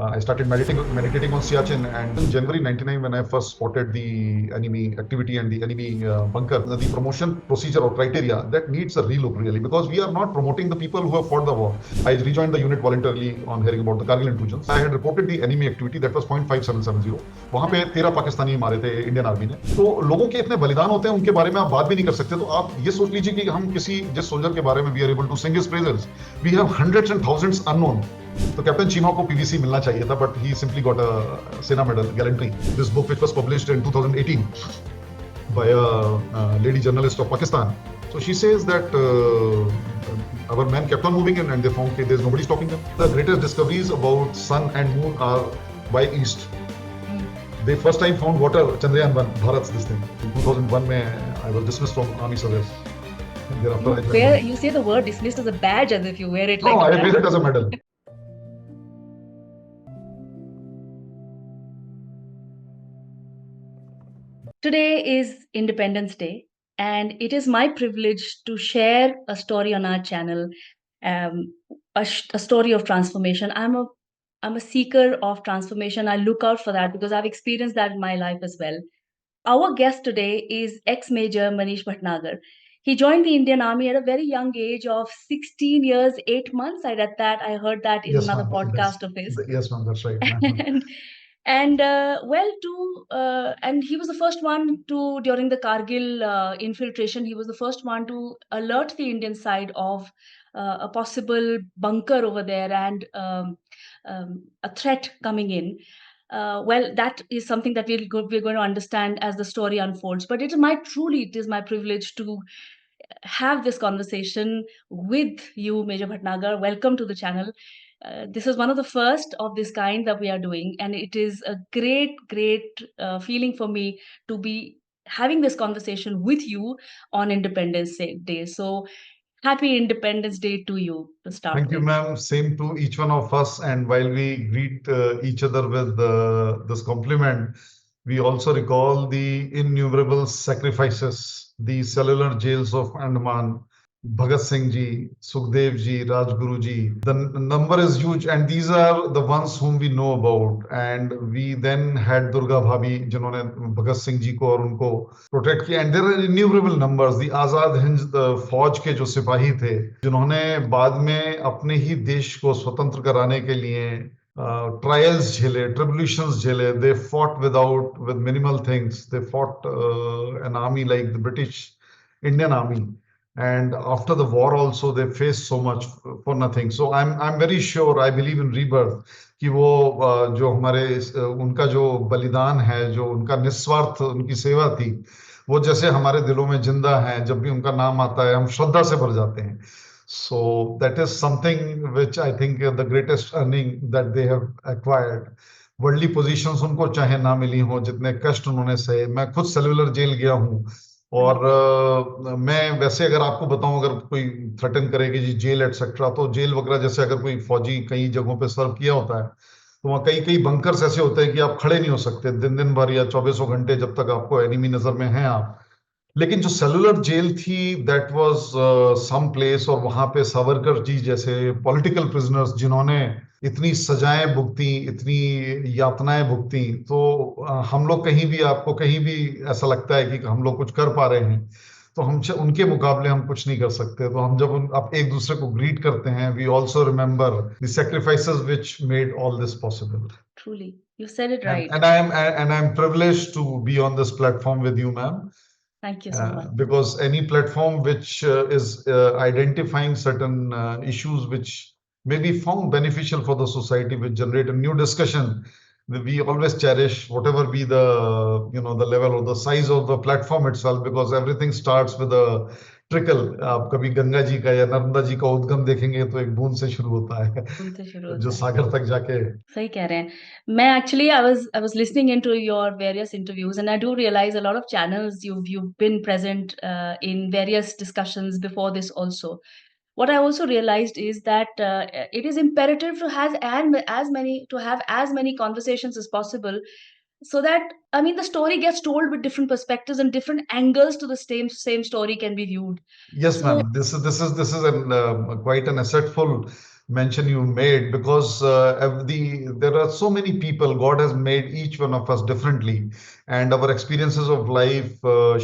I started meditating on Siachen, and in January '99, when I first spotted the enemy activity and the enemy bunker, the promotion procedure or criteria that needs a relook really, because we are not promoting the people who have fought the war. I rejoined the unit voluntarily on hearing about the Kargil intrusions. I had reported the enemy activity that was 0.5770. वहां पे 13 पाकिस्तानी मारे थे Indian army ने. तो लोगों के इतने बलिदान होते हैं, उनके बारे में आप बात भी नहीं कर सकते. तो आप ये सोच लीजिए कि हम किसी जिस सोल्जर के बारे में we are able to sing his praises, we have hundreds and thousands unknown. तो कैप्टन चीमा को पीवीसी मिलना चाहिए था, but he simply got a Sena Medal gallantry. This book, which was published in 2018 by a lady journalist of Pakistan, so she says that our men kept on moving in, and they found that there's nobody stopping them. The greatest discoveries about sun and moon are by east. They first time found water, Chandrayaan 1, Bharat's this thing. In 2001, I was dismissed from army service. You say the word dismissed as a badge, as if you wear it like that. No, I wear it as a medal. Today is Independence Day, and it is my privilege to share a story on our channel, a story of transformation. I'm a seeker of transformation. I look out for that because I've experienced that in my life as well. Our guest today is ex-Major Manish Bhatnagar. He joined the Indian Army at a very young age of 16 years, 8 months. I read that. I heard that in another podcast of his. Yes, ma'am, that's right. And he was the first one to, during the Kargil infiltration, he was the first one to alert the Indian side of a possible bunker over there and a threat coming in. That is something that we're going to understand as the story unfolds. But it is my privilege to have this conversation with you, Major Bhatnagar. Welcome to the channel. This is one of the first of this kind that we are doing, and it is a great feeling for me to be having this conversation with you on Independence Day. So happy Independence Day to you to start Thank you, ma'am. Same to each one of us. And while we greet each other with this compliment, we also recall the innumerable sacrifices, the cellular jails of Andaman, Bhagat Singh ji, Sukhdev ji, Rajguru ji. The number is huge, and these are the ones whom we know about. And we then had Durga Bhabhi, जिन्होंने Bhagat Singh ji को और उनको protect किया. And there are innumerable numbers. The Azad Hind फौज के जो सिपाही थे, जिन्होंने बाद में अपने ही देश को स्वतंत्र कराने के लिए trials झेले, tribulations झेले. They fought with minimal things. They fought an army like the British Indian Army. And after the war also they faced so much for nothing. So I'm very sure, I believe in rebirth, कि वो जो हमारे उनका जो बलिदान है, जो उनका निस्वार्थ उनकी सेवा थी, वो जैसे हमारे दिलों में जिंदा है. जब भी उनका नाम आता है हम श्रद्धा से भर जाते हैं. So that is something which I think the greatest earning that they have acquired. Worldly positions उनको चाहे ना मिली हो, जितने कष्ट उन्होंने सहे. मैं खुद सेलुलर जेल गया हूँ, और मैं वैसे अगर आपको बताऊं, अगर कोई थ्रेटन करे कि जी जेल एटसेट्रा, तो जेल वगैरह जैसे अगर कोई फौजी कई जगहों पे सर्व किया होता है, तो वहाँ कई बंकर्स ऐसे होते हैं कि आप खड़े नहीं हो सकते दिन भर या 24 घंटे, जब तक आपको एनिमी नजर में है आप. लेकिन जो सेलुलर जेल थी, दैट वाज सम प्लेस. और वहां पे सावरकर जी जैसे पॉलिटिकल प्रिजनर्स, जिन्होंने इतनी सजाएं भुगती, इतनी यातनाएं भुगती, तो हम लोग आपको कहीं भी ऐसा लगता है कि हम लोग कुछ कर पा रहे हैं, तो हम उनके मुकाबले हम कुछ नहीं कर सकते. तो हम जब आप एक दूसरे को ग्रीट करते हैं, we also remember the sacrifices which made all this possible. Truly, you said it right. And I am privileged to be on this platform with you, ma'am. Thank you so much. Because any platform which is identifying certain issues which may be found beneficial for the society, which generate a new discussion, we always cherish, whatever be the the level or the size of the platform itself, because everything starts with a trickle. आप कभी गंगा जी का या नर्मदा जी का उद्गम देखेंगे तो एक बूंद से शुरू होता है, जो सागर तक जाके. सही कह रहे हैं. मैं actually I was listening into your various interviews, and I do realize a lot of channels you've been present in various discussions before this also. What I also realized is that it is imperative to have as many conversations as possible, so that the story gets told with different perspectives and different angles to the same story can be viewed. Yes, ma'am. This is quite an assetful mention you made, because there are so many people. God has made each one of us differently, and our experiences of life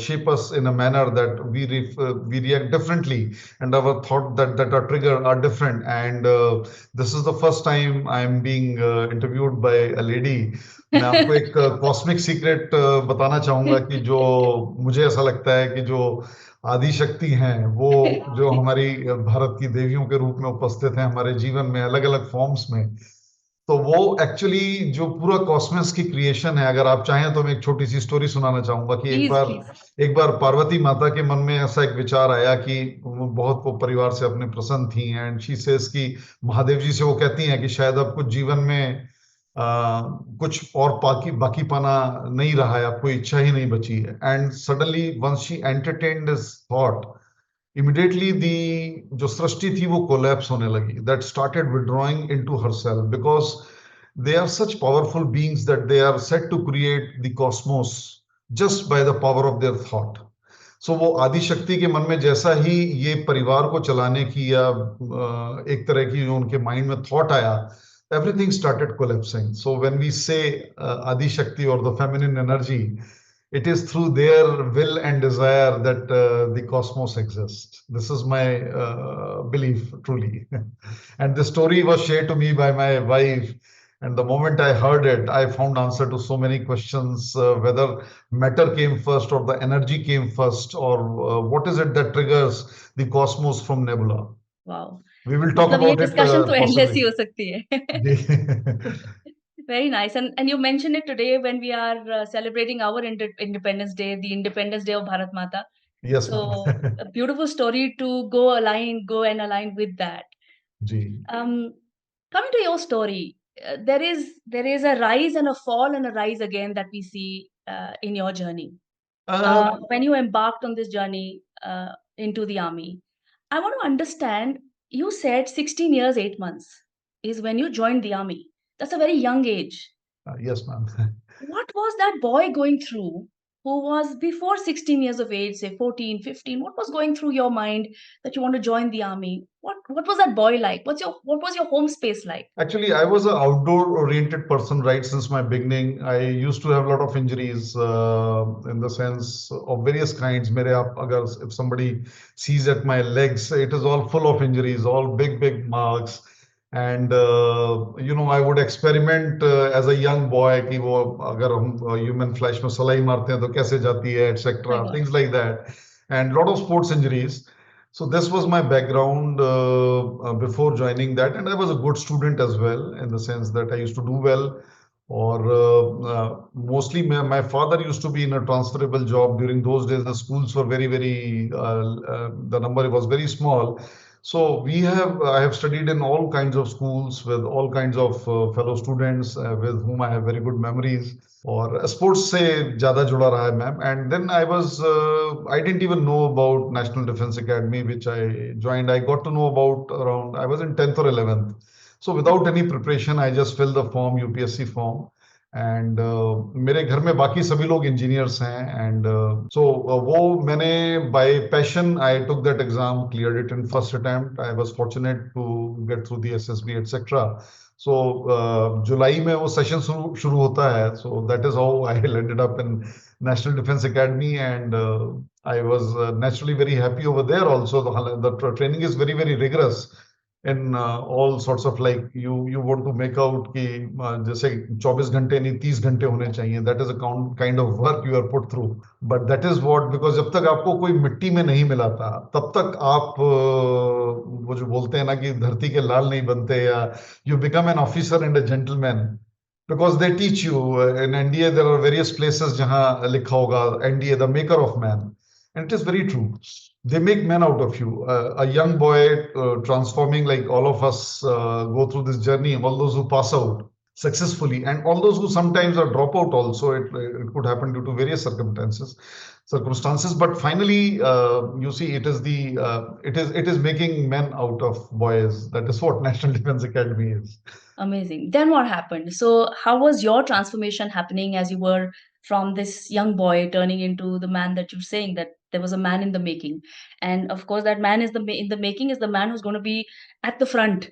shape us in a manner that we react differently, and our thought that are trigger are different. And this is the first time I'm being interviewed by a lady. मैं आपको एक cosmic secret बताना चाहूंगा कि जो मुझे ऐसा लगता है कि जो आदि शक्ति हैं, वो जो हमारी भारत की देवियों के रूप में उपस्थित हैं हमारे जीवन में अलग अलग फॉर्म्स में, तो वो एक्चुअली जो पूरा कॉस्मस की क्रिएशन है। अगर आप चाहें तो मैं एक छोटी सी स्टोरी सुनाना चाहूंगा कि प्लीज प्लीज। एक बार पार्वती माता के मन में ऐसा एक विचार आया कि वो परिवार से अपने प्रसन्न थी, एंड शी सेज कि महादेव जी से वो कहती हैं कि शायद अब कुछ जीवन में कुछ और बाकी बाकी पाना नहीं रहा है, अब कोई इच्छा ही नहीं बची है। And suddenly once she entertained this thought, immediately the जो सृष्टि थी वो कोलैप्स होने लगी, that started withdrawing into herself, because they are such powerful beings that they are said to create the cosmos just by the power of their thought. So वो आदि शक्ति के मन में जैसा ही ये परिवार को चलाने की या एक तरह की जो उनके माइंड में थॉट आया, everything started collapsing. So when we say adi shakti or the feminine energy, it is through their will and desire that the cosmos exists. This is my belief, truly. And the story was shared to me by my wife. And the moment I heard it, I found answer to so many questions, whether matter came first or the energy came first, or what is it that triggers the cosmos from nebula. Wow, We will talk मतलब ये about it discussion तो endless possibly. ही हो सकती है। Very nice. And you mentioned it today when we are celebrating our Independence Day, the Independence Day of Bharat Mata. Yes, So ma'am. a beautiful story to go and align with that. Ji. Coming to your story, there is a rise and a fall and a rise again that we see in your journey. When you embarked on this journey into the army, I want to understand. You said 16 years 8 months is when you joined the army. That's a very young age. Yes, ma'am. What was that boy going through who was before 16 years of age, say 14, 15? What was going through your mind that you want to join the army? What was that boy like? What was your home space like? Actually, I was an outdoor-oriented person right since my beginning. I used to have a lot of injuries in the sense of various kinds. मेरे आप अगर if somebody sees at my legs, it is all full of injuries, all big, big marks. And I would experiment as a young boy कि वो अगर हम human flesh में सलाई मारते हैं तो कैसे जाती है, My etc. God. Things like that, and lot of sports injuries. So this was my background before joining that, and I was a good student as well in the sense that I used to do well. Or mostly my father used to be in a transferable job. During those days the schools were very, very the number was very small. So I have studied in all kinds of schools with all kinds of fellow students with whom I have very good memories. और sports से ज्यादा जुड़ा रहा है ma'am. And then I didn't even know about National Defence Academy which I joined. I got to know about around I was in 10th और 11th. So without any preparation, I just filled the form, UPSC form. And मेरे घर में बाकी सभी लोग engineers हैं. And so वो मैंने by passion I took that exam, cleared it in first attempt. I was fortunate to get through the SSB etcetera. So जुलाई में वो सेशन शुरू होता है. So that is how I landed up in National Defence Academy. And I was naturally very happy over there also. The training is very, very rigorous in all sorts of, like, you want to make out कि जैसे 24 घंटे नहीं 30 घंटे होने चाहिए. That is a kind of work you are put through. But that is what, because जब तक आपको कोई मिट्टी में नहीं मिलाता तब तक आप वो जो बोलते हैं ना कि धरती के लाल नहीं बनते, या you become an officer and a gentleman. Because they teach you in NDA there are various places जहाँ लिखा होगा NDA the maker of man, and it is very true. They make men out of you. A young boy transforming, like all of us go through this journey, all those who pass out successfully, and all those who sometimes are drop out also. It could happen due to various circumstances. But finally, you see, it is making men out of boys. That is what National Defense Academy is. Amazing. Then what happened? So how was your transformation happening as you were from this young boy turning into the man that you're saying that there was a man in the making? And of course, that man in the making is the man who's going to be at the front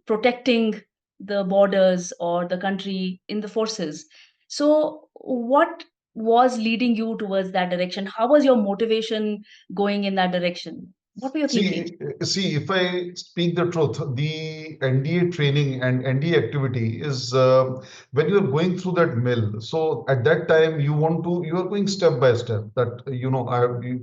protecting the borders or the country in the forces. So, what was leading you towards that direction? How was your motivation going in that direction? What were you thinking? See, if I speak the truth, the NDA training and NDA activity is when you are going through that mill. So at that time, you are going step by step. That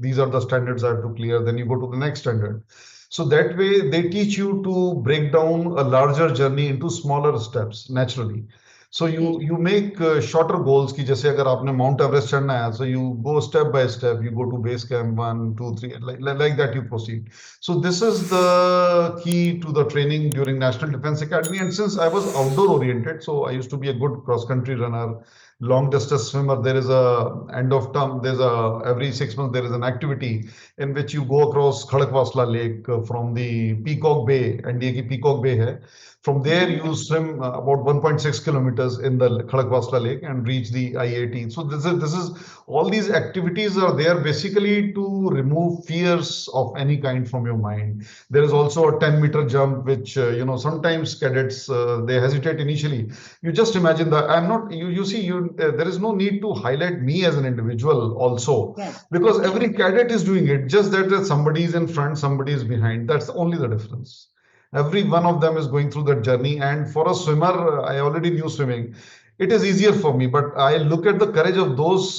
these are the standards I have to clear. Then you go to the next standard. So that way, they teach you to break down a larger journey into smaller steps naturally. So you make shorter goals कि जैसे अगर आपने Mount Everest चढ़ना है, so you go step by step. You go to base camp 1, 2, 3, and like that you proceed. So this is the key to the training during National Defense Academy. And since I was outdoor oriented, so I used to be a good cross country runner, long distance swimmer. There is a end of term. There's a every 6 months there is an activity in which you go across Khadakwasla Lake from the Peacock Bay. NDA की Peacock Bay है. From there, you swim about 1.6 kilometers in the Khadakwasla Lake and reach the I-80. So this is all these activities are there basically to remove fears of any kind from your mind. There is also a 10-meter jump, which sometimes cadets they hesitate initially. You just imagine that I'm not. You see, there is no need to highlight me as an individual also, because every cadet is doing it. Just that somebody is in front, somebody is behind. That's only the difference. Every one of them is going through that journey. And for a swimmer, I already knew swimming. It is easier for me, but I look at the courage of those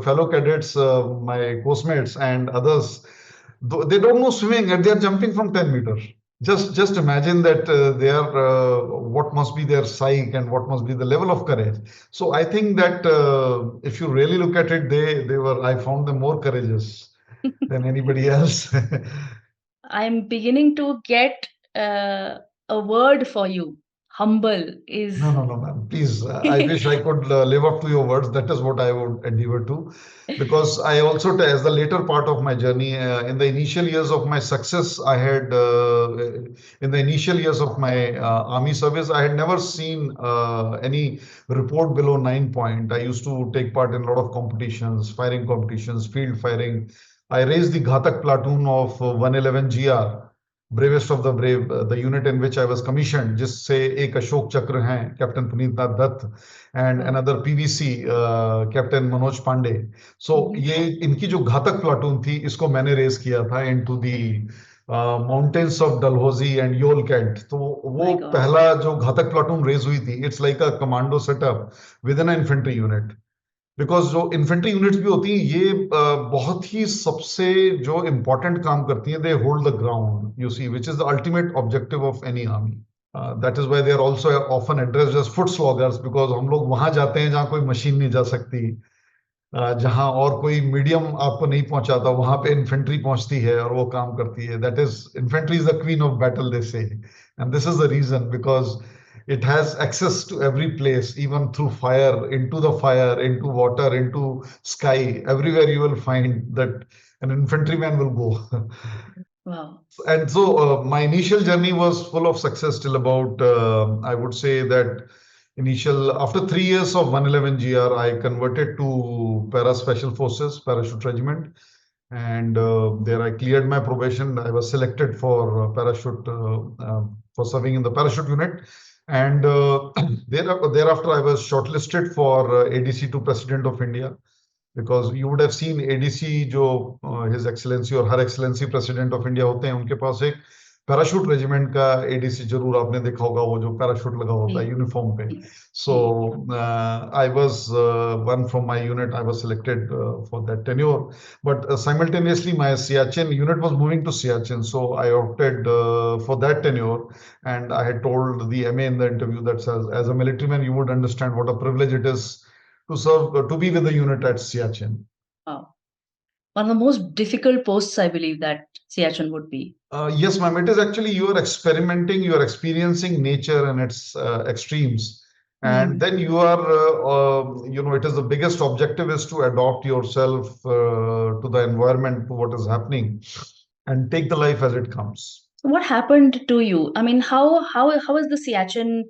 fellow cadets, my postmates and others. They don't know swimming and they are jumping from 10 meters. Just imagine that they are what must be their psyche and what must be the level of courage. So I think that if you really look at it, I found them more courageous than anybody else. I'm beginning to get a word for you. Humble is. No, ma'am. Please, I wish I could live up to your words. That is what I would endeavor to. Because I also, as the later part of my journey, in the initial years of my success, in the initial years of my army service, I had never seen any report below 9 point. I used to take part in a lot of competitions, firing competitions, field firing. I raised the Ghatak platoon of 111 GR. Bravest of the brave, the unit in which I was commissioned, जिससे एक अशोक चक्र हैं captain Puneet Nath Dutt and another PVC captain Manoj Pandey. So ये इनकी जो Ghatak platoon थी, इसको मैंने race किया था into the mountains of Dalhousie and Yol cantt. तो वो पहला जो घातक प्लाटून रेस हुई थी, it's like a commando setup with in infantry unit. Because जो इन्फेंट्री यूनिट्स भी होती हैं, ये बहुत ही सबसे जो इंपॉर्टेंट काम करती हैं. They hold the ground, you see, which is the ultimate objective of any army. That is why they are also often addressed as foot sloggers, because हम लोग वहां जाते हैं जहां कोई मशीन नहीं जा सकती, जहां और कोई मीडियम आपको नहीं पहुंचाता, वहां पे इन्फेंट्री पहुंचती है और वो काम करती है. That is, infantry is the queen of battle, they say. And this is the reason, because it has access to every place, even through fire, into water, into sky. Everywhere you will find that an infantryman will go. Wow. And so my initial journey was full of success till about, I would say that after 3 years of 111 GR, I converted to Para Special Forces, Parachute Regiment. And there I cleared my probation. I was selected for parachute, for serving in the parachute unit. And thereafter, I was shortlisted for ADC to President of India, because you would have seen ADC जो His Excellency और Her Excellency President of India होते हैं, उनके पास एक parachute regiment का ADC जरूर आपने देखा होगा, वो जो पैराशूट लगा होता है यूनिफॉर्म पे. So I was one from my unit. I was selected for that tenure, but simultaneously my Siachen unit was moving to Siachen, so I opted for that tenure. And I had told the MA in the interview that as a military man, you would understand what a privilege it is to serve, to be with the unit at Siachen. Wow. One of the most difficult posts, I believe, that Siachen would be. Yes, ma'am. It is actually, you are experimenting, you are experiencing nature and its extremes. And then you are, it is the biggest objective is to adapt yourself to the environment, to what is happening, and take the life as it comes. So what happened to you? I mean, how is the Siachen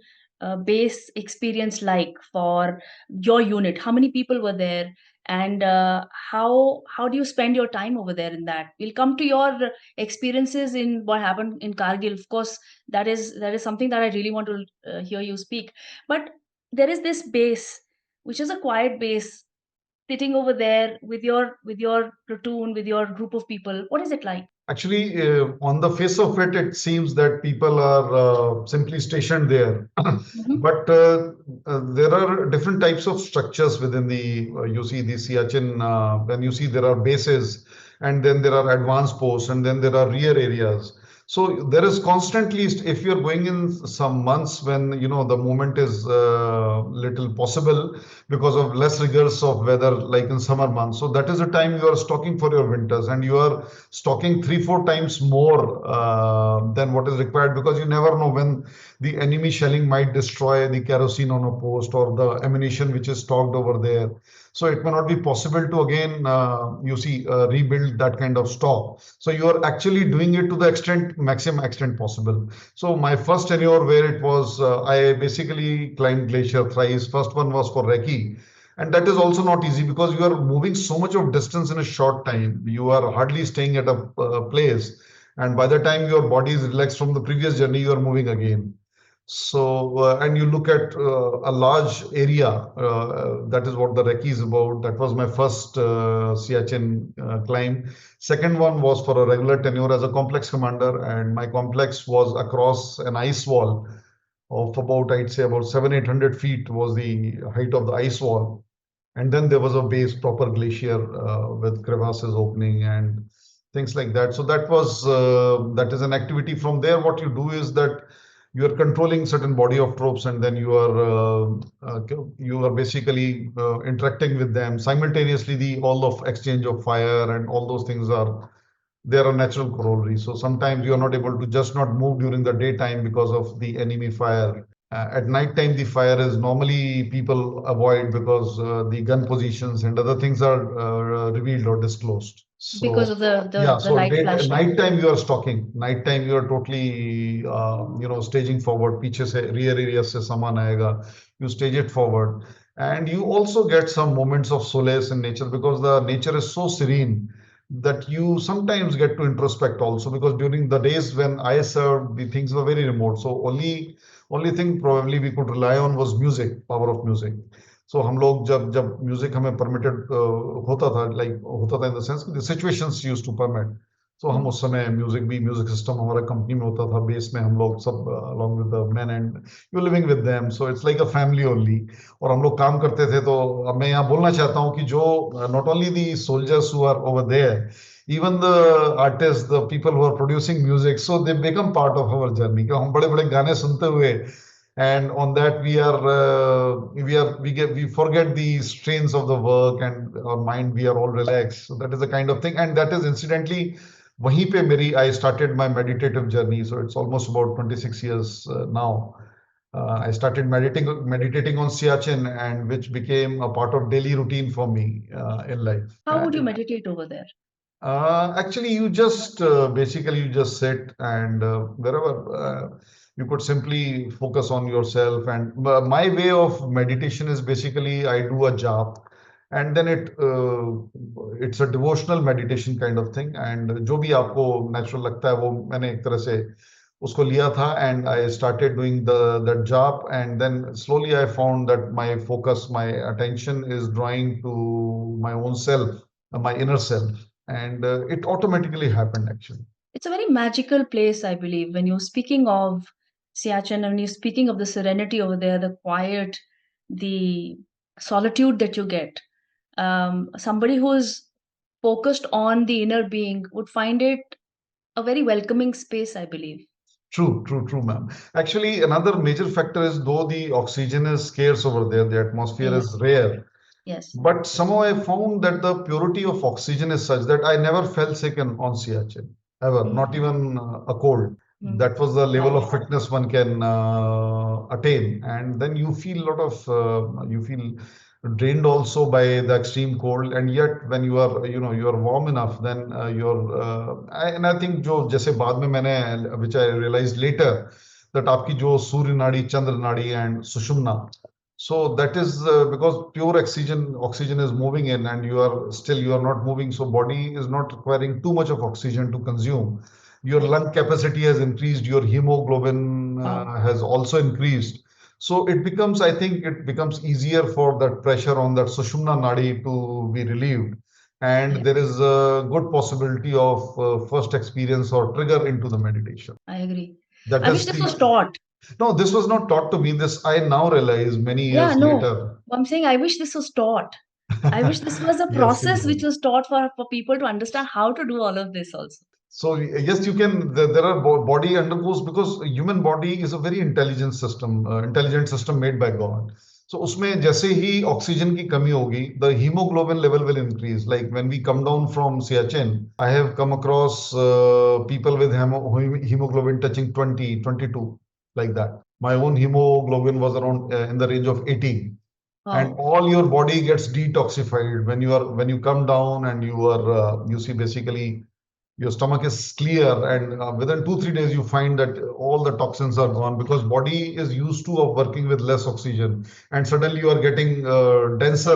base experience like for your unit? How many people were there, and how do you spend your time over there in that? We'll come to your experiences in what happened in Kargil. Of course, that is something that I really want to hear you speak. But there is this base, which is a quiet base, sitting over there with your platoon, with your group of people. What is it like? Actually, on the face of it, it seems that people are simply stationed there. Mhm. But there are different types of structures within you see the Siachen, when you see there are bases, and then there are advanced posts, and then there are rear areas. So there is constantly, if you're going in some months when, the movement is little possible because of less rigors of weather, like in summer months. So that is the time you are stocking for your winters, and you are stocking 3-4 times more than what is required, because you never know when the enemy shelling might destroy the kerosene on a post or the ammunition which is stocked over there. So it may not be possible to again, rebuild that kind of stock. So you are actually doing it to the maximum extent possible. So my first tenure where it was, I basically climbed glacier thrice. First one was for recce. And that is also not easy because you are moving so much of distance in a short time. You are hardly staying at a place. And by the time your body is relaxed from the previous journey, you are moving again. So, and you look at a large area, that is what the recce is about. That was my first Siachen climb. Second one was for a regular tenure as a complex commander, and my complex was across an ice wall of about, I'd say, about 700-800 feet was the height of the ice wall. And then there was a base, proper glacier with crevasses opening and things like that. So that is an activity. From there, what you do is that you are controlling certain body of troops, and then you are basically interacting with them simultaneously. The all of exchange of fire and all those things are, they are a natural corollary. So sometimes you are not able to just not move during the daytime because of the enemy fire. At night time, the fire is normally people avoid because the gun positions and other things are revealed or disclosed. Because So of the yeah, the so light flashing. night time you are stalking. Night time you are totally staging forward. पीछे से rear area से सामान आएगा. You stage it forward, and you also get some moments of solace in nature because the nature is so serene that you sometimes get to introspect also, because during the days when I served, the things were very remote. So only thing probably we could rely on was music, power of music. So हम लोग जब जब music हमें permitted होता था, like होता था in the sense कि the situations used to permit. So हम उस समय म्यूजिक सिस्टम हमारा कंपनी में होता था, बेस में हम लोग सब along with the men, and you living with them, so it's like a family only. और हम लोग काम करते थे. तो अब मैं यहाँ बोलना चाहता हूँ कि जो not only the soldiers who are over there, even the artists, the people who are producing music, so they become part of our journey. कि हम बड़े बड़े गाने सुनते हुए, and on that we forget the strains of the work, and our mind, we are all relaxed. So that is the kind of thing, and that is incidentally वहीं पे मेरी I started my meditative journey. So it's almost about 26 years now. I started meditating on Siachen, and which became a part of daily routine for me in life. How would you meditate over there? Actually, you just basically you just sit, and wherever you could simply focus on yourself. And my way of meditation is basically I do a jap, and then it's a devotional meditation kind of thing. And जो भी आपको natural लगता है वो मैंने एक तरह से उसको लिया था, and I started doing that jap, and then slowly I found that my focus, my attention is drawing to my own self, my inner self, and it automatically happened actually. It's a very magical place, I believe. When you're speaking of Siachen, and when you're speaking of the serenity over there, the quiet, the solitude that you get, somebody who's focused on the inner being would find it a very welcoming space, I believe. True, ma'am. Actually, another major factor is, though the oxygen is scarce over there, the atmosphere is Yes, rare, yes. but somehow I found that the purity of oxygen is such that I never fell sick on Siachen, ever, not Mm, even a cold. mm. That was the level Right. of fitness one can attain. And then you feel a lot of, you feel drained also by the extreme cold. And yet when you are warm enough, then and I think जो जैसे बाद में मैंने, which I realized later, that आपकी जो सूर्य नाड़ी, चंद्र नाड़ी and sushumna. So that is because pure oxygen is moving in, and you are not moving. So body is not requiring too much of oxygen to consume. Your Right. lung capacity has increased. Your hemoglobin Wow. has also increased. So I think it becomes easier for that pressure on that Sushumna Nadi to be relieved. Yeah, And there is a good possibility of first experience or trigger into the meditation. I agree. That I wish is this was the taught. no, this was not taught to me. This I now realize many Yeah, years no. later. I'm saying I wish this was taught. I wish this was a Yes, it process which was. was taught for people to understand how to do all of this also. So yes, you can. There are body undergoes because human body is a very intelligent system made by God. So उसमें जैसे ही oxygen की कमी होगी, the hemoglobin level will increase. Like when we come down from Siachen, I have come across people with hemoglobin touching 20, 22, like that. My own hemoglobin was around in the range of 80, and Wow. all your body gets detoxified when you come down, and you see basically your stomach is clear, and within 2 3 days you find that all the toxins are gone because body is used to of working with less oxygen, and suddenly you are getting denser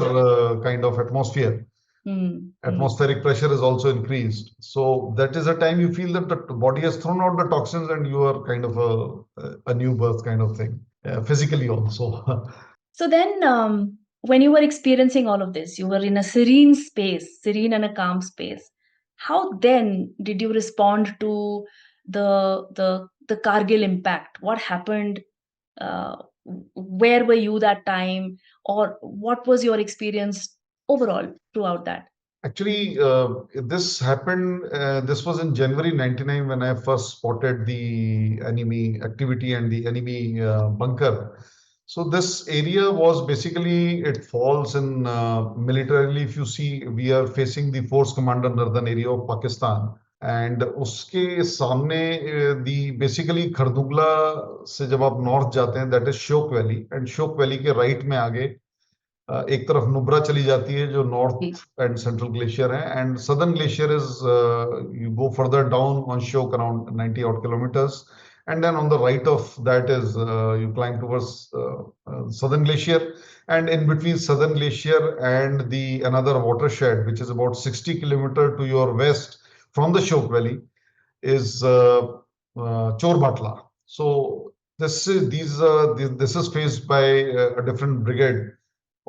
kind of atmosphere. Hmm. Hmm. Atmospheric pressure is also increased, so that is a time you feel that the body has thrown out the toxins, and you are kind of a new birth kind of thing, physically also. So then, when you were experiencing all of this, you were in a serene space, serene and a calm space. How then did you respond to the Kargil impact? What happened? Where were you that time, or what was your experience overall throughout that? Actually, this happened. This was in January '99 when I first spotted the enemy activity and the enemy bunker. So this area was basically, it falls in militarily. If you see, we are facing the force commander northern area of Pakistan, and उसके सामने the basically Khardung La से जब आप north जाते हैं, that is शोक valley, and शोक valley के right में आगे एक तरफ नुब्रा चली जाती है जो जी. नॉर्थ एंड सेंट्रल ग्लेशियर है, and southern glacier is you go further down on शोक around 90 odd kilometers, and then on the right of that is you climb towards southern glacier, and in between southern glacier and the another watershed which is about 60 kilometer to your west from the Shok Valley is Chorbatla. So this is faced by a different brigade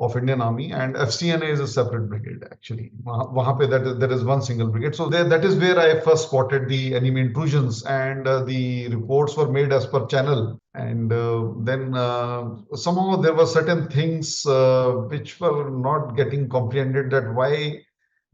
of Indian Army, and FCNA is a separate brigade actually. वहाँ पे there is one single brigade. So that is where I first spotted the enemy intrusions, and the reports were made as per channel. And then somehow there were certain things which were not getting comprehended, that why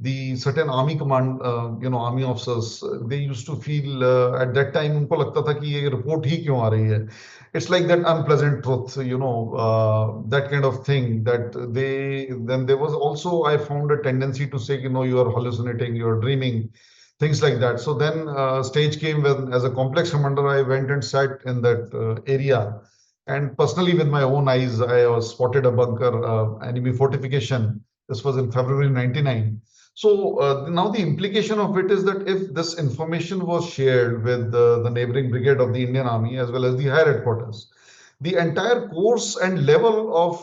the certain army command, army officers, they used to feel at that time उनको लगता था कि ये report ही क्यों आ रही है. It's like that unpleasant truth, that kind of thing, that then there was also, I found a tendency to say, you are hallucinating, you are dreaming, things like that. So then stage came when, as a complex commander, I went and sat in that area, and personally with my own eyes, I spotted a bunker, enemy fortification. This was in February '99. So now the implication of it is that if this information was shared with the neighboring brigade of the Indian Army as well as the higher headquarters, the entire course and level of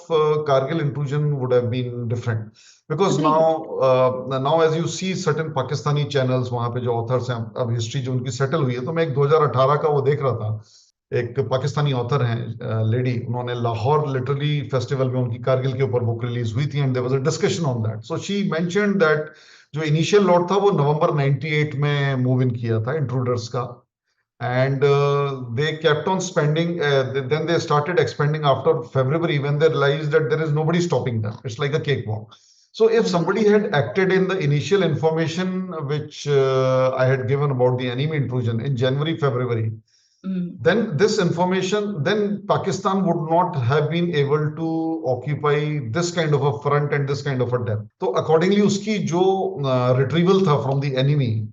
Kargil intrusion would have been different. Because Agreed. now as you see certain Pakistani channels, वहाँ पे जो authors हैं, अब history जो उनकी settle हुई है, तो मैं एक 2018 का वो देख रहा था. एक पाकिस्तानी ऑथर हैं लेडी, उन्होंने लाहौर लिटरली फेस्टिवल में उनकी कारगिल के ऊपर बुक रिलीज हुई थी, and there was a discussion on that. So she mentioned that जो इनिशियल लॉट था वो नवंबर 98 में मूव इन किया था इंट्रूडर्स का, and they kept on spending, then they started expanding after February when they realized that there is nobody stopping them. It's like a cakewalk. So if somebody had acted in the initial information which I had given about the enemy intrusion in January February, then this information, then Pakistan would not have been able to occupy this kind of a front and this kind of a depth. So accordingly उसकी जो retrieval था from the enemy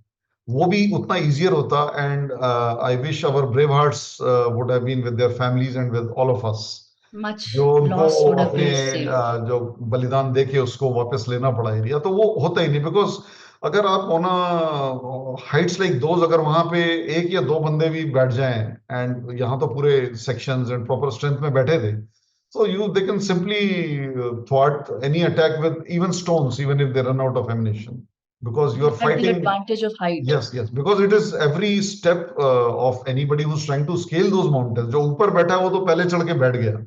वो भी उतना easier होता, and I wish our brave hearts would have been with their families and with all of us. Much जो उनको loss would have अपने been saved. जो बलिदान दे के उसको वापस लेना पड़ा एरिया, तो वो होता ही नहीं। बिकॉज अगर आप ऑन हाइट्स लाइक दोज, अगर वहां पे एक या दो बंदे भी बैठ जाएं, एंड यहाँ तो पूरे सेक्शंस एंड प्रॉपर स्ट्रेंथ में बैठे थे, so they can simply thwart any attack with even stones, even if they run out of ammunition, because you You are had the fighting. advantage of height. Yes, yes, because it is every step of anybody who's trying to scale those mountains. जो ऊपर बैठा है वो तो पहले चढ़ के बैठ गया.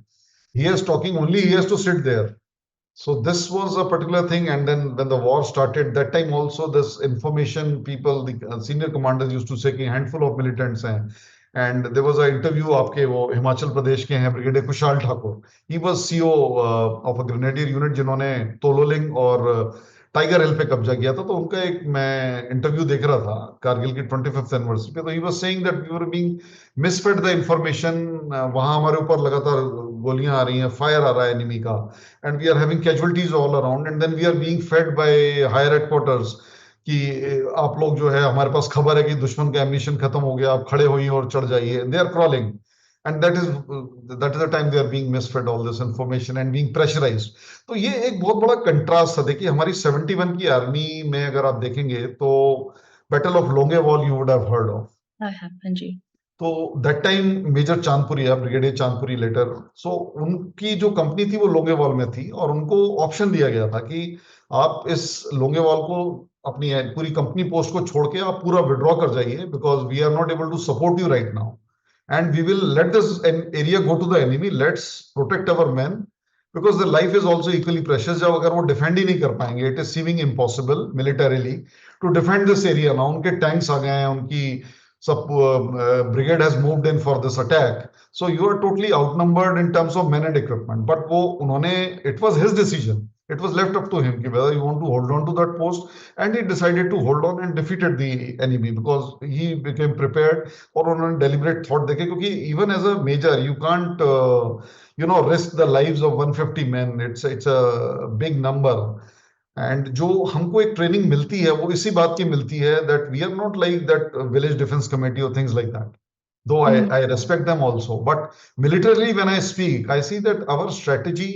He is talking only, he has to sit there. So this was a particular thing. And then when the war started, that time also this information people, the senior commanders used to say कि handful of militants हैं. And there was an interview आपके वो हिमाचल प्रदेश के हैं brigadier Kushal Thakur. He was CO of a grenadier unit जिन्होंने तोलोलिंग और tiger हिल पे कब्जा किया था. तो उनका एक मैं इंटरव्यू देख रहा था कारगिल की 25th एनिवर्सरी पे. तो he was saying that we were being misfed the information. वहां हमारे ऊपर लगातार गोलियां आ रही हैं, फायर आ रहा है एनिमी का, and we are having casualties all around, and then we are being fed by higher headquarters कि आप लोग जो है, हमारे पास खबर है कि दुश्मन का एमिनिशन खत्म हो गया, आप खड़े होइए और चढ़ जाइए. They are crawling, and that is the time they are being misfed all this information and being pressurized. तो ये एक बहुत बड़ा कंट्रास्ट था. देखिए हमारी 71 की आर्मी में अगर आप देखेंगे तो battle of Longewala you would have heard of. I have, Anji. तो दैट टाइम मेजर चांदपुरी है, ब्रिगेडियर चांदपुरी लेटर. सो उनकी जो कंपनी थी वो लोंगेवाल में थी, और उनको ऑप्शन दिया गया था कि आप इस लोंगेवाल को अपनी पूरी कंपनी पोस्ट को छोड़ के आप पूरा विड्रॉ कर जाइए, because we are not able to support you right now, and we will let this area go to the enemy. Let's protect our men, because the life is also equally precious. जब अगर वो defend ही नहीं कर पाएंगे, it is seeming impossible militarily to defend this area. now उनके tanks आ गए हैं, उनकी सब brigade has moved in for this attack, so you are totally outnumbered in terms of men and equipment. But वो उन्होंने, it was his decision, it was left up to him कि whether you want to hold on to that post, and he decided to hold on and defeated the enemy because he became prepared. और उन्होंने deliberate thought देखे, क्योंकि even as a major you can't risk the lives of 150 men. It's a big number. And जो हमको एक training मिलती है वो इसी बात की मिलती है, that we are not like that village defence committee और things like that. Though I respect them also, but militarily when I speak, I see that our strategy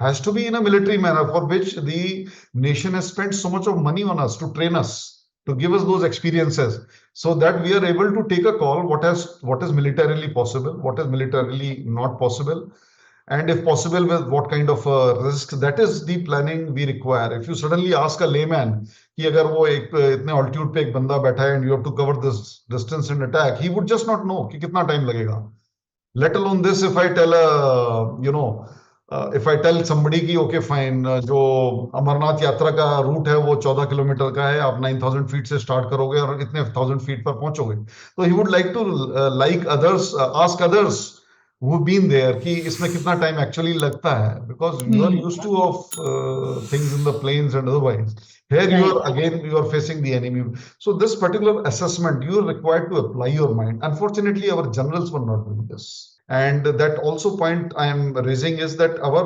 has to be in a military manner, for which the nation has spent so much of money on us to train us, to give us those experiences, so that we are able to take a call what is militarily possible, what is militarily not possible, and if possible with what kind of risk. That is the planning we require. If you suddenly ask a layman कि अगर वो एक इतने altitude पे एक बंदा बैठा है and you have to cover this distance and attack, he would just not know कि कितना टाइम लगेगा. Let alone this, if I tell if I tell somebody कि okay fine, जो अमरनाथ यात्रा का रूट है वो 14 किलोमीटर का है, आप 9,000 फीट से स्टार्ट करोगे और इतने 1,000 फीट पर पहुंचोगे, तो he would like to ask others who've been there कि इसमें कितना टाइम एक्चुअली लगता है, because you are used to of things in the plains and otherwise. Here you are again, you are facing the enemy. So this particular assessment, you are required to apply your mind. Unfortunately, our generals were not doing this. And that also point I am raising is that our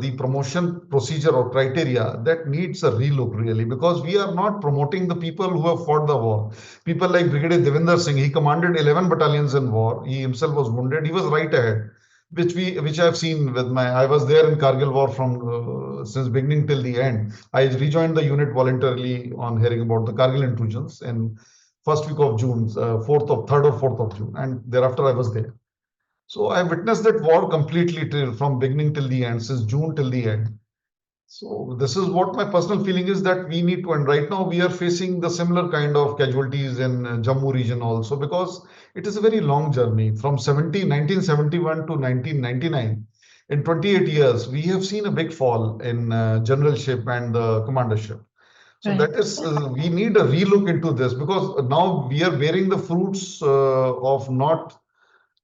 the promotion procedure or criteria that needs a relook really, because we are not promoting the people who have fought the war. People like Brigadier Devinder Singh, he commanded 11 battalions in war. He himself was wounded. He was right ahead, which I have seen with I was there in Kargil War from since beginning till the end. I rejoined the unit voluntarily on hearing about the Kargil intrusions in first week of June, 3rd or 4th of June, and thereafter I was there. So I witnessed that war completely from beginning till the end, since June till the end. So this is what my personal feeling is, that we need to, and right now we are facing the similar kind of casualties in Jammu region also, because it is a very long journey from 1971 to 1999. In 28 years, we have seen a big fall in generalship and the commandership. So that is, we need a relook into this, because now we are bearing the fruits of not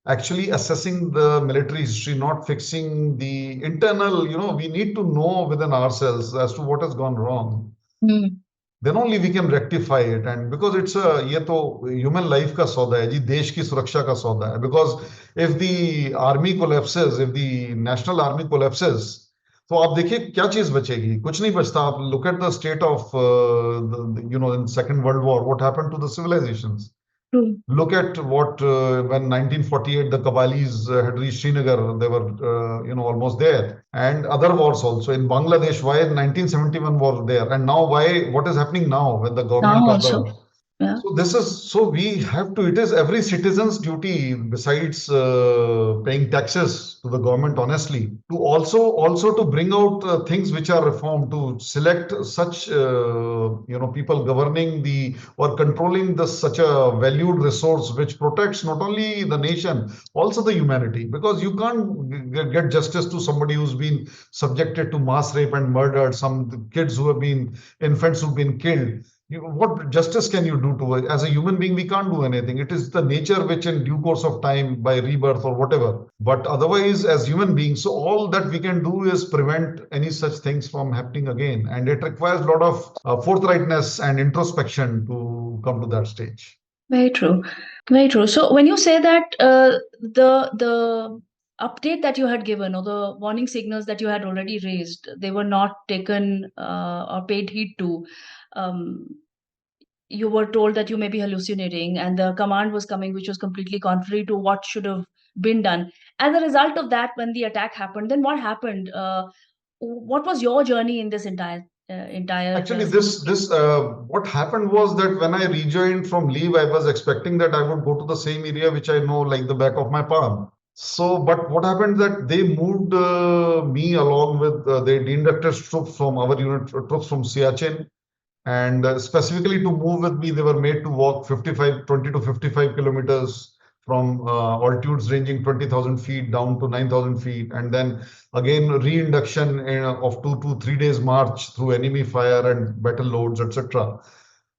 actually assessing the military history, not fixing the internal, we need to know within ourselves as to what has gone wrong. Then only we can rectify it. And because it's ये तो human life का सौदा है जी, देश की सुरक्षा का सौदा है. Because if the army collapses, if the national army collapses, तो आप देखिए क्या चीज बचेगी, कुछ नहीं बचता. आप look at the state of in Second World War, what happened to the civilizations. True. Look at what when 1948 the Kabalis had reached Srinagar, they were almost there, and other wars also in Bangladesh. Why 1971 war there, and now why? What is happening now when the government Now of also. the Yeah. so this is so we have to. It is every citizen's duty, besides paying taxes to the government, honestly, to also to bring out things which are reformed, to select such people governing the or controlling the such a valued resource which protects not only the nation, also the humanity. Because you can't get justice to somebody who's been subjected to mass rape and murdered, some kids who have been infants who've been killed. What justice can you do to it? As a human being, we can't do anything. It is the nature which, in due course of time, by rebirth or whatever. But otherwise, as human beings, so all that we can do is prevent any such things from happening again. And it requires a lot of forthrightness and introspection to come to that stage. Very true. Very true. So when you say that the update that you had given or the warning signals that you had already raised, they were not taken or paid heed to. Um, you were told that you may be hallucinating, and the command was coming, which was completely contrary to what should have been done. As a result of that, when the attack happened, then what happened? What was your journey in this entire Actually, situation? what happened was that when I rejoined from leave, I was expecting that I would go to the same area which I know like the back of my palm. So, but what happened that they moved me along with the inducted troops from our unit, troops from Siachen, and specifically to move with me, they were made to walk 20 to 55 kilometers from altitudes ranging 20,000 feet down to 9,000 feet. And then again, reinduction of 2 to 3 days march through enemy fire and battle loads, etc.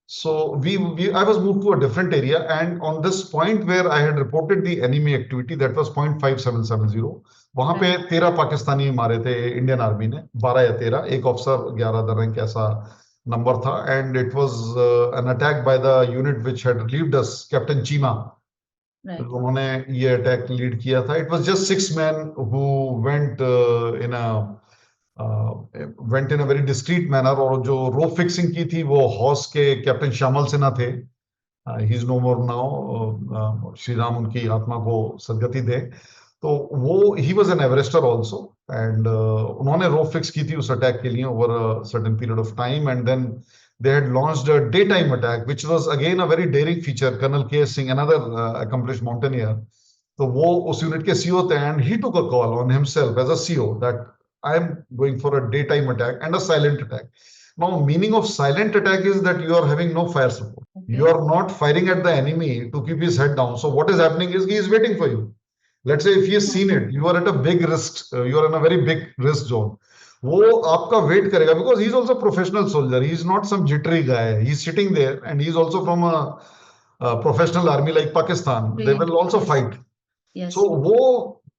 So I was moved to a different area, and on this point where I had reported the enemy activity, that was point 5770. वहां पे 13 पाकिस्तानी मारे थे Indian army ने, 12 या 13, एक officer 11 दर rank ऐसा number था. And it was an attack by the unit which had relieved us, captain Cheema. Right. उन्होंने ये अटैक लीड किया था. It was just 6 men who went in a went in a very discreet manner. और जो रोप fixing की थी वो house के कैप्टन श्यामल सिन्हा थे. He is no more now. Shri Ram उनकी आत्मा को सदगति दे. तो वो he was an Everester also, and उन्होंने रोप फिक्स की थी उस अटैक के लिए over a certain period of time. And then they had launched a daytime attack, which was again a very daring feature. Colonel K. Singh, another accomplished mountaineer, so वो उस unit के CO थे, and he took a call on himself as a CO that I am going for a daytime attack and a silent attack. Now, meaning of silent attack is that you are having no fire support. Okay. You are not firing at the enemy to keep his head down. So what is happening is he is waiting for you. Let's say if he has seen it, you are at a big risk. You are in a very big risk zone. वो आपका wait करेगा, because he is also a professional soldier. He is not some jittery guy. He is sitting there, and he is also from a professional army like Pakistan. They will also Yes. fight. Yes. So वो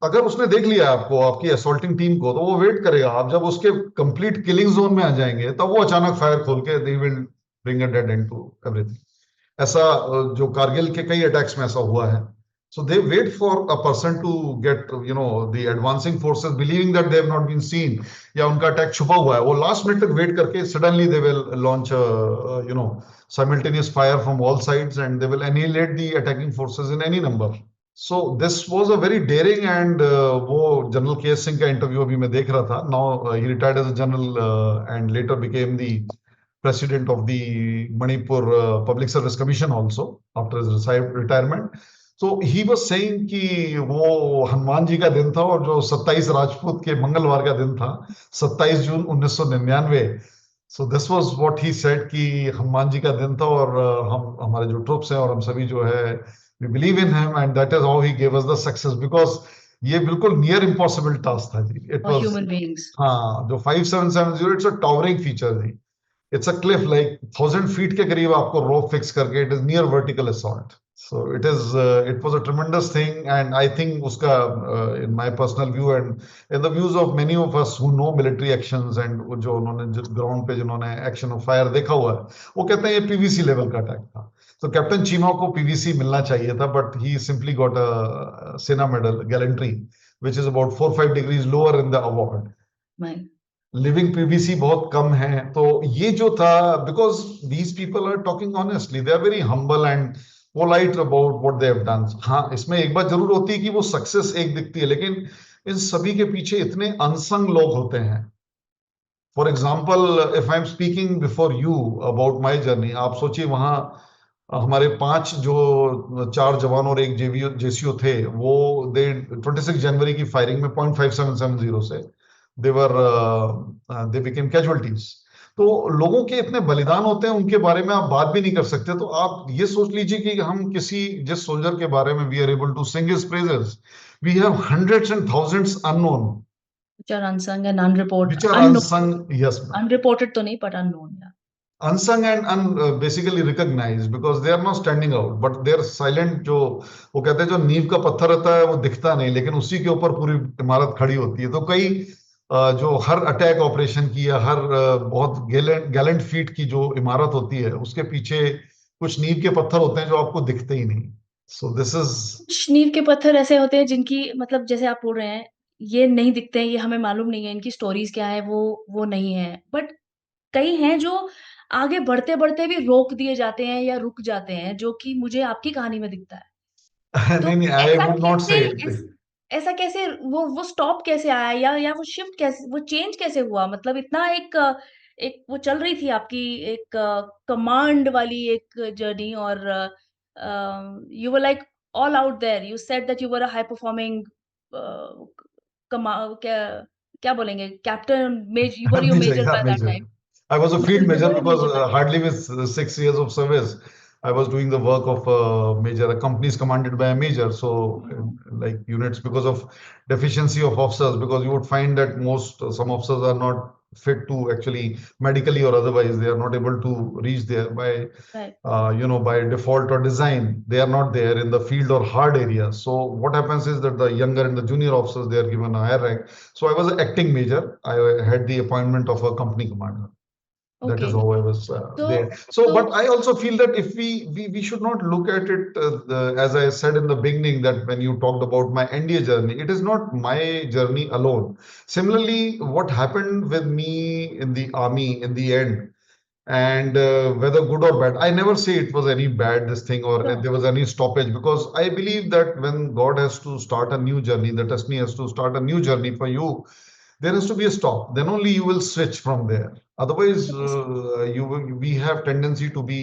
अगर उसने देख लिया आपको, आपकी assaulting team को, तो वो वेट करेगा. आप जब उसके कंप्लीट किलिंग जोन में आ जाएंगे, तब वो अचानक फायर खोल के they will bring a dead end to everything. ऐसा जो कारगिल के कई अटैक्स में ऐसा हुआ है. So they wait for a person to get, the advancing forces believing that they have not been seen, या उनका अटैक छुपा हुआ है. वो लास्ट मिनट तक वेट करके suddenly they will launch simultaneous fire from all sides, and they will annihilate the attacking forces in any number. So this was a very daring, and वो general के सिंह का interview अभी मैं देख रहा था. Now he retired as a general and later became the president of the Manipur Public Service Commission also after his retirement. So he was saying कि वो हनुमान जी का दिन था, और जो 27 राजपूत के मंगलवार का दिन था, 27 जून 1999. So this was what he said कि हनुमान जी का दिन था, और हम हमारे जो ट्रूप्स हैं और हम सभी जो है, we believe in him, and that is how he gave us the success, because ये बिल्कुल नियर इम्पॉसिबल टास्क था जी. It For was, human beings. हाँ, जो 5770, it's a towering feature ji. It's a cliff like 1,000 feet के करीब आपको rope fix करके, it is near vertical assault. So it was a tremendous thing, and I think उसका in my personal view and in the views of many of us who know military actions, and जो उन्होंने ground पे जिन्होंने action of fire देखा हुआ है, वो कहते हैं ये पीवीसी लेवल का अटैक था. तो कैप्टन चीमा को पीवीसी मिलना चाहिए था, but he simply got a Sena medal gallantry, which is about 4-5 degrees lower in the award. Right. Living PVC बहुत कम है. तो ये जो था, because these people are talking honestly, they are very humble, and polite about what they have done. हाँ, इसमें एक बात जरूर होती है कि वो सक्सेस एक दिखती है, लेकिन इन सभी के पीछे इतने अनसंग लोग होते हैं। For example, if I am speaking before you about my journey, आप सोचिए वहां हमारे 5 जो 4 जवान और एक जेसीओ थे, वो दे 26 जनवरी की फायरिंग में 0.5770 से देवर दे बिकेम कैजुअलिटीज। तो लोगों के इतने बलिदान होते हैं, उनके बारे में आप बात भी नहीं कर सकते। तो आप ये सोच लीजिए कि हम किसी जिस सोल्जर के बारे में we are able to sing his praises, we have hundreds and thousands unknown which are unsung and unreported, which are unknown. unsung. Yes, ma'am. Unreported to nahi, but unknown. Yeah. Unsung and basically recognized because they are not standing out, but they are silent. जो वो कहते हैं, जो नींव का पत्थर रहता है वो दिखता नहीं, लेकिन उसी के ऊपर पूरी इमारत खड़ी होती है। तो कई जो हर अटैक ऑपरेशन की या हर बहुत गैलेंट फीट की जो इमारत होती है, उसके पीछे कुछ नींव के पत्थर होते हैं जो आपको दिखते ही नहीं। सो दिस इज कुछ नींव के पत्थर ऐसे होते हैं जिनकी मतलब जैसे आप बोल रहे हैं, ये नहीं दिखते हैं, ये हमें मालूम नहीं है, इनकी स्टोरीज़ क्या है वो नहीं है। बट कई हैं जो आगे बढ़ते-बढ़ते भी रोक दिए जाते हैं या रुक जाते हैं, जो कि मुझे आपकी कहानी में दिखता है। तो नहीं नहीं, आई ऐसा वुड नॉट कैसे से ऐस ऐसा कैसे वो स्टॉप कैसे आया या वो शिफ्ट कैसे वो चेंज कैसे हुआ? मतलब इतना एक वो चल रही थी आपकी एक कमांड वाली एक जर्नी और you were like all out there. You said that you were a high performing a, कमा क्या क्या बोलेंगे? Captain major you were your Major, major yeah, by that major. Time. I was a field You major were a because major by that hardly with 6 years of service, I was doing the work of a major. A company is commanded by a major, so time। like units, because of deficiency of officers, because you would find that some officers are not fit to actually medically or otherwise they are not able to reach there by right, by default or design, they are not there in the field or hard areas. So what happens is that the younger and the junior officers, they are given a higher rank. So I was an acting major. I had the appointment of a company commander. That okay. is how I was तो there. So, तो but I also feel that if we should not look at it as I said in the beginning, that when you talked about my NDA journey, it is not my journey alone. Similarly, what happened with me in the army in the end, and whether good or bad, I never say it was any bad this thing or तो there was any stoppage, because I believe that when God has to start a new journey, the destiny has to start a new journey for you, there has to be a stop. Then only you will switch from there. Otherwise, we have tendency to be,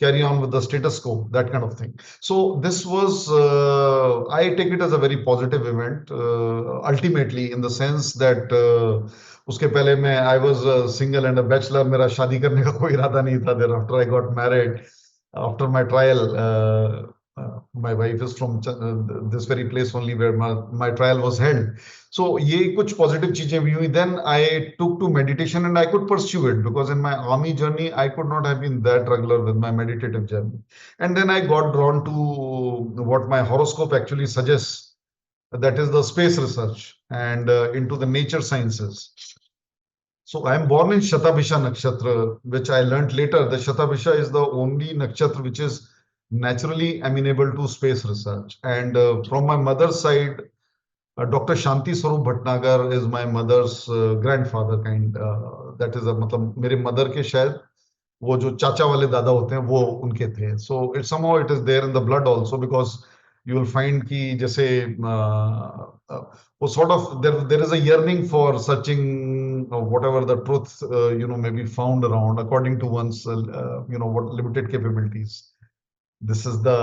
carry on with the status quo, that kind of thing. So this was, I take it as a very positive event, ultimately, in the sense that उसके पहले मैं I was single and a bachelor, मेरा शादी करने का कोई इरादा नहीं था। Thereafter I got married after my trial, my wife is from this very place only where my trial was held. So ये कुछ पॉजिटिव चीजें भी हुई। Then I took to meditation and I could pursue it, because in my army journey I could not have been that regular with my meditative journey. And then I got drawn to what my horoscope actually suggest, that is the space research and into the nature sciences. So I am born in Shatabhisha Nakshatra, which I learned later. The Shatabhisha is the only nakshatra which is naturally amenable to space research. And from my mother's side, Dr. Shanti Swarup Bhatnagar is my mother's grandfather kind. That is a मतलब मेरे mother के शायद वो जो चाचा वाले दादा होते हैं वो उनके थे। So it somehow it is there in the blood also, because you will find कि जैसे वो sort of there is a yearning for searching whatever the truth may be found around according to one's what limited capabilities. This is the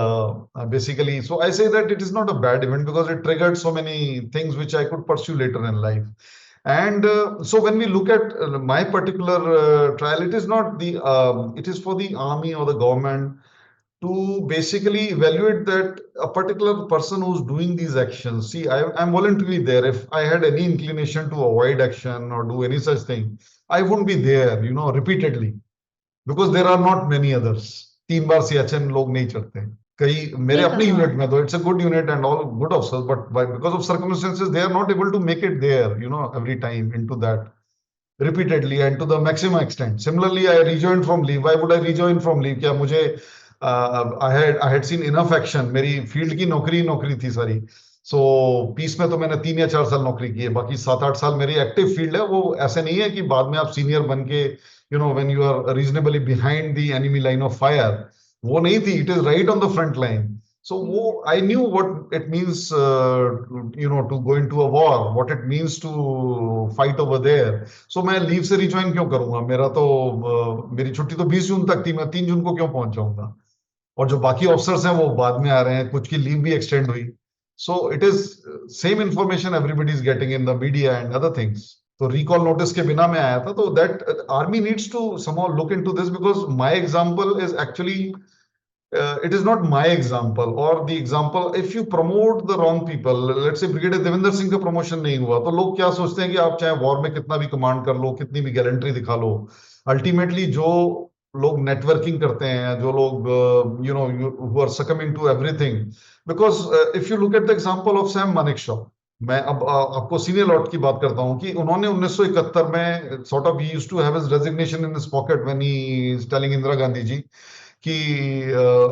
basically, so I say that it is not a bad event because it triggered so many things which I could pursue later in life. And so when we look at my particular trial, it is not it is for the army or the government to basically evaluate that a particular person who's doing these actions. See, I'm voluntarily there. If I had any inclination to avoid action or do any such thing, I wouldn't be there, repeatedly, because there are not many others. 3 बार सियाचिन लोग नहीं चढ़ते। कई मेरे सही अपने कहा। Unit में तो it's a good unit and all good officers, but because of circumstances they are not able to make it there every time into that repeatedly and to the maximum extent. Similarly, I rejoined from leave. Why would I rejoin from leave? क्या मुझे I had seen enough action. मेरी field की नौकरी नौकरी थी सारी। सो piece में तो मैंने 3 या 4 साल नौकरी की है, बाकी 7-8 साल मेरी एक्टिव फील्ड है। वो ऐसे नहीं है कि बाद में आप सीनियर बन के when you are reasonably behind the enemy line of fire, वो नहीं थी, it is right on the front line. So वो I knew what it means, to go into a war, what it means to fight over there. So मैं leave से rejoin क्यों करूंगा? मेरी छुट्टी तो 20 जून तक थी, मैं 3 जून को क्यों पहुंच जाऊंगा? और जो बाकी ऑफिसर्स हैं वो बाद में आ रहे हैं, कुछ की लीव भी एक्सटेंड हुई. So it is same information everybody is getting in the media and other things. तो रिकॉल नोटिस के बिना मैं आया था. तो that army needs to somehow look into this, because my example is actually, it is not my example or the example. If you promote the wrong people, let's say brigadier Devendra Singh का promotion नहीं हुआ, तो लोग क्या सोचते हैं कि आप चाहे वॉर में कितना भी कमांड कर लो, कितनी भी गैलेंट्री दिखा लो, अल्टीमेटली जो लोग नेटवर्किंग करते हैं, जो लोग who are succumbing to everything, because if you look at the example of Sam Manekshaw. मैं अब आपको सीनियर लॉट की बात करता हूं कि उन्होंने 1971 में sort of he used to have his resignation in his pocket when he is telling Indira Gandhi ji कि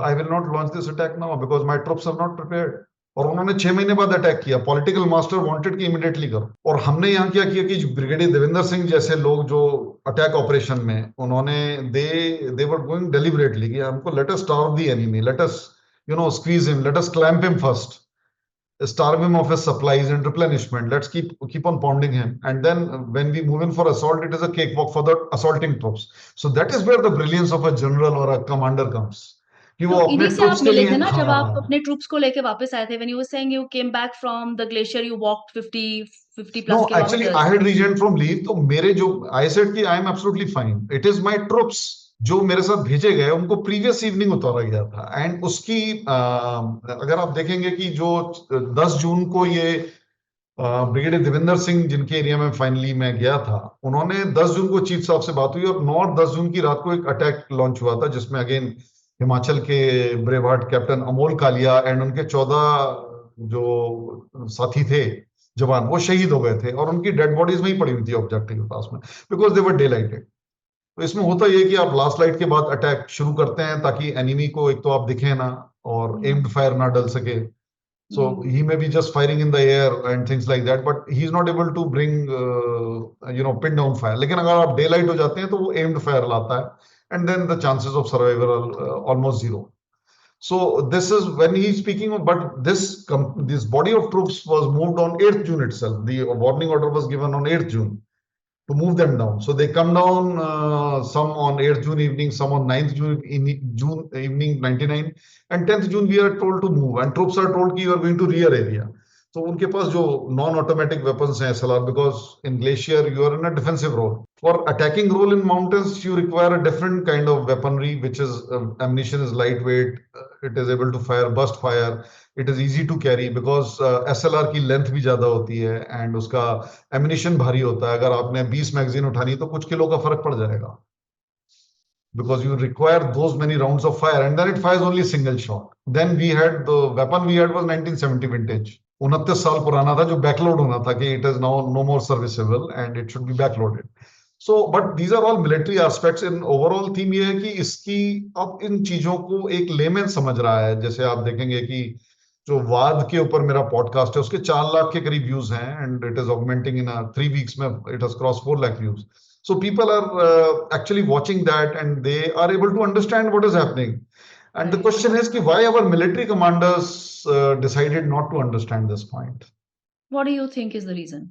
I will not launch this attack now because my troops are not prepared. और उन्होंने 6 महीने बाद अटैक किया. पॉलिटिकल मास्टर वांटेड कि immediately करो. और हमने यहाँ क्या किया कि ब्रिगेडियर देवेंद्र सिंह जैसे लोग जो अटैक ऑपरेशन में, उन्होंने दे वर गोइंग डेलिबरेटली कि हमको let us starve the enemy, let us squeeze him, let us clamp him first, starve him of his supplies and replenishment. Let's keep on pounding him, and then when we move in for assault, it is a cakewalk for the assaulting troops. So that is where the brilliance of a general or a commander comes. कि वो तो अपने इन्हीं से troops आप के मिले लिए, थे ना, जब आप हाँ. अपने ट्रूप्स को लेके वापस आए थे, when you were saying you came back from the glacier, you walked 50 No, plus actually I kilometers. had resigned from leave. तो मेरे जो I said कि I am absolutely fine. It is my troops जो मेरे साथ भेजे गए, उनको प्रीवियस इवनिंग उतारा गया था. एंड उसकी अगर आप देखेंगे कि जो 10 जून को ये ब्रिगेडियर देवेंद्र सिंह जिनके एरिया में फाइनली मैं गया था, उन्होंने 10 जून को चीफ साहब से बात हुई और 9 और 10 जून की रात को एक अटैक लॉन्च हुआ था, जिसमें अगेन हिमाचल के brave heart captain Amol Kalia and उनके 14 जो साथी थे जवान, वो शहीद हो गए थे और उनकी डेड बॉडीज वहीं पड़ी हुई थी ऑब्जेक्टिव के पास में, because they were day lighted. तो इसमें होता यह कि आप लास्ट लाइट के बाद अटैक शुरू करते हैं ताकि एनिमी को एक तो आप दिखे ना और एम्ड फायर ना डल सके. So he may be just firing in the air and things like that, but he's not able to bring, pin down fire. लेकिन अगर आप daylight हो जाते हैं तो वो aimed fire लाता है, and then the chances of survival are almost zero. So this is when he's speaking of, but this body of troops was moved on 8th June itself. The warning order was given on 8th June. To move them down. So they come down, some on 8th June evening, some on 9th June, June evening 99, and 10th June we are told to move, and troops are told कि you are going to rear area. So उनके पास जो non-automatic weapons हैं SLR, because in glacier you are in a defensive role. For attacking role in mountains, you require a different kind of weaponry, which is ammunition is lightweight, it is able to fire burst fire. It is easy to carry because SLR की length भी ज्यादा होती है and उसका एमिनिशन भारी होता है. अगर आपने 20 मैगजीन उठानी तो कुछ किलो का फर्क पड़ जाएगा, because you require those many rounds of fire and then it fires only single shot. Then we had the weapon we had was 1970 vintage, 29 साल पुराना था, जो बैकलोड होना था कि it is now no more serviceable and it should be backloaded. So but these are all military aspects. In overall theme ये है कि इसकी अब इन चीजों को एक लेमैन समझ रहा है. जैसे आप देखेंगे कि जो वाद के ऊपर मेरा पॉडकास्ट है उसके 4 लाख के करीब व्यूज हैं and it is augmenting in 3 weeks में it has cross 4 lakh views. So people are actually watching that and they are able to understand what is happening. And the question is कि why our military commanders decided not to understand this point. What do you think is the reason?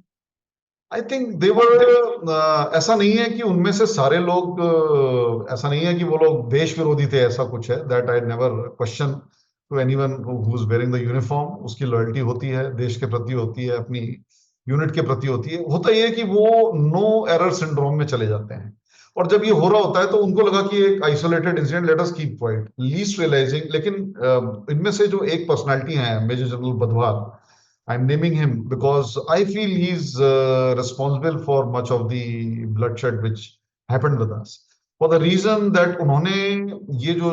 I think they were ऐसा नहीं है कि उनमें से सारे लोग ऐसा नहीं है कि वो लोग देश विरोधी थे, ऐसा कुछ है. That I never question to anyone who's wearing the uniform. उसकी लॉयल्टी होती है, देश के प्रति होती है, अपनी यूनिट के प्रति होती है. होता यह है कि वो नो एरर सिंड्रोम में चले जाते हैं और जब ये हो रहा होता है तो उनको लगा कि एक isolated incident, let us keep quiet, least realising. लेकिन इनमें से जो एक पर्सनालिटी है major general Badhwar, I am naming him because I feel he is responsible for much of the bloodshed which happened with us, for the reason that उन्होंने ये जो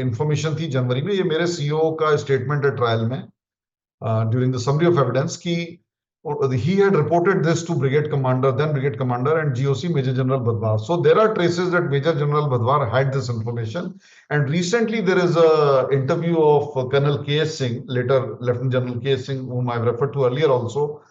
information थी जनवरी में, ये मेरे सीईओ का स्टेटमेंट है ट्रायल में during the summary of evidence की he had reported this to brigade commander, then brigade commander and GOC Major General Badwar. So there are traces that Major General Badwar had this information. And recently there is a interview of Colonel K.S. Singh, later Lieutenant General K.S. Singh, whom I've referred to earlier also.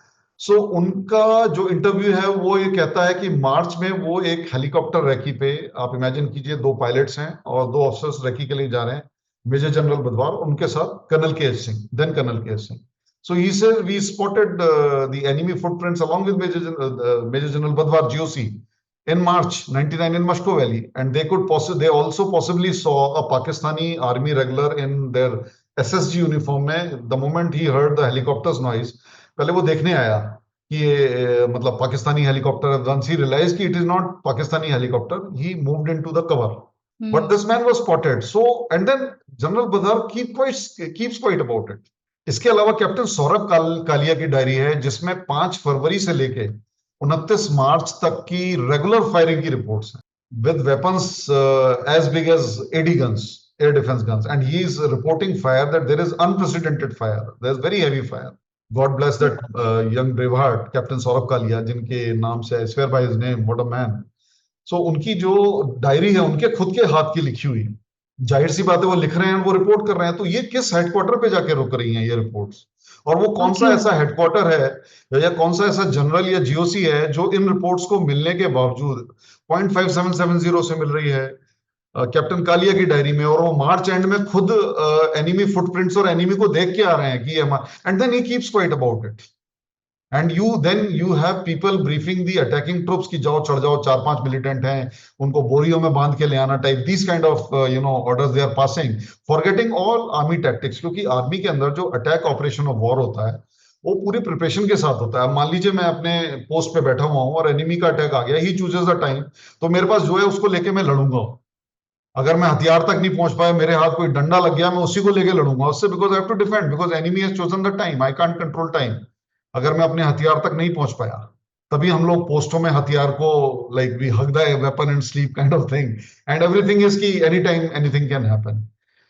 सो उनका जो interview है वो ये कहता है कि मार्च में वो एक हेलीकॉप्टर रैकी पे, आप इमेजिन कीजिए, 2 पायलट्स हैं और 2 ऑफिसर्स रैकी के लिए जा रहे हैं, मेजर जनरल बदवार, उनके साथ कर्नल के एच सिंह, देन कर्नल के H Singh. So he said we spotted the enemy footprints along with Major General Badwar GOC in March 99 in Mashko Valley, and they also possibly saw a Pakistani army regular in their SSG uniform. में the moment he heard the helicopter's noise, पहले वो देखने आया कि ये मतलब Pakistani helicopter. Once he realized कि it is not Pakistani helicopter, he moved into the cover. But this man was spotted. So and then General Badar keeps quiet about it. इसके अलावा कैप्टन सौरभ कालिया की डायरी है जिसमें 5 फरवरी से लेके 29 मार्च तक की रेगुलर फायरिंग की रिपोर्ट्स हैं with weapons as big as 80 guns, air defense guns, and he is reporting fire that there is unprecedented fire. There is very heavy fire. God bless that young braveheart, Captain Saurabh Kalia, जिनके नाम से I swear by his name, what a man. So उनकी जो diary है उनके खुद के हाथ की लिखी हुई, जाहिर सी बात है वो लिख रहे हैं, वो रिपोर्ट कर रहे हैं, तो ये किस हेडक्वार्टर पे जाके रुक रही हैं ये रिपोर्ट्स, और वो कौन सा ऐसा हेडक्वार्टर है या कौन सा ऐसा जनरल या जीओसी है जो इन रिपोर्ट्स को मिलने के बावजूद 0.5770 से मिल रही है कैप्टन कालिया की डायरी में, और वो मार्च एंड में खुद एनिमी फुटप्रिंट्स और एनिमी को देख के आ रहे हैं कि ये, and then he keeps quite about it. And you have people briefing the attacking troops कि जाओ चढ़ जाओ, 4-5 मिलिटेंट हैं, उनको बोरियों में बांध के ले आना type, these kind of orders they are passing, forgetting all army tactics. क्योंकि आर्मी के अंदर जो अटैक ऑपरेशन ऑफ वॉर होता है वो पूरी प्रिपरेशन के साथ होता है. मान लीजिए मैं अपने पोस्ट पे बैठा हुआ हूँ और एनिमी का अटैक आ गया, ही चूजेस द टाइम, तो मेरे पास जो है उसको लेके मैं लड़ूंगा. अगर मैं हथियार तक नहीं पहुंच पाया, मेरे हाथ कोई डंडा लग गया, मैं उसी को लेके लड़ूंगा उससे, because I have to defend, because enemy has chosen the time, I can't control time. अगर मैं अपने हथियार तक नहीं पहुंच पाया, तभी हम लोग पोस्टों में हथियार को like we hug the weapon and sleep kind of thing, and everything is की any time anything can happen.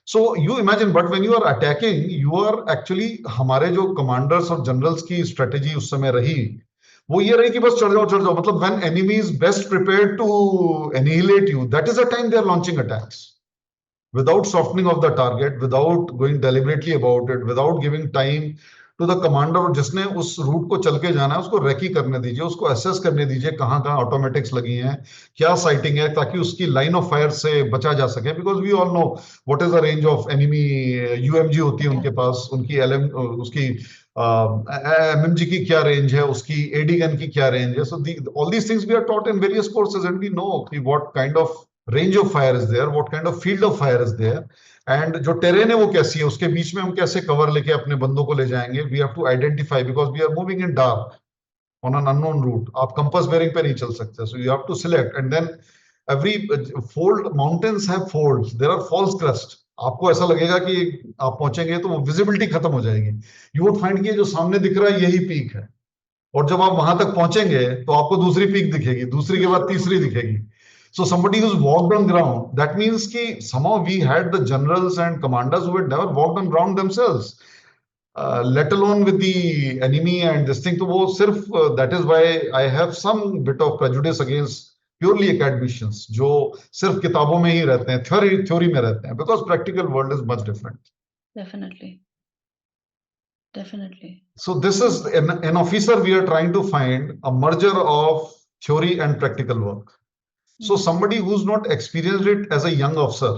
So you imagine, but when you are attacking, you are actually, हमारे जो कमांडर्स और जनरल्स की strategy उस समय रही वो ये रही कि बस चढ़ जाओ. मतलब when enemy is best prepared to annihilate you, that is the time they are launching attacks without softening of the target, without going deliberately about it, without giving time to the commander. जिसने उस root को चल के जाना है उसको recce करने दीजिए, उसको असेस करने दीजिए कहाँ कहाँ ऑटोमेटिक्स लगी हैं, क्या साइटिंग है, ताकि उसकी लाइन ऑफ फायर से बचा जा सके. Because we all know what is the range of enemy. UMG होती है उनके पास, उनकी एलएम, उसकी एमएमजी की क्या रेंज है, उसकी एडी गन की क्या रेंज है. So all these things we are taught in various courses and we know कि what kind of range of fire is there, what kind of field of fire is there, and जो terrain है वो कैसी है, उसके बीच में हम कैसे कवर लेके अपने बंदों को ले जाएंगे. We have to identify because we are moving in dark on an unknown route. आप compass bearing पे नहीं चल सकते, so you have to select. And then every fold, mountains have folds, there are false crest. आपको ऐसा लगेगा कि आप पहुंचेंगे तो वो विजिबिलिटी खत्म हो जाएगी, you would find कि जो सामने दिख रहा है यही पीक है, और जब आप वहां तक पहुंचेंगे तो आपको दूसरी पीक दिखेगी, दूसरी के बाद तीसरी दिखेगी. So somebody who's walked on ground, that means कि somehow we had the generals and commanders who had never walked on ground themselves, let alone with the enemy and this thing. तो वो सिर्फ that is why I have some bit of prejudice against purely academicians जो सिर्फ किताबों में ही रहते हैं, theory में रहते हैं, because practical world is much different. Definitely. So this is an officer we are trying to find a merger of theory and practical work. So somebody who's not experienced it as a young officer,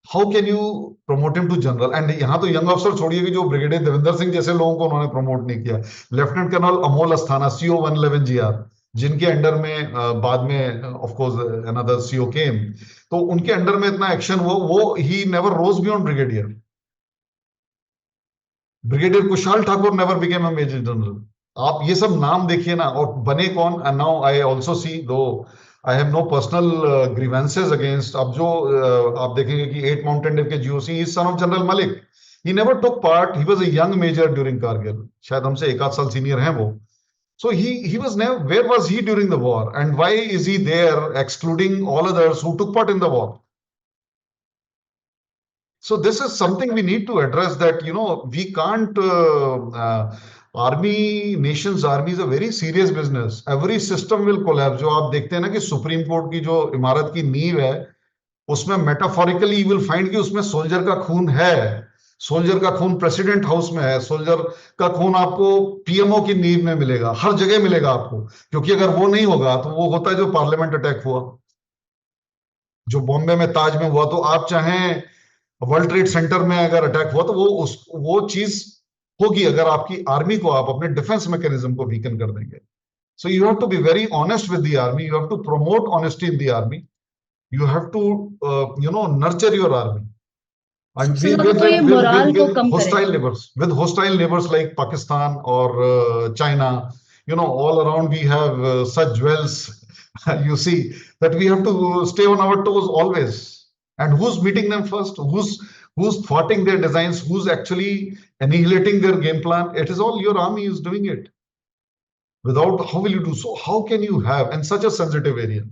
how can you promote him to general? And यहाँ तो young officer छोड़िए कि जो brigadier Devendra Singh जैसे लोगों को उन्होंने promote नहीं किया, lieutenant colonel Amol Asthana CO 111 GR, जिनके अंडर में बाद में of course another CO came, तो उनके अंडर में इतना एक्शन वो he never rose beyond brigadier. Brigadier Kushal Thakur never became a major general. आप ये सब नाम देखिए ना, और बने कौन. And now I also see, though I have no personal grievances against, अब जो आप देखेंगे कि 8 माउंटेन डिव के GOC is son of general Malik. He never took part, he was a young major during Kargil, शायद हमसे 1 आध साल सीनियर हैं वो. So he was never, where was he during the war, and why is he there excluding all others who took part in the war. So this is something we need to address, that we can't army is a very serious business. Every system will collapse. जो आप देखते हैं ना कि supreme court की जो इमारत की नींव है उसमें मेटाफोरिकली you will find कि उसमें सोल्जर का खून है, सोल्जर का खून प्रेसिडेंट हाउस में है, सोल्जर का खून आपको पीएमओ की नींव में मिलेगा, हर जगह मिलेगा आपको, क्योंकि अगर वो नहीं होगा तो वो होता है जो पार्लियामेंट अटैक हुआ, जो बॉम्बे में ताज में हुआ। तो आप चाहें वर्ल्ड ट्रेड सेंटर में अगर अटैक हुआ तो वो चीज होगी अगर आपकी आर्मी को आप अपने डिफेंस मैकेनिज्म को वीकन कर देंगे। So you have to be very honest with the army, you have to promote honesty in the army, you have to nurture your army, and सबसे ज्यादा तो ये मोराल को with कम hostile करेगा। neighbors, like Pakistan or China, all around we have such jewels. You see that we have to stay on our toes always. And who's meeting them first, who's thwarting their designs, who's actually annihilating their game plan? It is all your army is doing it. Without, how will you do so? How can you have in such a sensitive area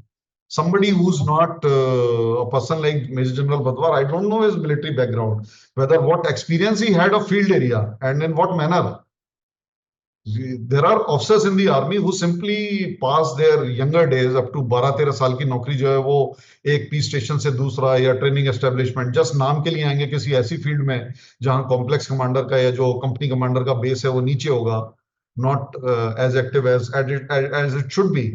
somebody who's not a person like Major General Badwar? I don't know his military background, whether what experience he had of field area and in what manner. There are officers in the army who simply pass their younger days up to 12-13 साल की नौकरी जो है वो एक P station से दूसरा या ट्रेनिंग एस्टेब्लिशमेंट जस्ट नाम के लिए आएंगे किसी ऐसी फील्ड में जहां कॉम्प्लेक्स कमांडर का या जो कंपनी कमांडर का बेस है वो नीचे होगा, not as active as it should be,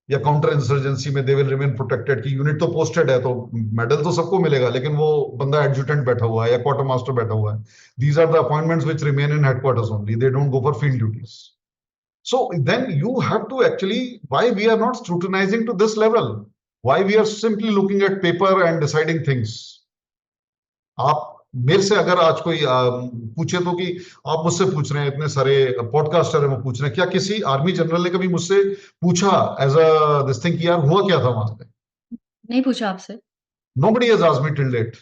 या काउंटर इंसर्जेंसी में दे विल रिमेन प्रोटेक्टेड कि यूनिट तो पोस्टेड है तो मेडल तो सबको मिलेगा, लेकिन वो बंदा एडजुटेंट बैठा हुआ है या क्वार्टर मास्टर बैठा हुआ है. These are the appointments which remain in headquarters only, they don't go for field duties. So then you have to actually, why we are not scrutinizing to this level? Why we are simply looking at paper and deciding things? आप मेरे से अगर आज कोई पूछे तो कि आप मुझसे पूछ रहे हैं, इतने सारे पॉडकास्टर है वो पूछ रहे हैं, क्या किसी आर्मी जनरल ने कभी मुझसे पूछा एज अ दिस थिंग कि यार हुआ क्या था वहां पे? नहीं पूछा आपसे. Nobody has asked me till date.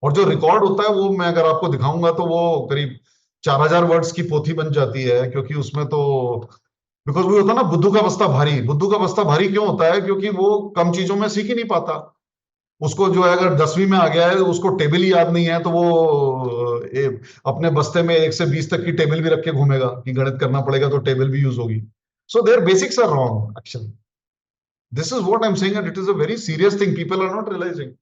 और जो रिकॉर्ड होता है वो मैं अगर आपको दिखाऊंगा तो वो करीब 4000 वर्ड्स की पोथी बन जाती है, क्योंकि उसमें तो बिकॉज वो होता है ना बुद्धू का बस्ता भारी. बुद्धू का बस्ता भारी क्यों होता है? क्योंकि वो कम चीजों में सीख ही नहीं पाता. उसको जो है अगर 10वीं में आ गया है उसको टेबल ही याद नहीं है तो वो अपने बस्ते में 1 से 20 तक की टेबल भी रख के घूमेगा कि गणित करना पड़ेगा तो टेबल भी यूज होगी. So their basics are wrong actually. This is what I am saying, it is a very serious thing people are not realizing.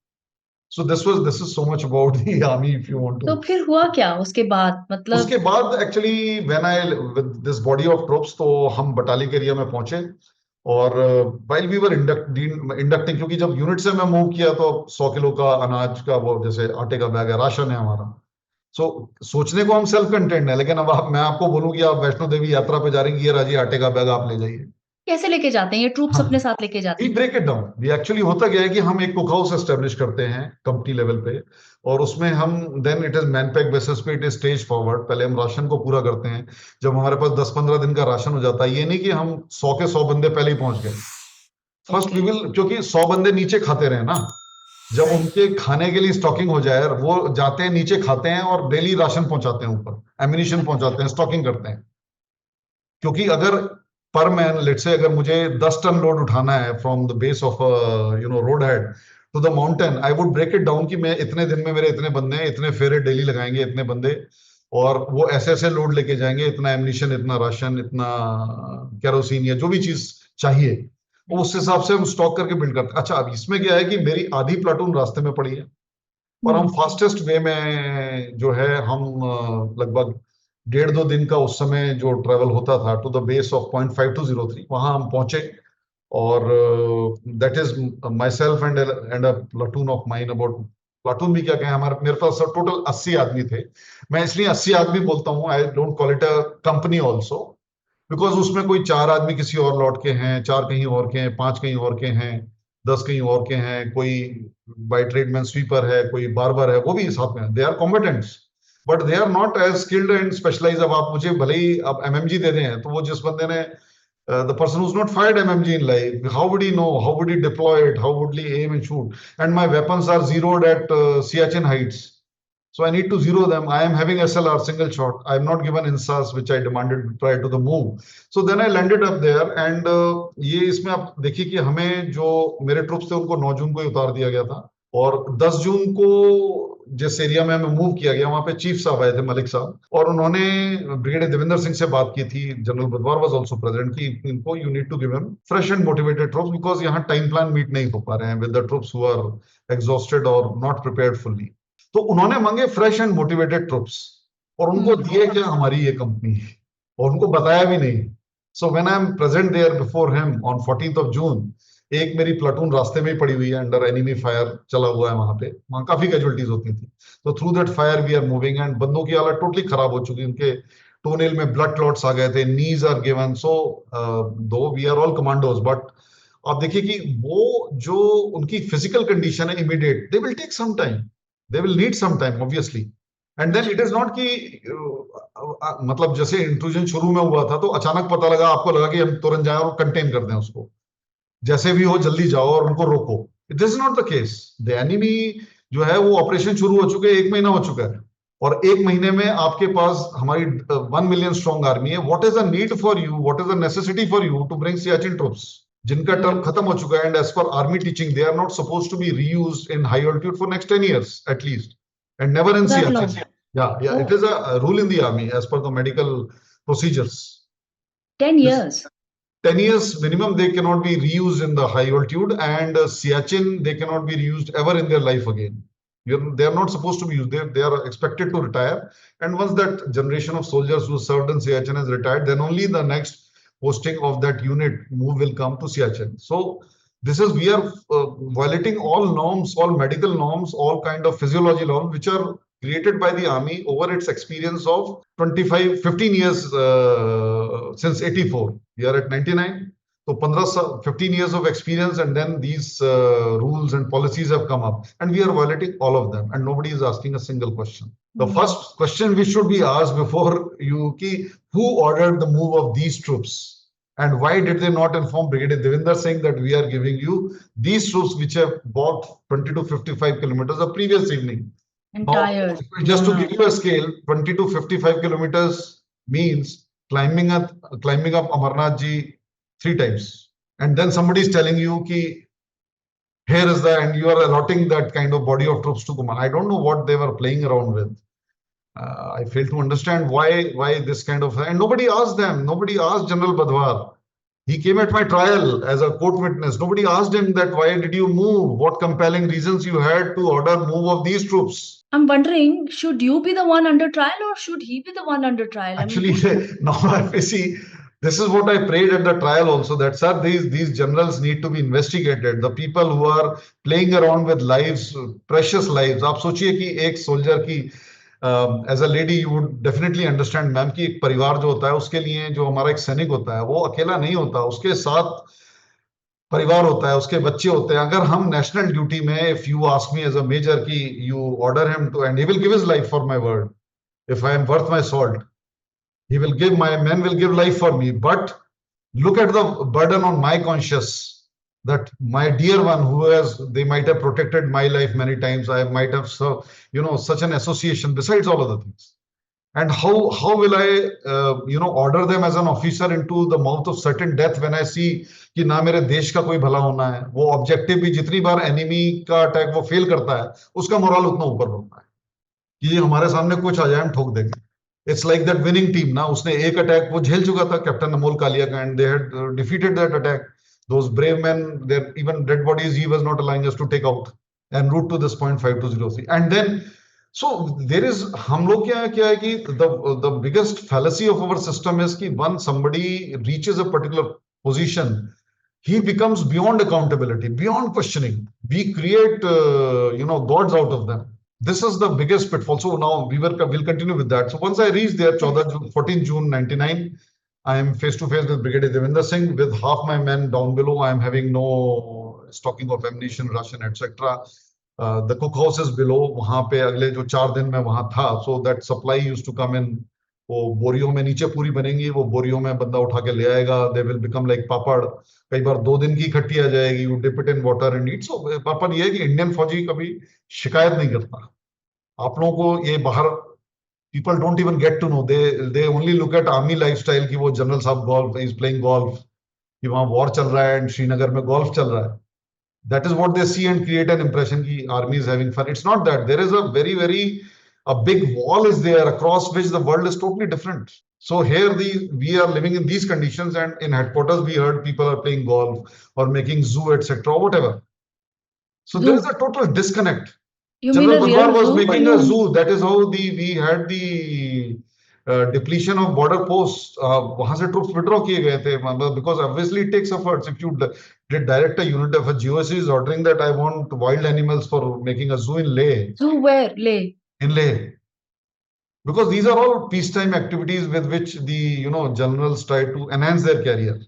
So this is so much about the army if you want to. तो फिर हुआ क्या उसके बाद, मतलब उसके बाद actually when I with this body of troops तो हम बटाली के एरिया में पहुंचे और व्हाइल वी वर इंडक्टिंग, क्योंकि जब यूनिट से मैं मूव किया तो 100 किलो का अनाज का वो जैसे आटे का बैग है, राशन है हमारा. सो सोचने को हम सेल्फ कंटेंट है, लेकिन अब मैं आपको बोलूं कि आप वैष्णो देवी यात्रा पे जा रहे हैं, ये राजी आटे का बैग आप ले जाइए. कैसे लेके जाते हैं ये ट्रूप्स, हाँ, अपने साथ लेके जाते वी हैं? Break it down. वी एक्चुअली होता क्या है कि हम एक कुक हाउस एस्टेब्लिश करते हैं कंपनी लेवल पे, और उसमें हम then it is man pack basis पे, इट इज स्टेज फॉरवर्ड. पहले हम राशन को पूरा करते हैं. जब हमारे पास 10-15 दिन का राशन हो जाता है, ये नहीं कि हम 100 के 100 बंदे पहले ही पहुंच गए. फर्स्ट वी विल, क्योंकि 100 बंदे नीचे खाते रहे ना, जब उनके खाने के लिए स्टॉकिंग हो जाए, वो जाते हैं नीचे खाते हैं और डेली राशन पहुंचाते हैं ऊपर, एम्यूनिशन पहुंचाते हैं, स्टॉकिंग करते हैं. क्योंकि अगर पर मैन लेट से अगर मुझे 10 टन लोड उठाना है from the base of road head to the mountain, I would break it down कि मैं इतने दिन में मेरे इतने बंदे हैं, इतने फेरे डेली लगाएंगे इतने बंदे, और वो ऐसे ऐसे लोड लेके जाएंगे, इतना एम्यूनिशन, इतना राशन, इतना केरोसिन या जो भी चीज चाहिए, वो उस हिसाब से हम स्टॉक करके बिल्ड करते हैं. अच्छा, अब इसमें क्या है कि मेरी आधी प्लाटून रास्ते में पड़ी है और हम फास्टेस्ट वे में जो है हम लगभग 1.5-2 दिन का उस समय जो ट्रेवल होता था टू द बेस ऑफ 0.5203, वहां हम पहुंचे. और that is my self and a platoon of mine, about platoon भी क्या कहें, हमारे मेरे पास टोटल 80 आदमी थे. मैं इसलिए 80 आदमी बोलता हूँ, I don't call it a company also, because उसमें कोई 4 आदमी किसी और लॉट के हैं, 4 कहीं और के हैं, 5 कहीं और के हैं, 10 कहीं और के हैं, कोई बाय ट्रेडमैन स्वीपर है, कोई बार्बर है, वो भी साथ में. They are competents but they are not as skilled and specialise. अब आप मुझे भले ही आप एमएमजी दे दें, तो वो जिस बंदे ने the person who's not fired MMG in life, how would he know, how would he deploy it, how would he aim and shoot? And my weapons are zeroed at Siachen heights, so I need to zero them. I am having SLR, single shot. I am not given INSAS which I demanded prior to the move. So then I landed up there and ये इसमें आप देखिए कि हमें जो मेरे troops थे उनको 9 जून को ही उतार दिया गया था, और 10 जून को जिस एरिया में हमें मूव किया गया वहां पे चीफ साहब आए थे, मलिक साहब, और उन्होंने ब्रिगेडियर देवेंद्र सिंह से बात की थी. General Badwar was also present कि इनको you need to give him fresh and motivated troops, because यहाँ टाइम प्लान मीट नहीं हो पा रहे हैं with the troops who are exhausted और नॉट प्रिपेयर्ड फुल्ली. तो उन्होंने मांगे फ्रेश एंड मोटिवेटेड ट्रुप्स, और उनको दिए क्या, हमारी ये कंपनी, और उनको बताया भी नहीं. So when I am present there before him on 14th of June, एक मेरी प्लाटून रास्ते में ही पड़ी हुई है, अंडर एनिमी फायर चला हुआ है वहां पे, वहां काफी कैजुअलिटीज होती थी. तो through that fire we are moving, and बंदों की हालत टोटली खराब हो चुकी, उनके टोनेल में ब्लड क्लॉट्स आ गए थे, नीज are given. So though we are all commandos, but आप देखिए कि वो जो उनकी फिजिकल कंडीशन है immediate, they will take some time, they will need some time obviously. And then it is not कि मतलब जैसे इंट्रूजन शुरू में हुआ था तो अचानक पता लगा, आपको लगा कि हम तुरंत जाएं और कंटेन कर दें उसको, जैसे भी हो जल्दी जाओ और उनको रोको. This is not the case. The enemy जो है वो ऑपरेशन शुरू हो चुके, 1 महीना हो चुका है, और 1 महीने में आपके पास हमारी 1 million स्ट्रॉन्ग आर्मी है. What is the need for you, what is the necessity for you to bring Siachen troops, जिनका टर्म खत्म हो चुका है, and as per army teaching they are not suppose to be reused in high altitude for next 10 years at least, and never in That Siachen. long. Yeah, it is a rule in the army as per the medical procedures. 10 This years. 10 years minimum, they cannot be reused in the high altitude, and Siachen, they cannot be reused ever in their life again. They are not supposed to be used. They are expected to retire. And once that generation of soldiers who served in Siachen has retired, then only the next posting of that unit move will come to Siachen. So this is, we are violating all norms, all medical norms, all kind of physiology norms, which are created by the army over its experience of 15 years since 84. We are at 99. So 15 years of experience, and then these rules and policies have come up, and we are violating all of them, and nobody is asking a single question. The first question we should be asked before you, who ordered the move of these troops? And why did they not inform Brigadier Devinder saying that we are giving you these troops which have walked 20 to 55 kilometers the previous evening? Entire. Now, just to give you a scale, 20 to 55 kilometers means climbing up Amarnath Ji 3 times. And then somebody is telling you ki here is the, and you are allotting that kind of body of troops to command. I don't know what they were playing around with. I fail to understand why this kind of, and nobody asked them. Nobody asked General Badwar. He came at my trial as a court witness. Nobody asked him that why did you move? What compelling reasons you had to order move of these troops? I'm wondering, should you be the one under trial or should he be the one under trial? Actually, now I see, this is what I prayed at the trial also, that sir, these generals need to be investigated. The people who are playing around with lives, precious lives. आप सोचिए कि एक soldier की as a lady you would definitely understand ma'am कि एक परिवार जो होता है उसके लिए, जो हमारा एक सैनिक होता है वो अकेला नहीं होता, उसके साथ परिवार होता है, उसके बच्चे होते हैं. अगर हम नेशनल ड्यूटी में, if you ask me as a major कि you order him to, and he will give his life for my word, if I am worth my salt, he will give, my men will give life for me, but look at the burden on my conscience, that my dear one who has, they might have protected my life many times, I might have such an association besides all other things, and how will I order them as an officer into the mouth of certain death when I see कि ना मेरे देश का कोई भला होना है. वो ऑब्जेक्टिव भी, जितनी बार एनिमी का अटैक वो फेल करता है, उसका मोरल उतना ऊपर बढ़ता है कि हमारे सामने कुछ आ जाए हम ठोक देंगे. It's like that winning team ना, उसने एक अटैक वो झेल चुका था, कैप्टन अमोल कालिया का, and they had defeated that attack. Those brave men, their even dead bodies he was not allowing us to take out en route to this point 5203. And then so there is, हम लोग क्या है कि the biggest fallacy of our system is कि once somebody reaches a particular position, he becomes beyond accountability, beyond questioning. We create gods out of them. This is the biggest pitfall. So now we'll continue with that. So once I reached there, 14 June 99, I am face to face with Brigadier Devinder Singh with half my men down below. I am having no stocking of ammunition, ration, etc. The cook house is below. वहाँ पे अगले जो 4 दिन में वहाँ था. So that supply used to come in. वो बोरियों में नीचे पूरी बनेंगी, वो बोरियों में बंदा उठा के ले आएगा. They will become like पापड़. कई बार 2 दिन की इकट्ठी आ जाएगी. You dip it in water and eat. So पापड़ ये है कि इंडियन फौजी कभी शिकायत नहीं करता. आप लोगों को ये बाहर, people don't even get to know, they only look at army lifestyle कि वो जनरल साहब golf is playing golf, कि वहाँ war चल रहा है and श्रीनगर में golf चल रहा है. That is what they see and create an impression कि army is having fun. It's not that. There is a a big wall is there across which the world is totally different. So here we are living in these conditions, and in headquarters we heard people are playing golf or making zoo, etc., whatever. So there is a total disconnect. You mean General a Budvar real was zoo? making a zoo. That is how we had the depletion of border posts. वहां से troops withdraw किए गए थे, because obviously it takes efforts. If you did direct a unit of a GOC is ordering that I want wild animals for making a zoo in Leh. Zoo where? Leh. In Leh. Because these are all peacetime activities with which the generals try to enhance their career.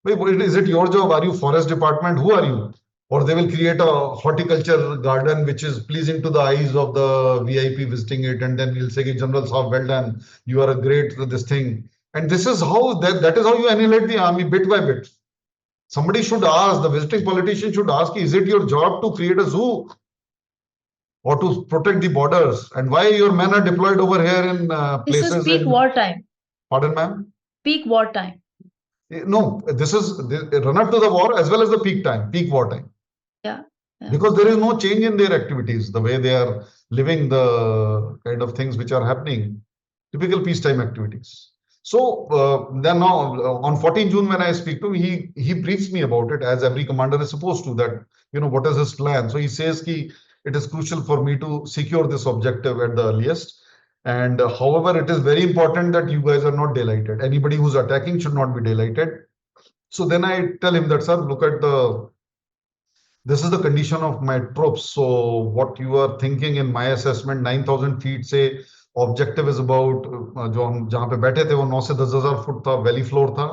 Wait, is it your job? Are you forest department? Who are you? Or they will create a horticulture garden which is pleasing to the eyes of the VIP visiting it, and then he'll say, General Saab, well done, you are a great this thing. And this is how that is how you annihilate the army bit by bit. Somebody should ask, the visiting politician should ask, is it your job to create a zoo or to protect the borders? And why your men are deployed over here in This places is peak in... wartime. Pardon, ma'am? Peak wartime. No, this is run up to the war as well as the peak time, peak war time. Yeah. Because there is no change in their activities, the way they are living, the kind of things which are happening, typical peacetime activities. So then now on 14 June, when I speak to him, he briefs me about it, as every commander is supposed to, that, what is his plan. So he says ki, it is crucial for me to secure this objective at the earliest. And however, it is very important that you guys are not daylighted. Anybody who's attacking should not be daylighted. So then I tell him that, sir, look at this is the condition of my troops. So what you are thinking in my assessment, 9,000 feet say objective is about, जो हम जहाँ पे बैठे थे वो 9 से 10,000 foot था, valley floor था,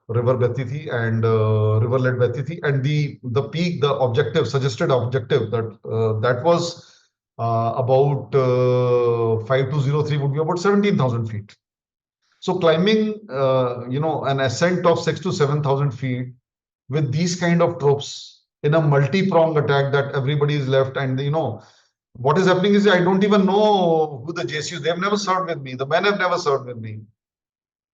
river बहती थी and riverlet बहती थी, and the peak, the objective, suggested objective, that was about 5203 would be about 17,000 feet. So climbing, an ascent of 6 to 7,000 feet with these kind of troops in a multi-pronged attack that everybody is left, and what is happening is I don't even know who the JCUs, they have never served with me, the men have never served with me.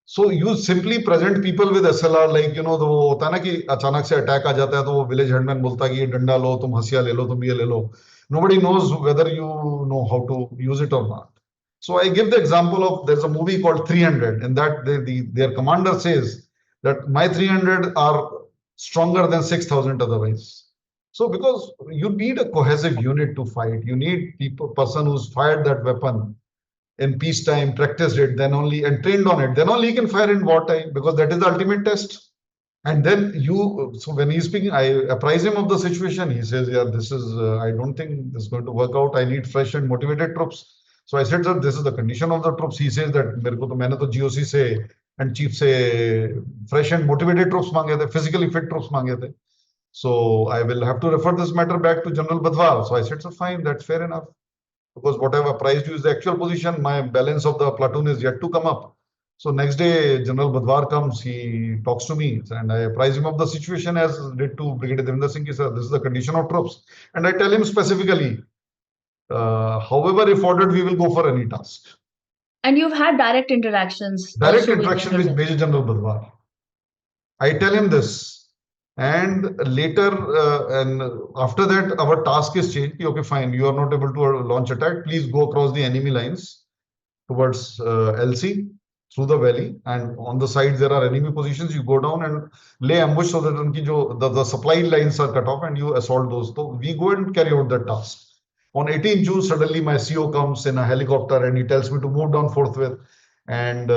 So you simply present people with SLR, like तो वो होता है ना कि अचानक से attack आ जाता है तो वो विलेज हेडमैन बोलता है कि ये डंडा लो, तुम हंसिया ले लो, तुम ये ले लो. Nobody knows whether you know how to use it or not. So I give the example of, there's a movie called 300, and that their commander says that my 300 are stronger than 6,000 otherwise. So because you need a cohesive unit to fight, you need person who's fired that weapon in peacetime, practiced it, then only, and trained on it, then only he can fire in wartime, because that is the ultimate test. And then so when he's speaking, I apprise him of the situation. He says, yeah, this is, I don't think this is going to work out. I need fresh and motivated troops. So I said, sir, this is the condition of the troops. He says that मैंने तो GOC से and chief से fresh and motivated troops मांगे थे, physically fit troops मांगे थे. So I will have to refer this matter back to General Badwar. So I said, so fine, that's fair enough. Because what I've apprised you is the actual position. My balance of the platoon is yet to come up. So next day, General Badwar comes, he talks to me, and I apprise him of the situation as did to Brigadier Devinder Singh, sir, this is the condition of troops. And I tell him specifically, however, if ordered, we will go for any task. And you've had direct interactions. Direct interaction with Major General Badwar. I tell him this. And later, and after that, our task is changed. Okay, fine, you are not able to launch attack. Please go across the enemy lines towards LC through the valley, and on the sides there are enemy positions. You go down and lay ambush so that the supply lines are cut off and you assault those. So we go and carry out that task. On 18 June, suddenly my CO comes in a helicopter and he tells me to move down forthwith. And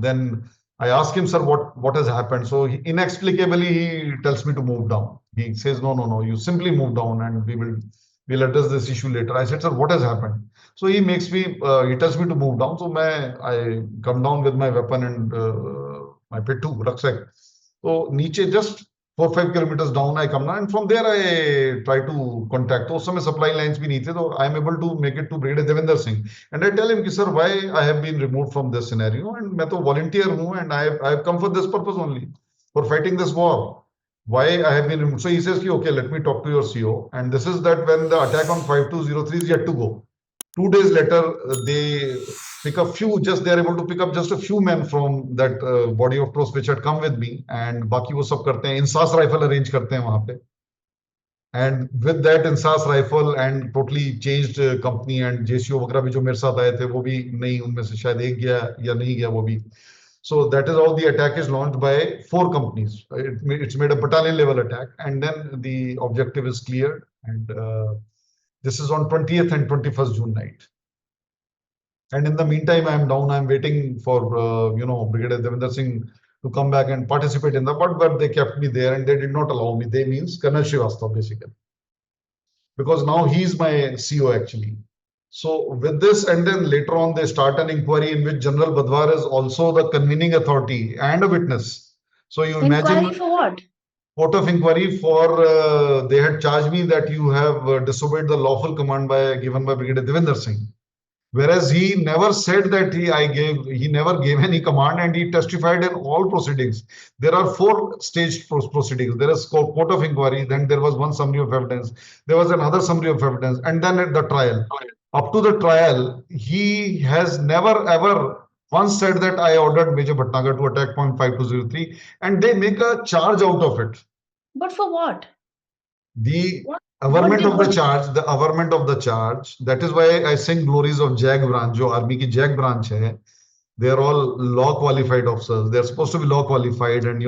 then I ask him, sir, what has happened? So inexplicably, he tells me to move down. He says, no, you simply move down and we'll address this issue later. I said, sir, what has happened? So he tells me to move down. So I come down with my weapon and my pittu, rucksack. So niche, just 4-5 kilometers down, I come down, and from there I try to contact. So some supply lines bhi nahi the, so I am able to make it to Brigadier Devinder Singh. And I tell him, sir, why I have been removed from this scenario, and मैं तो volunteer हूँ, and I have come for this purpose only, for fighting this war. Why I have been removed? So he says, okay, let me talk to your CO. And this is that when the attack on 5203 is yet to go. 2 days later, they pick a few, they are able to pick up just a few men from that body of troops which had come with me, and बाकी वो सब करते हैं, INSAS rifle arrange करते हैं वहां पे. And with that INSAS rifle and totally changed company and JCO वगैरह भी जो मेरे साथ आए थे वो भी नहीं, उनमें से शायद एक गया या नहीं गया वो भी. So that is how the attack is launched by 4 companies. It's made a battalion level attack, and then the objective is cleared, and This is on 20th and 21st June night. And in the meantime, I'm down. I'm waiting for Brigadier Devinder Singh to come back and participate in the but they kept me there and they did not allow me. They means Colonel Srivastava basically, because now he's my CO actually. So with this, and then later on they start an inquiry in which General Badwar is also the convening authority and a witness. So you Inquiry imagine for what? court of inquiry for they had charged me that you have disobeyed the lawful command given by Brigadier Devinder Singh. Whereas he never said that he never gave any command and he testified in all proceedings. There are four staged proceedings. There is court of inquiry, then there was one summary of evidence, there was another summary of evidence, and then at the trial. Up to the trial, he has never ever once said that I ordered Major Bhatnagar to attack point 5203, and they make a charge out of it. But for what? The averment of the charge, that is why I sing glories of JAG branch, jo army ki JAG branch hai. They are all law qualified officers. They are supposed to be law qualified and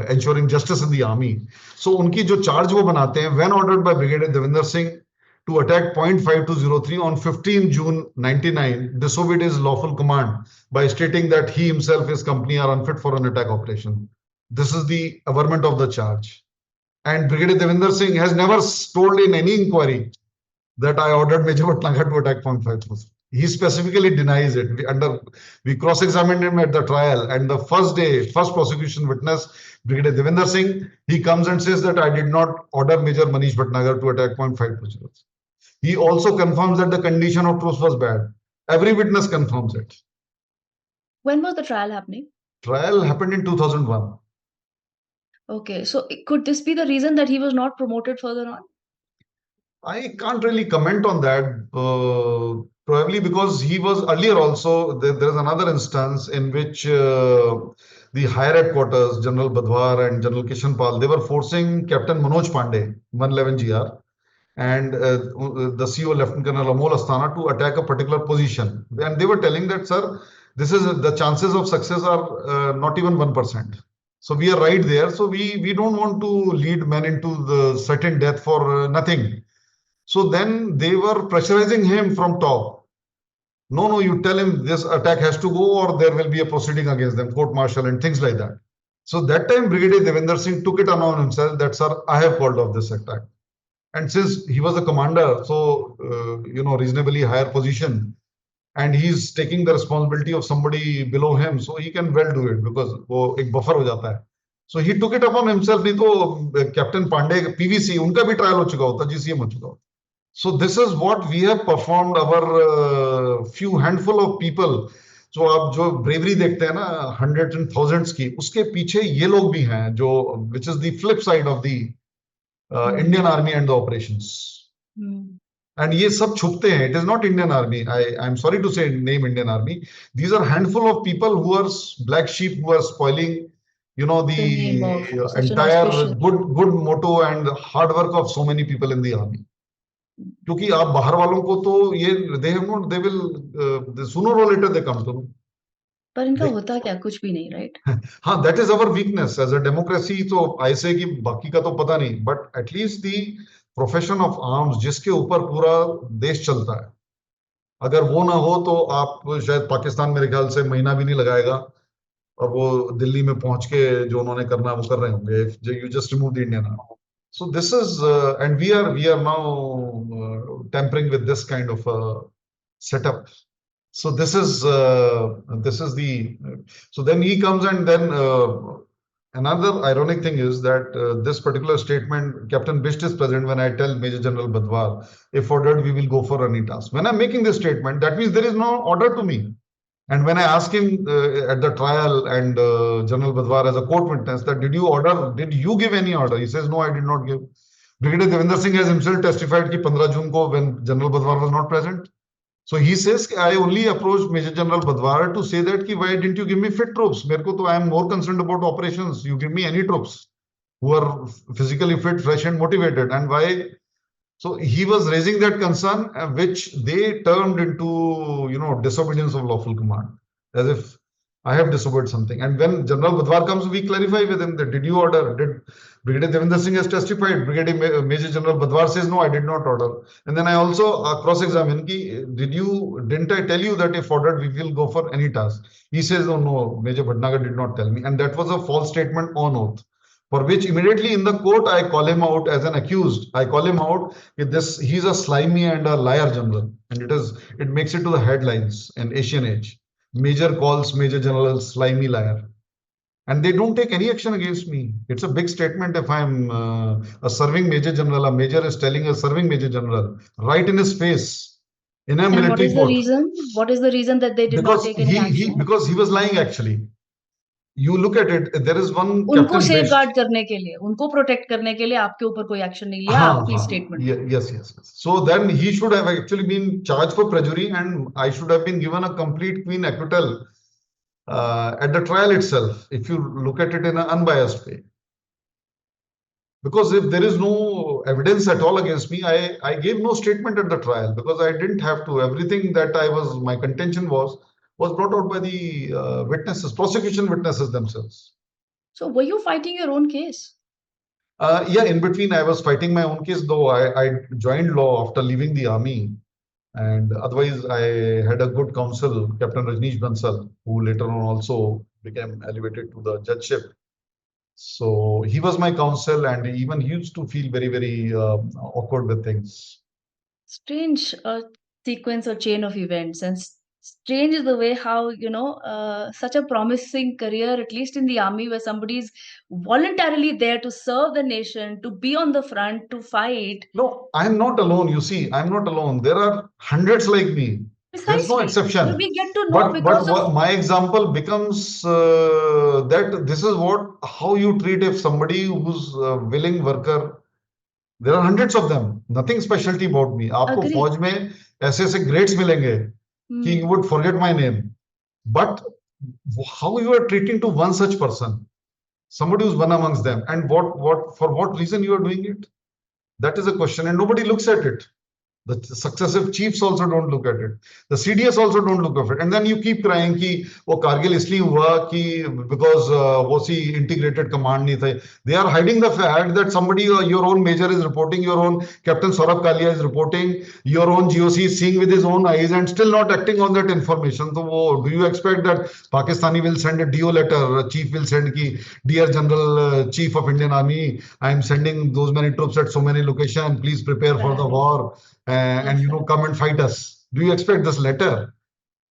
ensuring justice in the army. So unki jo charge wo banate hain, when ordered by Brigadier Devinder Singh to attack point 5203 on 15 June 99, disobeyed his lawful command by stating that he himself, his company are unfit for an attack operation. This is the averment of the charge. And Brigadier Devinder Singh has never told in any inquiry that I ordered Major Bhatnagar to attack point 5203. He specifically denies it. We cross-examined him at the trial, and the first prosecution witness, Brigadier Devinder Singh, he comes and says that I did not order Major Manish Bhatnagar to attack point 5203. He also confirms that the condition of truce was bad. Every witness confirms it. When was the trial happening? Trial happened in 2001. Okay, so could this be the reason that he was not promoted further on? I can't really comment on that. Probably because he was earlier also. There is another instance in which the higher headquarters, General Badwar and General Kishan Pal, they were forcing Captain Manoj Pandey, 111 GR, and the CO Lieutenant Colonel Amol Asthana to attack a particular position. And they were telling that, sir, this is the chances of success are not even 1%. So we are right there. So we don't want to lead men into the certain death for nothing. So then they were pressurizing him from top. No, you tell him this attack has to go or there will be a proceeding against them, court martial and things like that. So that time Brigadier Devinder Singh took it upon himself that, sir, I have called off this attack. And since he was a commander, so, reasonably higher position, and he's taking the responsibility of somebody below him, so he can well do it because वो एक buffer हो जाता है. So he took it upon himself. नहीं तो Captain Pandey, PVC, उनका भी trial हो चुका होता, GCM हो चुका होता. So this is what we have performed. Our few handful of people. So आप जो bravery देखते हैं ना, hundreds and thousands की, उसके पीछे ये लोग भी हैं जो, which is the flip side of the Indian Army and the operations. And ये सब छुपते हैं. It is not Indian Army. I'm sorry to say name Indian Army. These are handful of people who are black sheep who are spoiling, the entire good motto and hard work of so many people in the army. क्योंकि आप बाहर वालों को तो ये they will sooner or later they come to know. पर इनका होता क्या कुछ भी नहीं, right? हाँ, that is our weakness as a democracy. तो ऐसे कि बाकी का तो पता नहीं, but at least the profession of arms जिसके ऊपर पूरा देश चलता है, अगर वो ना हो तो आप शायद पाकिस्तान मेरे ख्याल से महीना भी नहीं लगाएगा और वो दिल्ली में पहुंच के जो उन्होंने करना वो कर रहे होंगे. You just remove the Indian army. So this is and we are now tampering with this kind of setup. So this is the so then he comes and then another ironic thing is that this particular statement, Captain Bisht is present when I tell Major General Badwar, if ordered, we will go for any task. When I'm making this statement, that means there is no order to me. And when I ask him at the trial and General Badwar as a court witness that did you give any order? He says, no, I did not give. Brigadier Devinder Singh has himself testified that 15 June ko when General Badwar was not present. So he says, I only approached Major General Badwar to say that why didn't you give me fit troops? I am more concerned about operations. You give me any troops who are physically fit, fresh and motivated. And why? So he was raising that concern, which they turned into, disobedience of lawful command, as if I have disobeyed something. And when General Budwar comes, we clarify with him that did you order? Did Brigadier Devinder Singh has testified? Brigadier Major General Budwar says no, I did not order. And then I also cross-examine. Didn't I tell you that if ordered, we will go for any task? He says, oh no, Major Bhatnagar did not tell me. And that was a false statement on oath. For which immediately in the court, I call him out as an accused. I call him out with this. He's a slimy and a liar general. And it makes it to the headlines in Asian Age. Major calls Major General slimy liar. And they don't take any action against me. It's a big statement if I'm a serving Major General. A major is telling a serving Major General right in his face in a And what military is the court. reason? What is the reason that they did not take any action? Because he was lying actually. You look at it, there is one उनको captain safe based. Guard करने के लिए, उनको protect करने के लिए आपके ऊपर कोई एक्शन नहीं लिया आपकी statement. Yes. So then he should have actually been charged for perjury, and I should have been given a complete clean acquittal at the trial itself, if you look at it in an unbiased way. Because if there is no evidence at all against me, I gave no statement at the trial because I didn't have to. Everything that my contention was brought out by the witnesses, prosecution witnesses themselves. So were you fighting your own case? Yeah, in between I was fighting my own case, though I joined law after leaving the army. And otherwise, I had a good counsel, Captain Rajneesh Bansal, who later on also became elevated to the judgeship. So he was my counsel, and even he used to feel very, very awkward with things. Strange sequence or chain of events, and strange is the way how such a promising career, at least in the army, where somebody's voluntarily there to serve the nation, to be on the front, to fight. No, I'm not alone. You see, I'm not alone. There are hundreds like me. There's no exception. But we get to know but my example becomes that this is how you treat if somebody who's a willing worker. There are hundreds of them. Nothing specialty about me. आपको फौज में ऐसे grades मिलेंगे कि you would forget my name. But how you are treating to one such person, somebody who's one amongst them, and for what reason you are doing it? That is a question, and nobody looks at it. The successive chiefs also don't look at it. The CDS also don't look at it. And then you keep crying कि वो Kargil इसलिए हुआ कि because वो सी integrated command नहीं थे. They are hiding the fact that somebody, your own major is reporting, your own Captain Saurabh Kalia is reporting, your own GOC is seeing with his own eyes and still not acting on that information. So do you expect that Pakistani will send a DO letter, a chief will send कि Dear General Chief of Indian Army, I am sending those many troops at so many locations, please prepare for the war. And come and fight us. Do you expect this letter?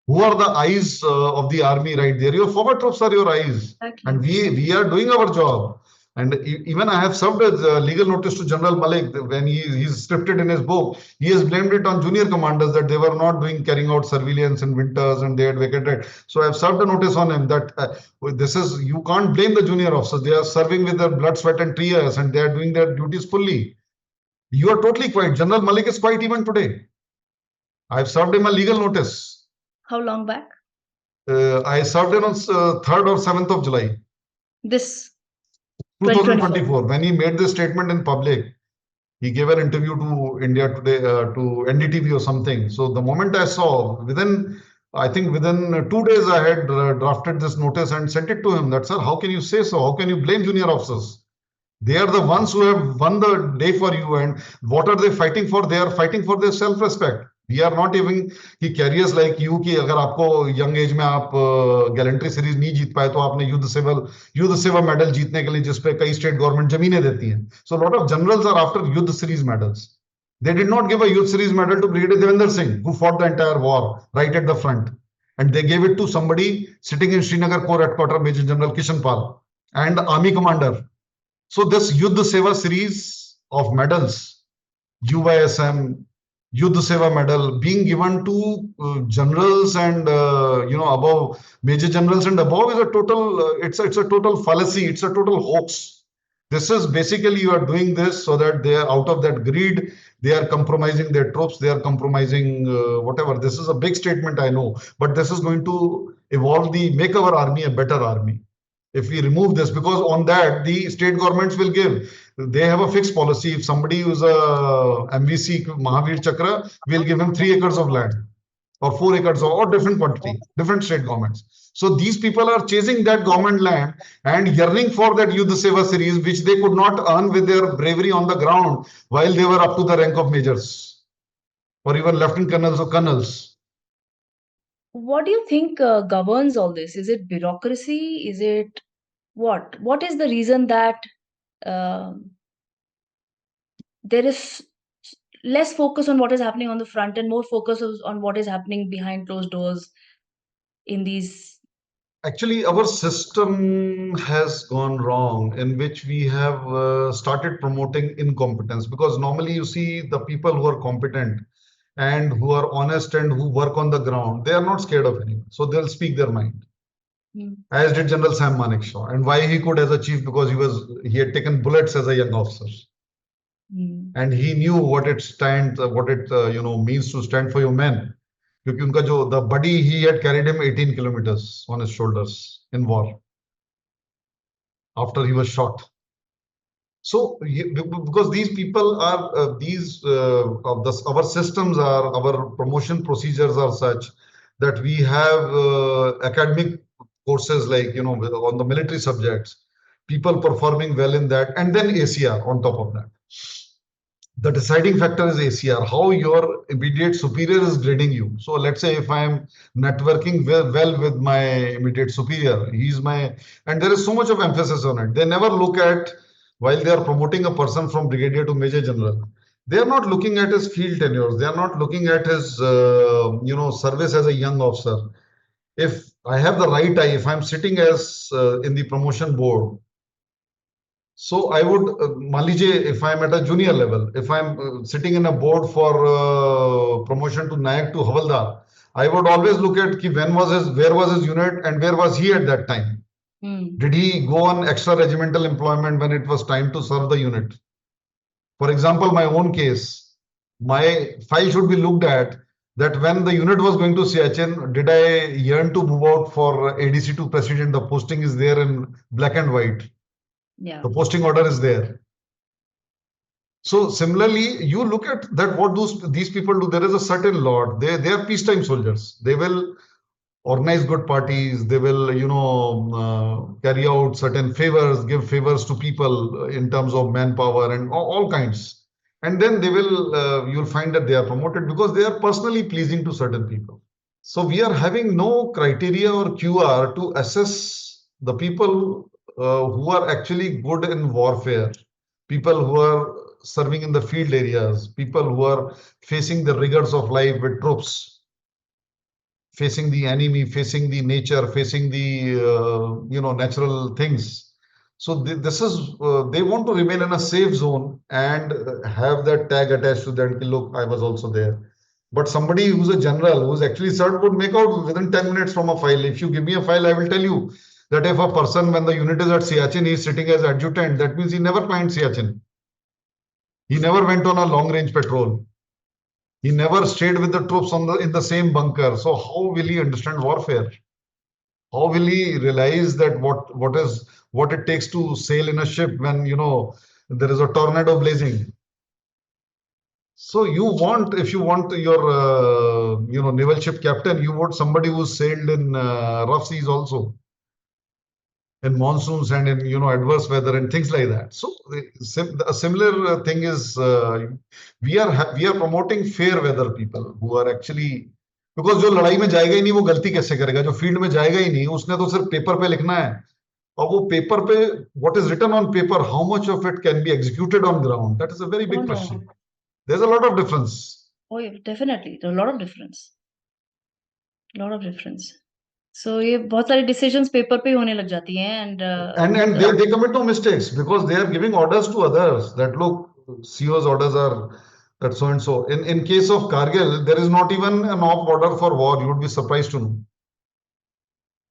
Who are the eyes of the army right there? Your former troops are your eyes. Exactly. And we are doing our job. And even I have served as a legal notice to General Malik when he's scripted in his book. He has blamed it on junior commanders that they were not carrying out surveillance in winters and they had vacated. So I have served a notice on him that you can't blame the junior officers. They are serving with their blood, sweat and tears and they are doing their duties fully. You are totally quiet. General Malik is quiet even today. I've served him a legal notice. How long back? I served him on 3rd or 7th of July. This 2024. When he made this statement in public, he gave an interview to India Today, to NDTV or something. So the moment I saw, within 2 days, I had drafted this notice and sent it to him. That, sir, how can you say so? How can you blame junior officers? They are the ones who have won the day for you. And what are they fighting for? They are fighting for their self-respect. We are not even carriers like you कि अगर आपको young age में आप gallantry series नहीं जीत पाए तो आपने युद्ध सेवा medal जीतने के लिए जिसपे कई state government जमीनें देती हैं. So a lot of generals are after युद्ध series medals. They did not give a youth series medal to Brigadier Devinder Singh, who fought the entire war right at the front. And they gave it to somebody sitting in Srinagar Corps Headquarters, Major General Kishan Pal, and army commander. So this Yuddha Seva series of medals, UYSM, Yuddha Seva medal, being given to generals and above, major generals and above, is a total. It's a total fallacy. It's a total hoax. This is basically you are doing this so that they are out of that greed. They are compromising their troops. They are compromising whatever. This is a big statement, I know, but this is going to make our army a better army. If we remove this, because on that the state governments will give, they have a fixed policy. If somebody who's a MVC Mahavir Chakra, we'll give him 3 acres of land. or 4 acres or different quantity, different state governments. So these people are chasing that government land and yearning for that Yuddha Seva series, which they could not earn with their bravery on the ground while they were up to the rank of majors or even lieutenant colonels or colonels. What do you think governs all this? Is it bureaucracy? Is it what? What is the reason that um there is less focus on what is happening on the front and more focus on what is happening behind closed doors in these? Actually, our system has gone wrong, in which we have started promoting incompetence, because normally you see the people who are competent and who are honest and who work on the ground, they are not scared of anyone. So they'll speak their mind, Hmm. as did General Sam Manekshaw. And why he could as a chief? Because he had taken bullets as a young officer. Hmm. And he knew what it stands, what it means to stand for your men. क्योंकि उनका जो the buddy, he had carried him 18 kilometers on his shoulders in war after he was shot. So because these people are our systems are, our promotion procedures are such that we have academic courses like on the military subjects, people performing well in that, and then ACR on top of that. The deciding factor is ACR, how your immediate superior is grading you. So let's say if I am networking well with my immediate superior, and there is so much of emphasis on it. They never look at, while they are promoting a person from brigadier to major general, they are not looking at his field tenures. They are not looking at his, service as a young officer. If I have the right eye, if I'm sitting as in the promotion board, so I would, if I'm at a junior level, if I'm sitting in a board for promotion to Nayak to Havaldar, I would always look at where was his unit and where was he at that time. Hmm. Did he go on extra regimental employment when it was time to serve the unit? For example, my own case, my file should be looked at that when the unit was going to Siachen, did I yearn to move out for ADC to president? The posting is there in black and white. Yeah. The posting order is there. So similarly, you look at that what these people do. There is a certain lot. They are peacetime soldiers. They will organize good parties. They will carry out certain favors, give favors to people in terms of manpower and all kinds. And then you'll find that they are promoted because they are personally pleasing to certain people. So we are having no criteria or QR to assess the people who are actually good in warfare, people who are serving in the field areas, people who are facing the rigors of life with troops, facing the enemy, facing the nature, facing the natural things. So this is they want to remain in a safe zone and have that tag attached to them. Look, I was also there. But somebody who's a general, who's actually served, would make out within 10 minutes from a file. If you give me a file, I will tell you that if a person, when the unit is at Siachen, he's sitting as adjutant, that means he never climbed Siachen. He never went on a long range patrol. He never stayed with the troops in the same bunker. So how will he understand warfare? How will he realize that what it takes to sail in a ship when there is a tornado blazing? So if you want your naval ship captain, you want somebody who's sailed in rough seas also, in monsoons and in adverse weather and things like that. So a similar thing is we are promoting fair weather people who are actually, because जो लड़ाई में जाएगा ही नहीं वो गलती कैसे करेगा, जो फील्ड में जाएगा ही नहीं उसने तो सिर्फ पेपर पे लिखना है, और वो पेपर पे what is written on paper, how much of it can be executed on ground, that is a very big question. There's a lot of difference. Oh, yeah, definitely. There's a lot of difference. Lot of difference. So ये बहुत सारी decisions paper पे ही होने लग जाती हैं and they commit no mistakes because they are giving orders to others that look, CO's orders are that so and so. In case of Kargil, there is not even an op order for war. You would be surprised to know.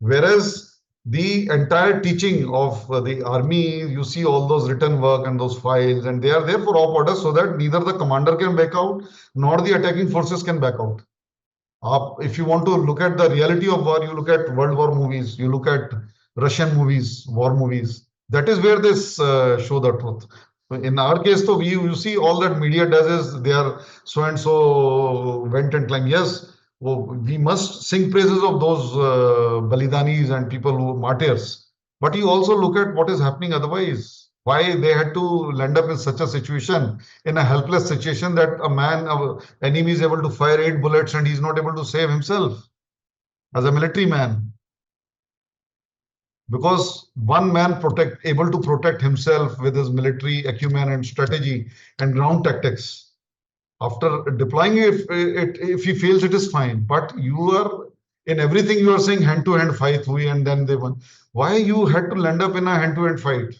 Whereas the entire teaching of the army, you see all those written work and those files, and they are there for op orders so that neither the commander can back out nor the attacking forces can back out. If you want to look at the reality of war, you look at World War movies, you look at Russian movies, war movies. That is where this show the truth. In our case, though, you see all that media does is they are so and so went and climbed. Yes, We must sing praises of those Balidanis and people who martyrs. But you also look at what is happening otherwise. Why they had to land up in such a situation, in a helpless situation that enemy is able to fire 8 bullets and he's not able to save himself as a military man. Because one man able to protect himself with his military acumen and strategy and ground tactics. After deploying if he fails, it is fine. But you are in everything you are saying hand-to-hand fight, and then they won. Why you had to land up in a hand-to-hand fight?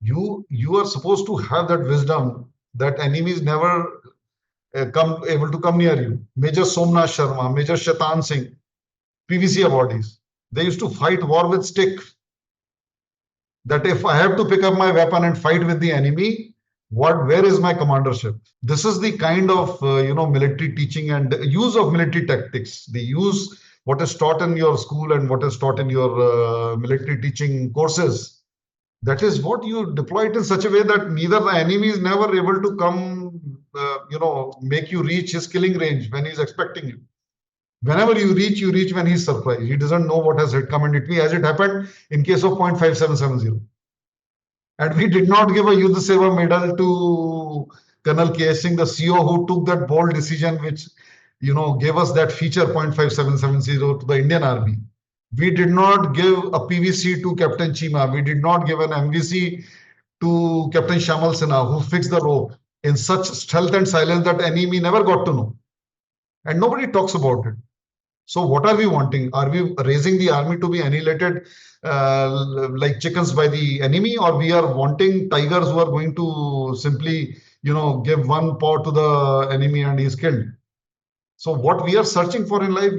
You are supposed to have that wisdom that enemies never able to come near you. Major Somnath Sharma, Major Shaitan Singh, PVC awardees. They used to fight war with stick. That if I have to pick up my weapon and fight with the enemy, where is my commandership? This is the kind of military teaching and use of military tactics. The use what is taught in your school and what is taught in your military teaching courses. That is what you deploy it in such a way that neither the enemy is never able to come, make you reach his killing range when he's expecting you. Whenever you reach when he's surprised. He doesn't know what has come and hit me, as it happened in case of 0.5770. And we did not give a Yudh Seva medal to Colonel K.S. Singh, the CO, who took that bold decision, which gave us that feature 0.5770 to the Indian Army. We did not give a PVC to Captain Chima. We did not give an MVC to Captain Shamal Sinha, who fixed the rope in such stealth and silence that enemy never got to know. And nobody talks about it. So what are we wanting? Are we raising the army to be annihilated like chickens by the enemy, or we are wanting tigers who are going to simply, give one paw to the enemy and he's killed? So what we are searching for in life,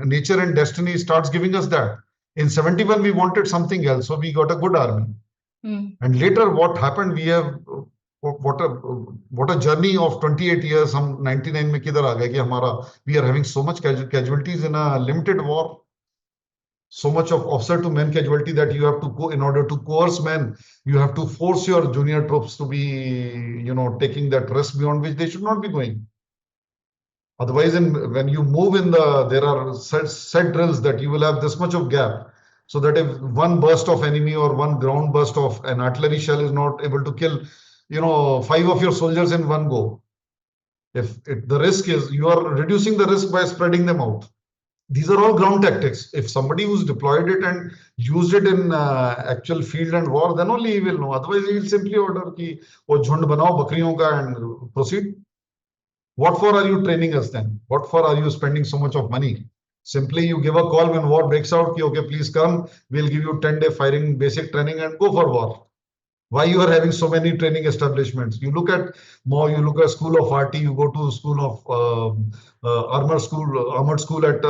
nature and destiny starts giving us that. In 71, we wanted something else, so we got a good army. And later, what happened? We have what a journey of 28 years. हम 99 में किधर आ गए कि हमारा we are having so much casualties in a limited war. So much of officer to men casualty that you have to go in order to coerce men. You have to force your junior troops to be, taking that risk beyond which they should not be going. Otherwise, when you move there are set drills that you will have this much of gap. So that if one burst of enemy or one ground burst of an artillery shell is not able to kill 5 of your soldiers in one go. The risk is you are reducing the risk by spreading them out. These are all ground tactics. If somebody who's deployed it and used it in actual field and war, then only he will know. Otherwise, he will simply order ki wo jhund banao bakriyon ka and proceed. What for are you training us then? What for are you spending so much of money? Simply you give a call when war breaks out, ki, okay, please come. We'll give you 10-day firing basic training and go for war. Why you are having so many training establishments? You look at School of RT, you go to School of Armored School at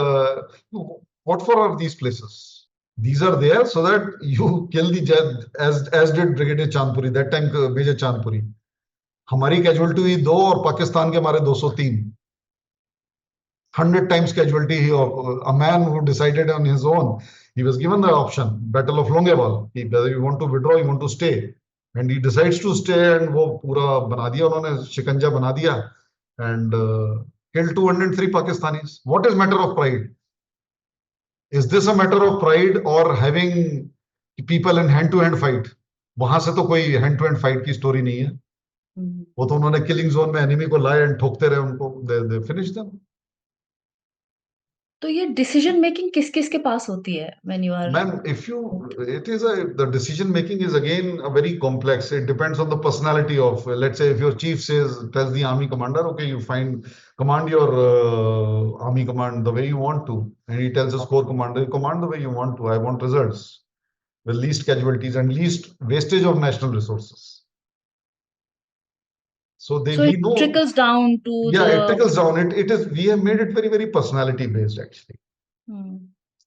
what for are these places? These are there so that you kill the as did Brigadier Chandpuri, that time Major Chandpuri. हमारी casualty हुई 2 और पाकिस्तान के मारे 203. 100 times casualty. A man who decided on his own, he was given the option, Battle of Longewal, whether you want to withdraw, you want to stay. And he decides to stay, and वो पूरा बना दिया उन्होंने, शिकंजा बना दिया, and killed 203 Pakistanis. What is matter of pride? Is this a matter of pride or having people in hand-to-hand fight? वहां से तो कोई hand-to-hand fight की story नहीं है. वो तो उन्होंने killing zone में enemy को लाए and ठोकते रहे उनको. They finished them. तो ये decision making किस के पास होती है when you are? Ma'am, the decision making is again a very complex. It depends on the personality of, let's say, if your chief tells the army commander, okay, you command your army command the way you want to, and he tells his corps commander, command the way you want to. I want results with least casualties and least wastage of national resources. So it trickles down to it trickles down. We have made it very, very personality based actually.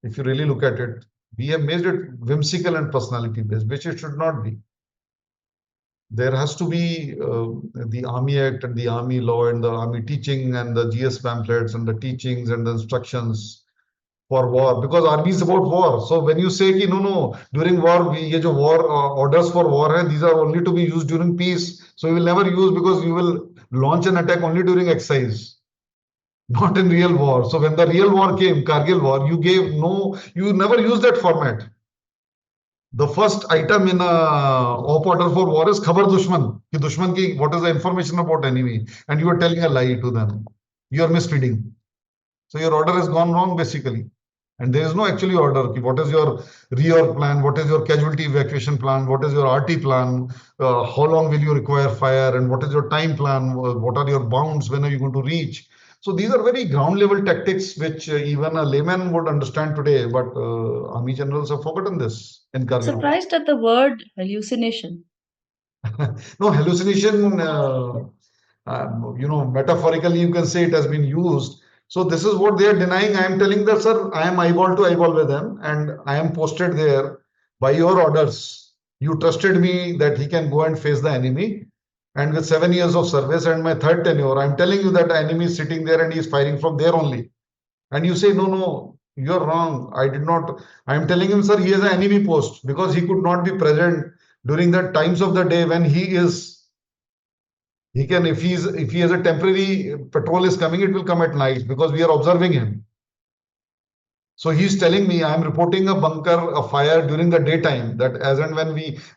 If you really look at it, we have made it whimsical and personality based, which it should not be. There has to be the Army Act and the Army law and the Army teaching and the GS pamphlets and the teachings and the instructions for war, because army is about war. So when you say ki no, during war, ye jo war orders for war hai, these are only to be used during peace. So you will never use, because you will launch an attack only during exercise. not in real war. So when the real war came, Kargil war, you never used that format. The first item in a op order for war is khabar dushman. Ki dushman ki, what is the information about enemy? And you are telling a lie to them. You are misreading. So your order has gone wrong basically. And there is no actually order. What is your reorg plan? What is your casualty evacuation plan? What is your RT plan? How long will you require fire? And what is your time plan? What are your bounds? When are you going to reach? So these are very ground level tactics which even a layman would understand today. But army generals have forgotten this in Kargil. Surprised at the word hallucination. No, hallucination, metaphorically, you can say it has been used. So this is what they are denying. I am telling that, sir, I am eyeball to eyeball with them and I am posted there by your orders. You trusted me that he can go and face the enemy. And with 7 years of service and my third tenure, I'm telling you that the enemy is sitting there and he's firing from there only. And you say, no, you're wrong. I did not. I'm telling him, sir, he has an enemy post because he could not be present during the times of the day when he is. He can, if he has a temporary patrol is coming, it will come at night because we are observing him. So he's telling me I'm reporting a bunker, a fire during the daytime. That as and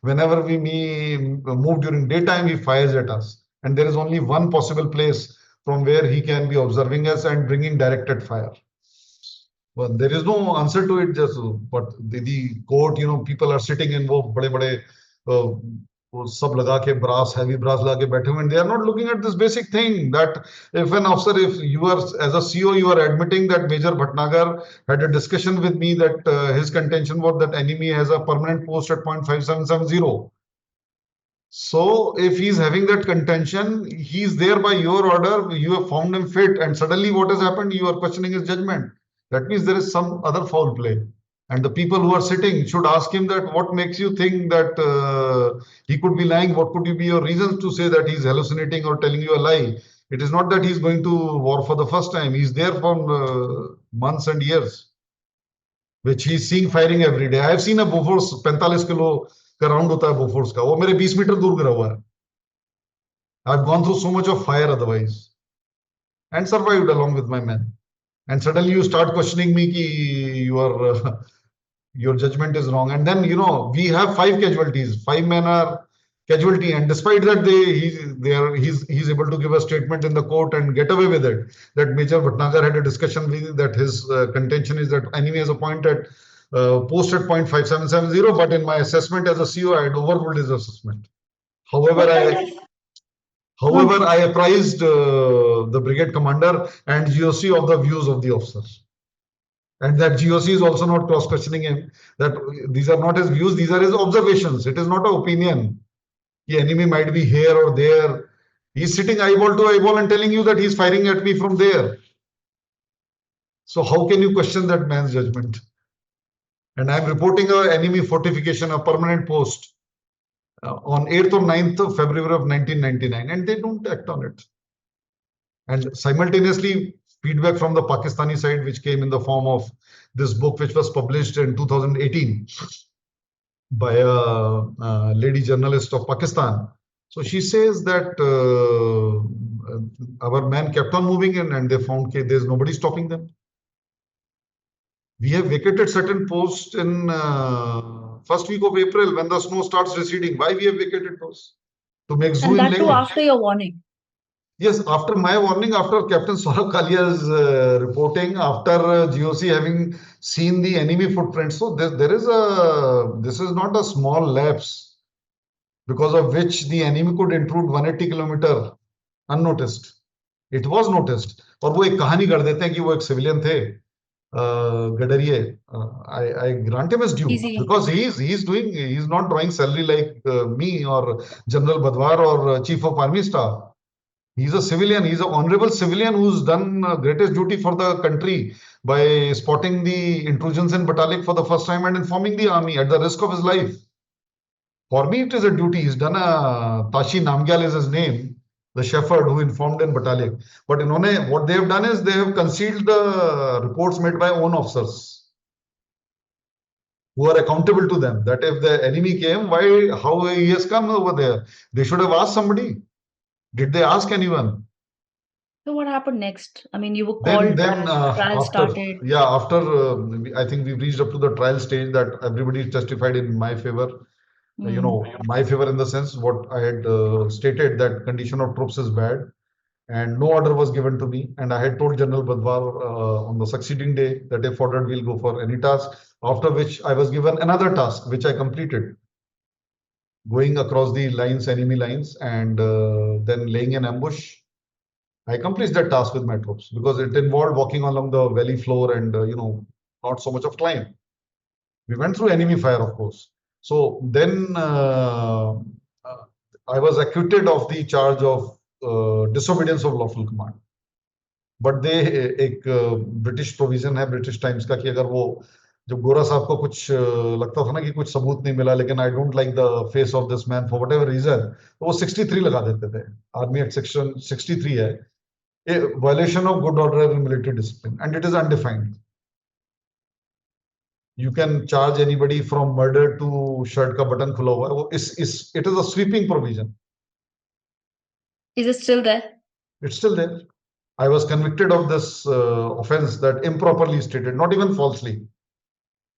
whenever we move during daytime, he fires at us. And there is only one possible place from where he can be observing us and bringing directed fire. Well, there is no answer to it. Just but the court, people are sitting in वो बड़े सब लगा के brass, heavy brass लगा के बैठे हुए, and they are not looking at this basic thing that if you are as a CO, you are admitting that Major Bhatnagar had a discussion with me that his contention was that enemy has a permanent post at 0.5770. So if he's having that contention, he's there by your order, you have found him fit, and suddenly what has happened? You are questioning his judgment. That means there is some other foul play. And the people who are sitting should ask him that what makes you think that he could be lying? What could be your reasons to say that he's hallucinating or telling you a lie? It is not that he's going to war for the first time. He's there for months and years, which he's seeing firing every day. I have seen a Bofors 45 kilo का round होता है Bofors का, वो मेरे 20 metre दूर गिरा हुआ है. I've gone through so much of fire otherwise and survived along with my men. And suddenly you start questioning me ki your judgment is wrong. And then we have 5 casualties. 5 men are casualty, and despite that he's able to give a statement in the court and get away with it. That Major Bhatnagar had a discussion with that his contention is that enemy has appointed post at 0.5770, but in my assessment as a CO, I had overruled his assessment. However, I apprised the brigade commander and GOC of the views of the officers. And that GOC is also not cross-questioning him, that these are not his views, these are his observations. It is not an opinion. The enemy might be here or there. He's sitting eyeball to eyeball and telling you that he's firing at me from there. So how can you question that man's judgment? And I'm reporting an enemy fortification, a permanent post, on 8th or 9th of February of 1999, and they don't act on it. And simultaneously, feedback from the Pakistani side, which came in the form of this book, which was published in 2018 by a lady journalist of Pakistan. So she says that our men kept on moving in and they found that there's nobody stopping them. We have vacated certain posts in first week of April when the snow starts receding. Why we have vacated those? To make zoo. And that too after your warning. Yes, after my warning, after Captain Saurabh Kalia's reporting, after GOC having seen the enemy footprints. So this is not a small lapse because of which the enemy could intrude 180 kilometer unnoticed. It was noticed. और वो एक कहानी कर देते हैं कि वो एक civilian थे. Gadariye, I grant him his due because he's not drawing salary like me or General Badwar or Chief of Army Staff. He's a civilian. He's an honorable civilian who's done greatest duty for the country by spotting the intrusions in Batalik for the first time and informing the army at the risk of his life. For me, it is a duty. He's done Tashi Namgyal is his name, the shepherd who informed in Batalik. But what they have done is they have concealed the reports made by own officers who are accountable to them. That if the enemy came, how he has come over there? They should have asked somebody. Did they ask anyone? So what happened next? I mean, you were called, trial started. I think we reached up to the trial stage that everybody testified in my favor. My favor in the sense what I had stated, that condition of troops is bad, and no order was given to me. And I had told General Badwar on the succeeding day that if ordered, we'll go for any task. After which I was given another task, which I completed, going across the lines, enemy lines, and then laying an ambush. I accomplished that task with my troops because it involved walking along the valley floor and, not so much of climb. We went through enemy fire, of course. So then I was acquitted of the charge of disobedience of lawful command. But they एक British provision है British times का कि अगर वो जब गोरा साहब को कुछ लगता था ना कि कुछ सबूत नहीं मिला, लेकिन I don't like the face of this man for whatever reason, तो वो 63 लगा देते थे. आर्मी एक्ट सेक्शन 63 है, a violation of good order and military discipline, and it is undefined. You can charge anybody from murder to shirt ka button khula hua hai. It is a sweeping provision. Is it still there? It's still there. I was convicted of this offense, that improperly stated, not even falsely,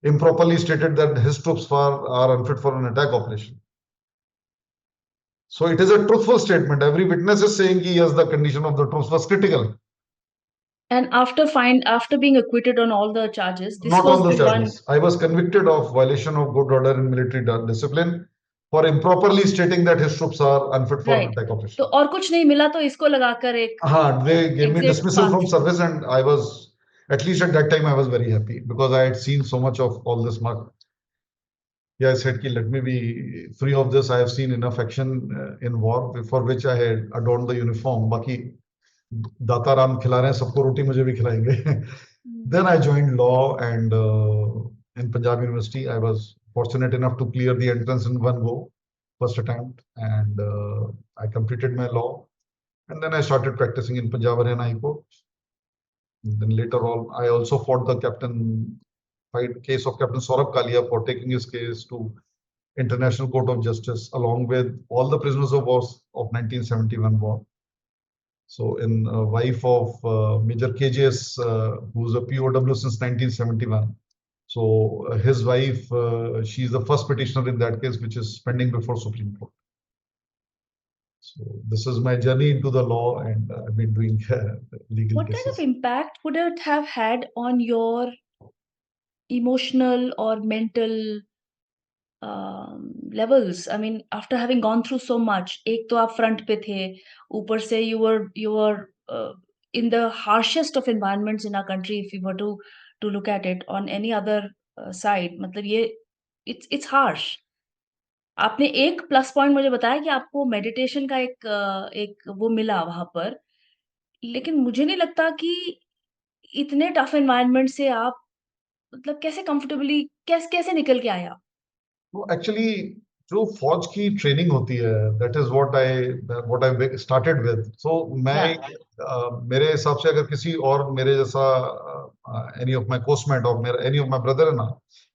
improperly stated that his troops are unfit for an attack operation. So it is a truthful statement. Every witness is saying कि yes, the condition of the troops was critical. And after being acquitted on all the charges, this not was all the the charges. I was convicted of violation of good order and military discipline for improperly stating that his troops are unfit for Right. attack operation. तो और कुछ नहीं मिला तो इसको लगाकर एक हाँ, they gave me exit dismissal path. from service, and I was, at least at that time, I was very happy because I had seen so much of all this mark. Yeah, I said, ki, let me be free of this. I have seen enough action in war for which I had adorned the uniform. बाकी दाता राम खिला रहे हैं सबको, रोटी मुझे भी खिलाएंगे. Then I joined law, and in Punjab University, I was fortunate enough to clear the entrance in one go, first attempt, and I completed my law. And then I started practicing in Punjab Haryana High Court. And then later on, I also fought the case of Captain Saurabh Kalia for taking his case to International Court of Justice, along with all the prisoners of war of 1971 war. So, in wife of Major KJS, who's a POW since 1971. So, his wife, she's the first petitioner in that case, which is pending before Supreme Court. So, this is my journey into the law, and I've been doing legal What cases. kind of impact would it have had on your emotional or mental levels? I mean, after having gone through so much, एक तो आप front पे थे, ऊपर से you were in the harshest of environments in our country. If you were to look at it on any other side, मतलब ये it's harsh. आपने एक प्लस पॉइंट मुझे बताया कि आपको मेडिटेशन का एक वो मिला वहां पर, लेकिन मुझे नहीं लगता कि इतने टफ एनवायरनमेंट से आप मतलब कैसे कंफर्टेबली कैसे निकल के आए आप? तो एक्चुअली जो फौज की ट्रेनिंग होती है, that is what I started with. So मैं मेरे हिसाब से अगर किसी और मेरे जैसा एनी ऑफ माय कोस्टमेट और मेरा एनी ऑफ माय ब्रदर ना,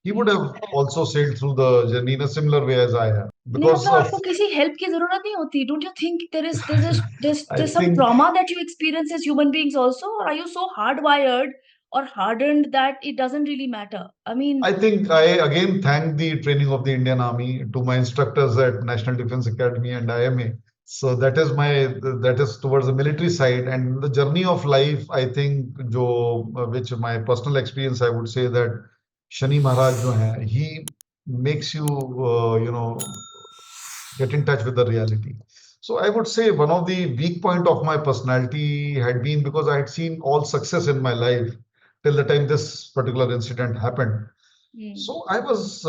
he would have also sailed through the journey in a similar way as I have. नहीं Because मतलब आपको किसी हेल्प की जरूरत नहीं होती. Don't you think I there's some think trauma that you experience as human beings also, or are you so hardwired or hardened that it doesn't really matter? I mean, I think I again thank the training of the Indian Army, to my instructors at National Defense Academy and IMA. So that is towards the military side, and the journey of life. I think which my personal experience, I would say that Shani Maharaj jo hai, he makes you get in touch with the reality. So I would say one of the weak point of my personality had been because I had seen all success in my life till the time this particular incident happened. So I was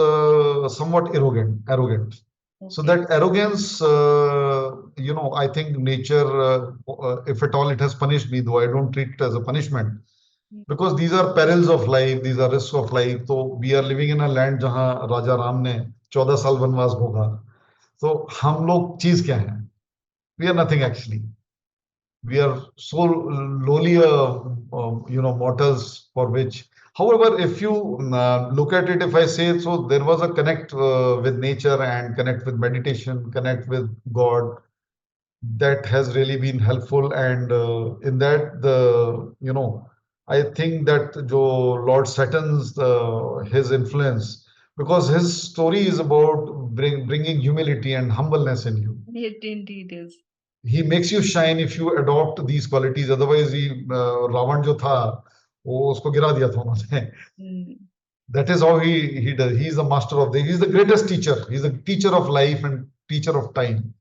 somewhat arrogant. So that arrogance, I think nature, if at all it has punished me, though I don't treat it as a punishment, because these are perils of life, these are risks of life. So we are living in a land जहाँ राजा राम ने 14 साल वनवास भोगा. तो हम लोग चीज क्या हैं? We are nothing actually. We are so lowly, mortals for which. However, if you look at it, if I say so, there was a connect with nature and connect with meditation, connect with God. that has really been helpful. And in that, I think that Lord Saturn's his influence, because his story is about bringing humility and humbleness in you. It indeed is. He makes you shine if you adopt these qualities. Otherwise, Ravan जो था, वो उसको गिरा दिया था उन्होंने. Mm, That is how he does. He's the master of he's the greatest teacher. He's a teacher of life and teacher of time.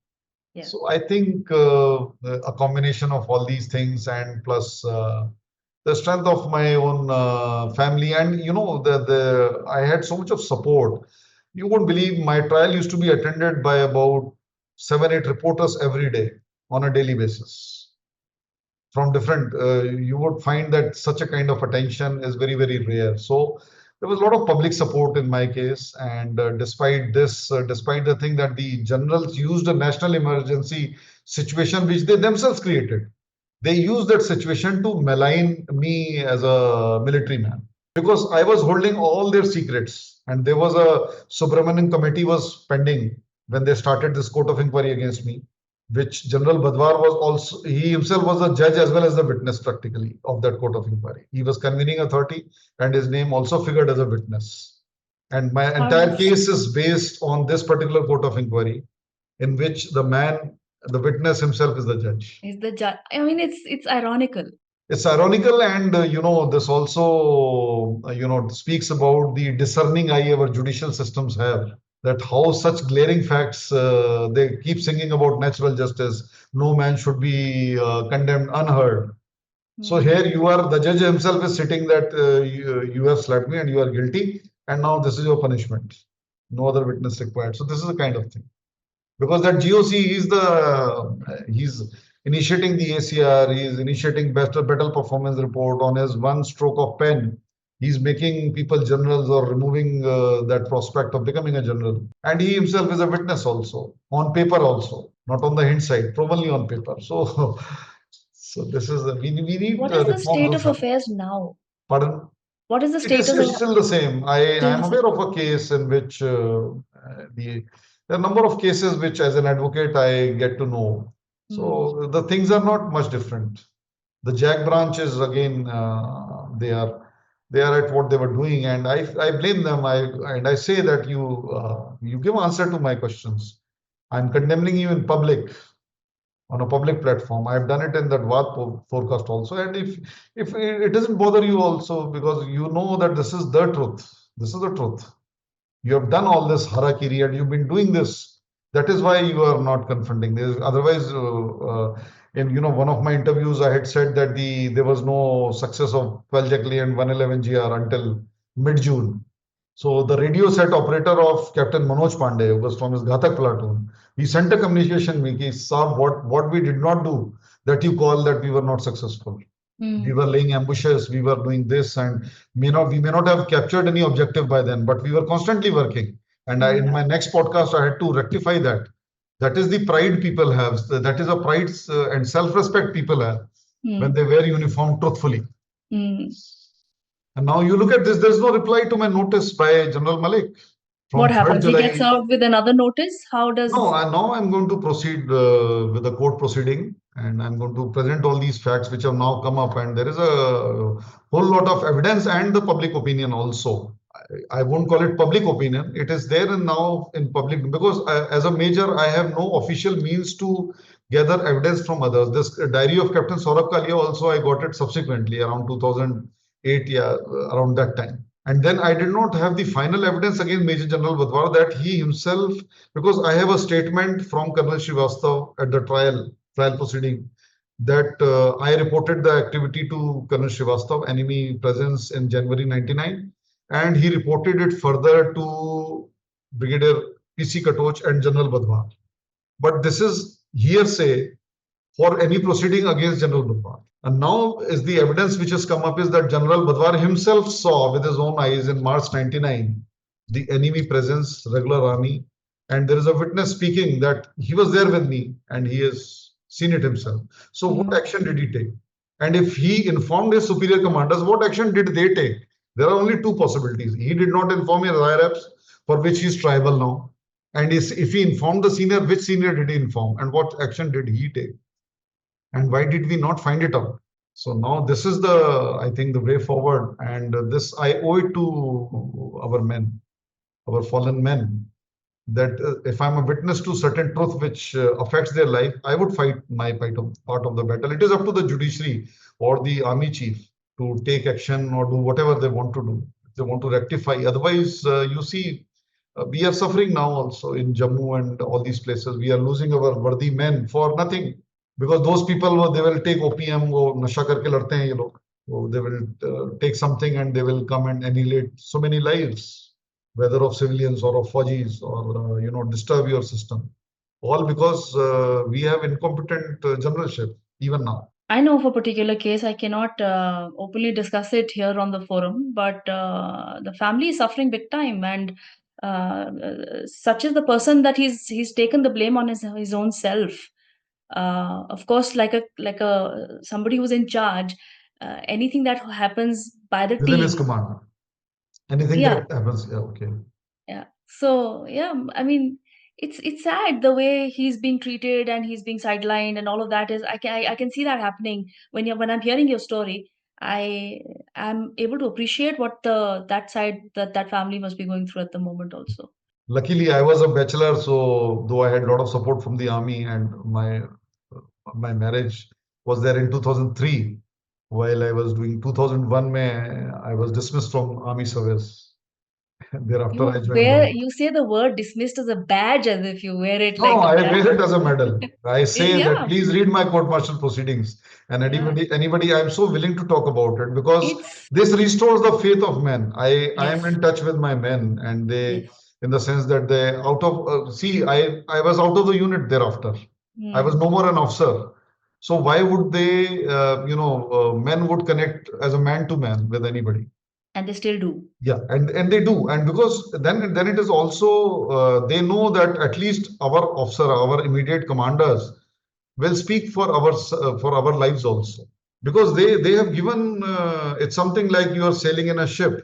yeah. So I think a combination of all these things, and plus the strength of my own family, and the I had so much of support. You won't believe, my trial used to be attended by about 7, 8 reporters every day on a daily basis from different. You would find that such a kind of attention is very, very rare. So there was a lot of public support in my case, and despite this, despite the thing that the generals used a national emergency situation which they themselves created, they used that situation to malign me as a military man, because I was holding all their secrets, and there was a Subramanian committee was pending when they started this court of inquiry against me, which General Badwar was also, he himself was a judge as well as the witness practically of that court of inquiry. He was convening authority, and his name also figured as a witness. And my How entire does case is based on this particular court of inquiry, in which the witness himself is the judge. is the judge? I mean, it's ironical. It's ironical, and this also speaks about the discerning eye our judicial systems have. That how such glaring facts, they keep singing about natural justice. No man should be condemned unheard. So Mm, here you are, the judge himself is sitting that you have slapped me and you are guilty, and now this is your punishment. No other witness required. So this is the kind of thing, because that GOC is he's initiating the ACR, he's initiating battle performance report on his one stroke of pen. He's making people generals or removing that prospect of becoming a general. And he himself is a witness also, on paper also, not on the hindsight, probably on paper. So, so this is we need what is the reforms state of of that. affairs now? Pardon? What is the It is status of still the same. I still am the same? aware of a case in which there are a number of cases which, as an advocate, I get to know. Mm, So the things are not much different. The JAG branch is again, they are at what they were doing, and I blame them. I say that you give answer to my questions. I'm condemning you in public, on a public platform. I've done it in that VAD forecast also. And if it doesn't bother you also, because you know that this is the truth. This is the truth. You have done all this harakiri and you've been doing this. That is why you are not confronting this. Otherwise, in one of my interviews, I had said that there was no success of 12 Jackley and 111 GR until mid-June. So the radio set operator of Captain Manoj Pandey, who was from his Ghatak platoon, he sent a communication me, ki, "Saab, what we did not do, that you call that we were not successful. We mm, were laying ambushes, we were doing this, and we may not have captured any objective by then, but we were constantly working." And in mm, my next podcast, I had to rectify that. That is the pride people have. That is a pride and self-respect people have when mm, they wear uniform truthfully. mm. And now you look at this, there's no reply to my notice by General Malik What from 3rd happens? He gets July. served with another notice? How No, does now I'm going to proceed with the court proceeding, and I'm going to present all these facts which have now come up. And there is a whole lot of evidence and the public opinion also. I won't call it public opinion. It is there and now in public, because as a major, I have no official means to gather evidence from others. This diary of Captain Saurabh Kalia also, I got it subsequently around 2008, yeah, around that time. And then I did not have the final evidence against Major General Badwar that he himself, because I have a statement from Colonel Srivastav at the trial proceeding, that I reported the activity to Colonel Srivastav, enemy presence in January 99, and he reported it further to Brigadier PC Katoch and General Badwar. But this is hearsay for any proceeding against General Badwar. And now is the evidence which has come up is that General Badwar himself saw with his own eyes in March 99 the enemy presence, regular army, and there is a witness speaking that he was there with me and he has seen it himself. So what mm, action did he take? And if he informed his superior commanders, what action did they take? There are only two possibilities. He did not inform his higher ups, for which he is tribal now, And if he informed the senior, which senior did he inform? And what action did he take? And why did we not find it out? So now this is I think, the way forward. And this I owe it to our men, our fallen men, that if I'm a witness to certain truth which affects their life, I would fight my part of the battle. It is up to the judiciary or the army chief to take action or do whatever they want to do. If they want to rectify. Otherwise, you see, we are suffering now also in Jammu and all these places. We are losing our worthy men for nothing, because those people, they will take opium, वो नशा करके लड़ते हैं ये लोग. They will take something and they will come and annihilate so many lives, whether of civilians or of Fajis, or disturb your system, all because we have incompetent generalship even now. I know of a particular case. I cannot openly discuss it here on the forum, but the family is suffering big time, and such is the person that he's taken the blame on his own self. Of course, like a somebody who's in charge, anything that happens by the Within his team, command, anything yeah, that happens, yeah, okay. yeah. So yeah, I mean, it's sad the way he's being treated and he's being sidelined and all of that is I can see that happening when I'm hearing your story. I am able to appreciate what that side that family must be going through at the moment also. Luckily, I was a bachelor, so though I had a lot of support from the army, and my marriage was there in 2003. While I was doing 2001, I was dismissed from army service. Thereafter, I joined government. You say the word dismissed as a badge as if you wear it No, like I that. wear it as a medal. I say that Yeah, please read my court-martial proceedings, and yeah. anybody, I'm so willing to talk about it because It's this restores the faith of men. I am yes, in touch with my men, and they, yes. in the sense that they out of see, I was out of the unit thereafter. I was Hmm. no more an officer. So why would they, men would connect as a man to man with anybody? And they still do. Yeah, and they do, and because then it is also they know that at least our officer, our immediate commanders, will speak for our lives also, because they have given it's something like you are sailing in a ship,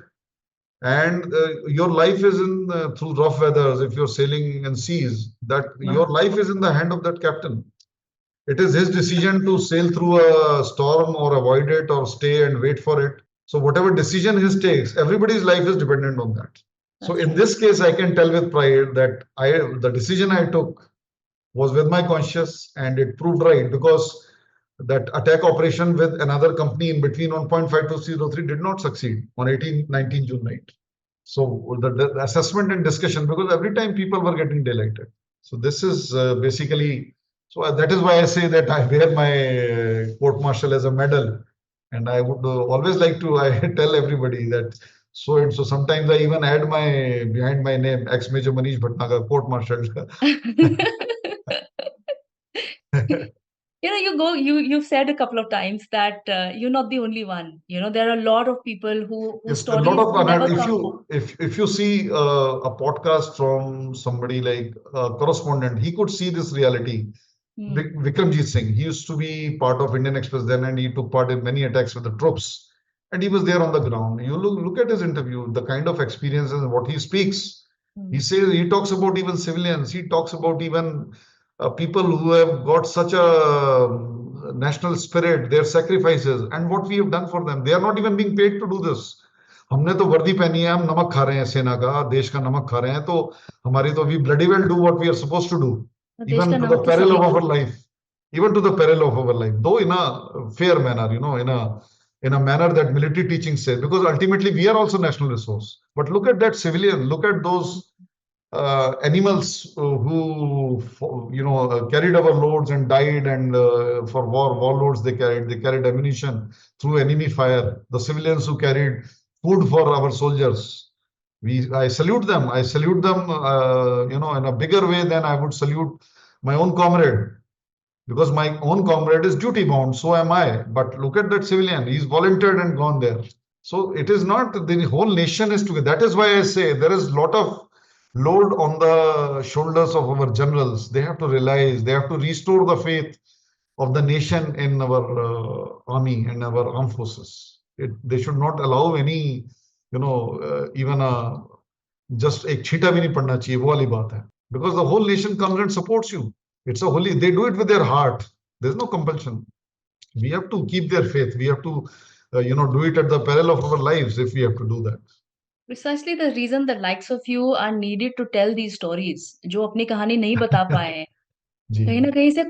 and your life is in through rough weathers. If you're sailing in seas, that your life is in the hand of that captain. It is his decision to sail through a storm or avoid it or stay and wait for it. So whatever decision he takes, everybody's life is dependent on that. So That's in right. this case, I can tell with pride that the decision I took was with my conscience, and it proved right, because that attack operation with another company in between on point 5203 did not succeed on 19 June night. So the assessment and discussion, because every time people were getting delighted. So this is basically, so that is why I say that I wear my court martial as a medal. And I would always like to, I tell everybody that so and so. Sometimes I even add behind my name, ex-Major Manish Bhatnagar, court martial. You've said a couple of times that you're not the only one. There are a lot of people whose Yes, a lot stories of never if come home. you see a podcast from somebody like a correspondent, he could see this reality. Hmm. Vikramjit Singh, he used to be part of Indian Express then, and he took part in many attacks with the troops, and he was there on the ground. You look at his interview, the kind of experiences and what he speaks. He Hmm. says, he talks about even civilians. He talks about even people who have got such a national spirit, their sacrifices, and what we have done for them. They are not even being paid to do this. हमने तो वर्दी पहनी है, हम नमक खा रहे हैं, सेना का, देश का नमक खा रहे हैं, तो हमारी तो we bloody well do what we are supposed to do, तो देश even का to the नमक तो peril सभी of खा our life, even to the peril of our life, though in a fair manner, in a manner that military teaching says, because ultimately we are also national resource. But look at that civilian, look at those animals who carried our loads and died, and for warlords they carried ammunition through enemy fire. The civilians who carried food for our soldiers, I salute them. I salute them, in a bigger way than I would salute my own comrade, because my own comrade is duty bound, so am I. But look at that civilian, he's volunteered and gone there. So it is not the whole nation is together. That is why I say there is a lot of load on the shoulders of our generals. They have to realize, they have to restore the faith of the nation in our army and our armed forces. They should not allow any, even a just एक छींटा भी नहीं पड़ना चाहिए, वो वाली बात है. because the whole nation comes and supports you. It's a holy, they do it with their heart. There's no compulsion. We have to keep their faith. We have to, do it at the peril of our lives if we have to do that. Precisely the reason the likes of you are needed to tell these stories, जो अपनी कहानी नहीं बता पाए हैं, जी कहीं ना कहीं से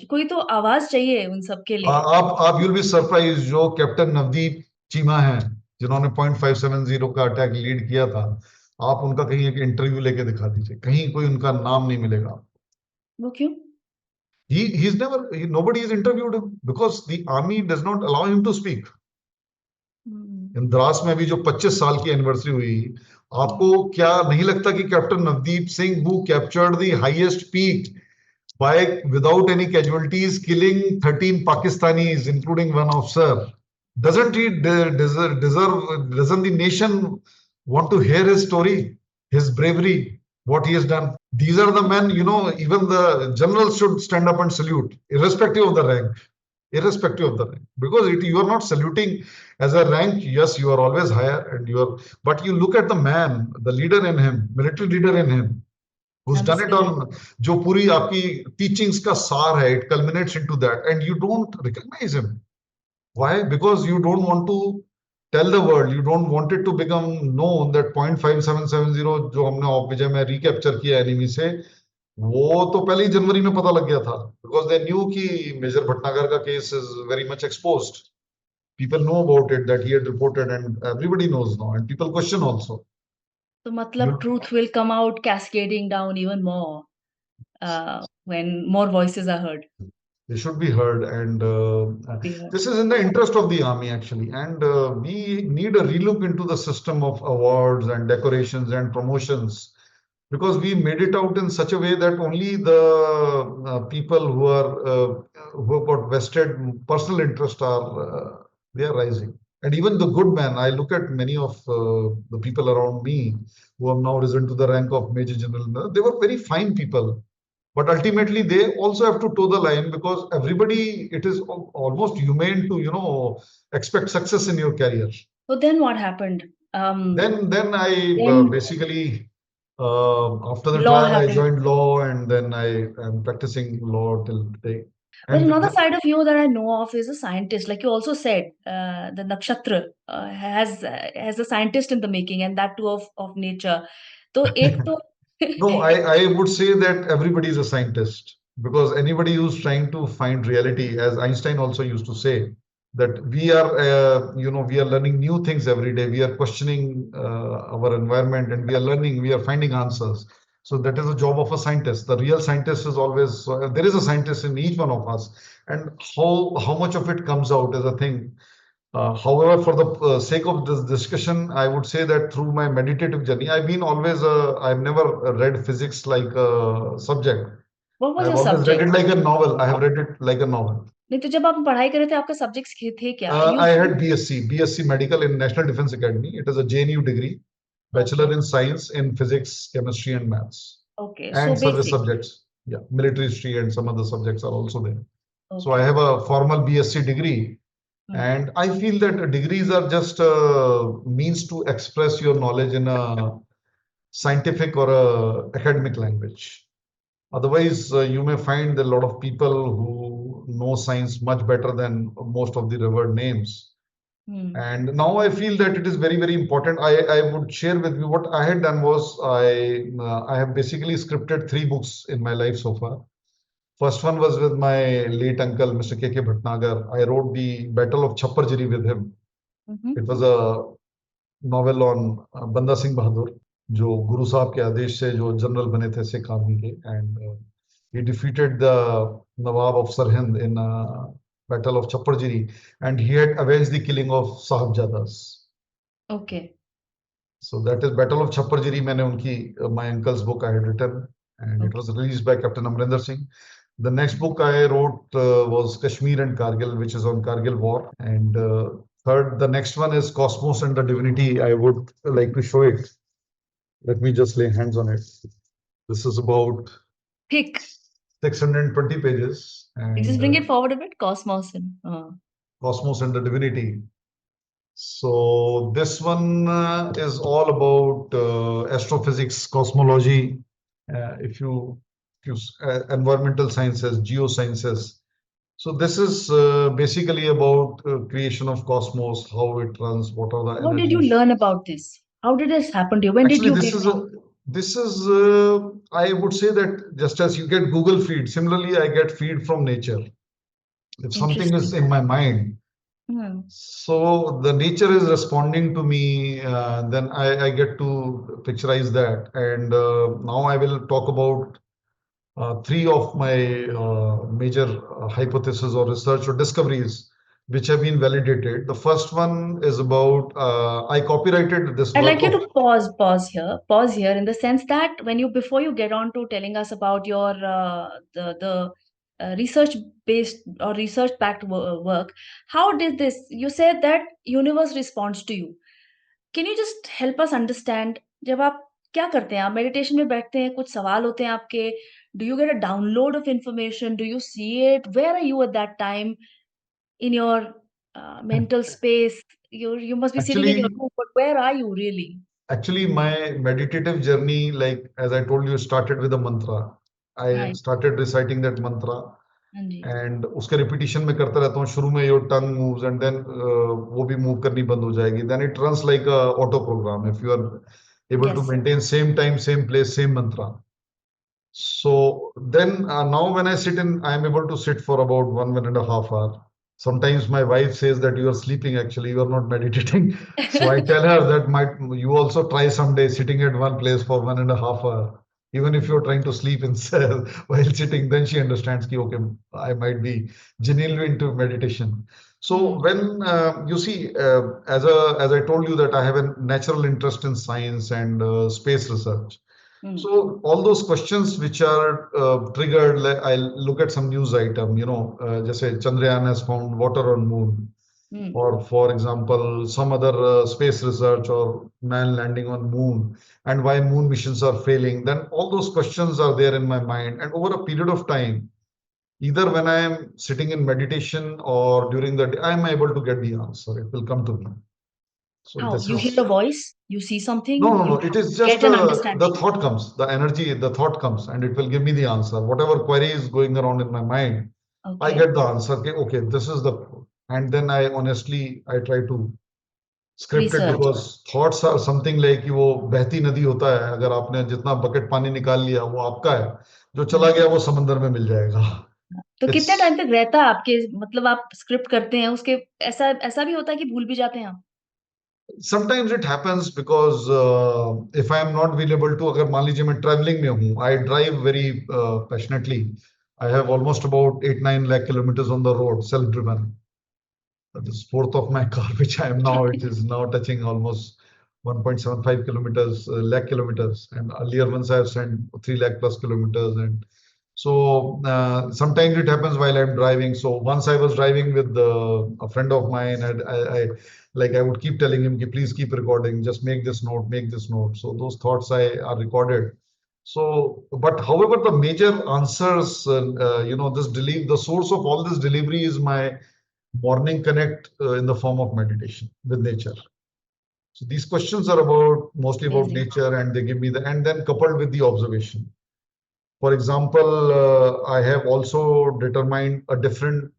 कोई तो आवाज चाहिए उन सब के लिए। आप you'll be surprised, जो कैप्टन नवदीप चीमा हैं, जिन्होंने 0.570 का अटैक लीड किया था, आप उनका कहीं एक इंटरव्यू लेके दिखा दीजिए, कहीं कोई उनका नाम नहीं मिलेगा। वो क्यों? Nobody has interviewed him because the army does not allow him to speak. Dras में अभी जो 25 साल की एनिवर्सरी हुई, आपको क्या नहीं लगता कि captain Navdeep Singh, who captured the highest peak by without any casualties, killing 13 Pakistanis, including one officer, doesn't he doesn't the nation want to hear his story, his bravery, what he has done? These are the men, even the generals should stand up and salute, irrespective of the rank. Because you are not saluting as a rank. Yes, you are always higher, but you look at the man, the leader in him, military leader in him, who's done it on, जो पूरी आपकी teachings का सार है, it culminates into that, and you don't recognize him. Why? Because you don't want to tell the world, you don't want it to become known that 0.5770 जो हमने of विजय में recapture किया एनिमी से, वो तो पहले ही जनवरी में पता लग गया था, because they knew कि मेजर भटनागर का case is very much exposed. People know about it, that he had reported, and everybody knows now, and people question also. तो मतलब truth will come out cascading down even more when more voices are heard. They should be heard, and this is in the interest of the army actually, and we need a relook into the system of awards and decorations and promotions, because we made it out in such a way that only the people who have got vested personal interest they are rising. And even the good men, I look at many of the people around me who have now risen to the rank of Major General. They were very fine people, but ultimately they also have to toe the line, because everybody, it is almost humane to expect success in your career. So then what happened? Then I basically after the law trial happened. I joined law, and then I am practicing law till today. But another side of you that I know of is a scientist. Like you also said, the nakshatra has a scientist in the making, and that too of nature. So ek to No, I would say that everybody is a scientist, because anybody who's trying to find reality, as Einstein also used to say, that we are we are learning new things every day. We are questioning our environment, and we are learning, we are finding answers. So that is the job of a scientist. The real scientist is always there is a scientist in each one of us, and how much of it comes out as a thing. However, for the sake of this discussion, I would say that through my meditative journey, I've never read physics like a subject. what was I've your always read subject? it like a novel. I have read it like a novel. नहीं तो जब आप पढ़ाई कर रहे थे आपके subjects थे क्या? I had BSc Medical in National Defense Academy. It is a JNU degree, Bachelor in Science in Physics, Chemistry, and Maths. Okay, And so service basic. subjects. Yeah, military history and some other subjects are also there. So I have a formal BSc degree. And I feel that degrees are just a means to express your knowledge in a scientific or a academic language. Otherwise, you may find a lot of people who know science much better than most of the revered names. And now I feel that it is very, very important. I would share with you what I had done was I have basically scripted 3 books in my life so far. First one was with my late uncle, Mr. K.K. Bhatnagar. I wrote the Battle of Chapparjiri with him. It was a novel on Banda Singh Bahadur, जो गुरु साहब के आदेश से जो general बने थे Sikh army के, and he defeated the Nawab of Sarhind in Battle of Chapparjiri, and he had avenged the killing of Sahibjadas. Okay. So that is Battle of Chapparjiri. मैंने उनकी my uncle's book I had written, and it was released by Captain Amrinder Singh. The next book I wrote was Kashmir and Kargil, which is on Kargil War. And third, the next one is Cosmos and the Divinity. I would like to show it. Let me just lay hands on it. This is about thick 620 pages. And just bring it forward a bit. Cosmos and Cosmos and the Divinity. So this one is all about astrophysics, cosmology, if you environmental sciences, geosciences. So this is basically about creation of cosmos, how it runs, what are the How did you energies. learn about this? How did this happen to you? When did Actually, you get I would say that just as you get Google feed, similarly I get feed from nature. If something is interesting? in my mind, Hmm. so the nature is responding to me, then I get to picturize that. And now I will talk about three of my major hypotheses or research or discoveries which have been validated. The first one is about I copyrighted this I'd work like you of. to pause here in the sense that when you before you get on to telling us about your the research based or research backed work, how did this? You said that universe responds to you. Can you just help us understand जब आप क्या करते हैं? आप meditation में बैठते हैं, कुछ सवाल होते हैं आपके, do you get a download of information? Do you see it? Where are you at that time in your mental space? You must be sitting in your Actually, room, but where are you really? actually, my meditative journey, like as I told you, started with a mantra. I Right. started reciting that mantra, हाँ जी. And उसके repetition में करता रहता हूँ. शुरू में your tongue moves and then वो भी मूव करनी बंद हो जाएगी. Then it runs like a auto program if you are able to Yes. maintain same time, same place, same mantra. So then now when I sit in, I am able to sit for about 1.5 hour. Sometimes my wife says that you are sleeping, actually, you are not meditating. So I tell her that might you also try someday sitting at one place for 1.5 hour. Even if you're trying to sleep in while sitting, then she understands that, okay, I might be genuinely into meditation. So Hmm. when you see, as I told you that I have a natural interest in science and space research. Hmm. So all those questions which are triggered, like I look at some news item, just say Chandrayaan has found water on moon, Hmm. or for example, some other space research or man landing on moon, and why moon missions are failing. Then all those questions are there in my mind, and over a period of time, either when I am sitting in meditation or during the day, I am able to get the answer. It will come to me. So How? this You hear is. a voice, you see No, something, no, no. you It is just get an understanding. the thought comes, the energy, the thought comes, and it will give me the answer. Whatever query is going around in my mind, I Okay. get the answer. Okay, okay, this is the, and then I try to script it, Research. because thoughts are something like कि वो बहती नदी होता है. अगर आपने जितना bucket पानी निकाल लिया, वो आपका है. जो चला हाँ. गया, वो समंदर में मिल जाएगा. तो कितने It's टाइम तक रहता है आपके मतलब आप स्क्रिप्ट करते हैं उसके ऐसा ऐसा भी होता है कि भूल भी जाते हैं आप? sometimes it happens because if I am not available to, अगर मान लीजिए मैं traveling में हूँ, I drive very passionately. I have almost about 8-9 lakh kilometers on the road, self-driven. This fourth of my car, which I am now, it is now touching almost 1.75 kilometers, lakh kilometers. And earlier ones I have sent 3 lakh plus kilometers. And so sometimes it happens while I'm driving. So once I was driving with a friend of mine, and I would keep telling him, please keep recording, just make this note, make this note. So those thoughts are recorded. So, but however, the major answers, the source of all this delivery is my morning connect in the form of meditation with nature. So these questions are about mostly about Amazing. nature, and they give me the, and then coupled with the observation. For example, I have also determined a different,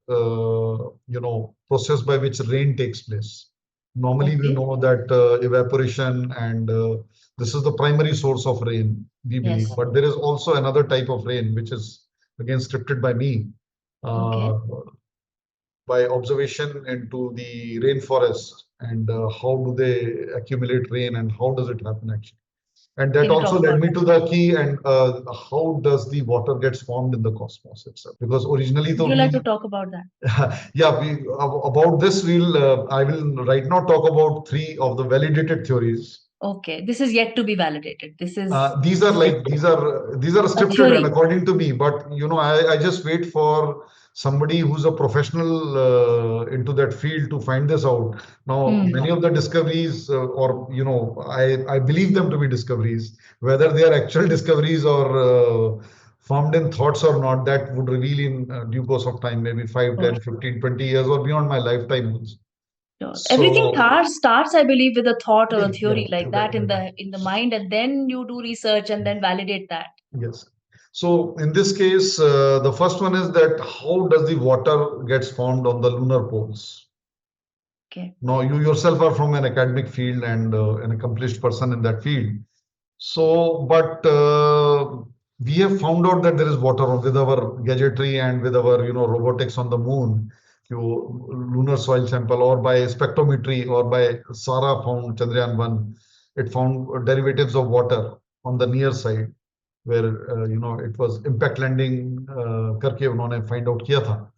process by which rain takes place. Normally, we Okay. know that evaporation and this is the primary source of rain, we believe. Yes. But there is also another type of rain, which is again scripted by me. Okay. Uh, by observation into the rainforest, and how do they accumulate rain and how does it happen actually. And that Can you also talk led about me that? to the key, and how does the water gets formed in the cosmos itself, because originally Would though you like to we talk about that? yeah, about this I will right now talk about three of the validated theories. Okay. This is yet to be validated. This is These are like these are a scripted and theory. according to me, but I just wait for somebody who's a professional into that field to find this out. Now, Hmm. many of the discoveries, or I believe them to be discoveries, whether they are actual discoveries or formed in thoughts or not, that would reveal in due course of time, maybe 5, Sure. 10, 15, 20 years, or beyond my lifetime. Sure. Everything So, starts, I believe, with a thought or yeah, a yeah, theory like that in the mind, and then you do research and then validate that. Yes. So in this case, the first one is that how does the water gets formed on the lunar poles? Okay. Now, you yourself are from an academic field and an accomplished person in that field. So, but we have found out that there is water with our gadgetry and with our, robotics on the moon, lunar soil sample, or by spectrometry, or by SARA found Chandrayaan 1, it found derivatives of water on the near side where, it was impact landing करके उन्होंने find out किया था.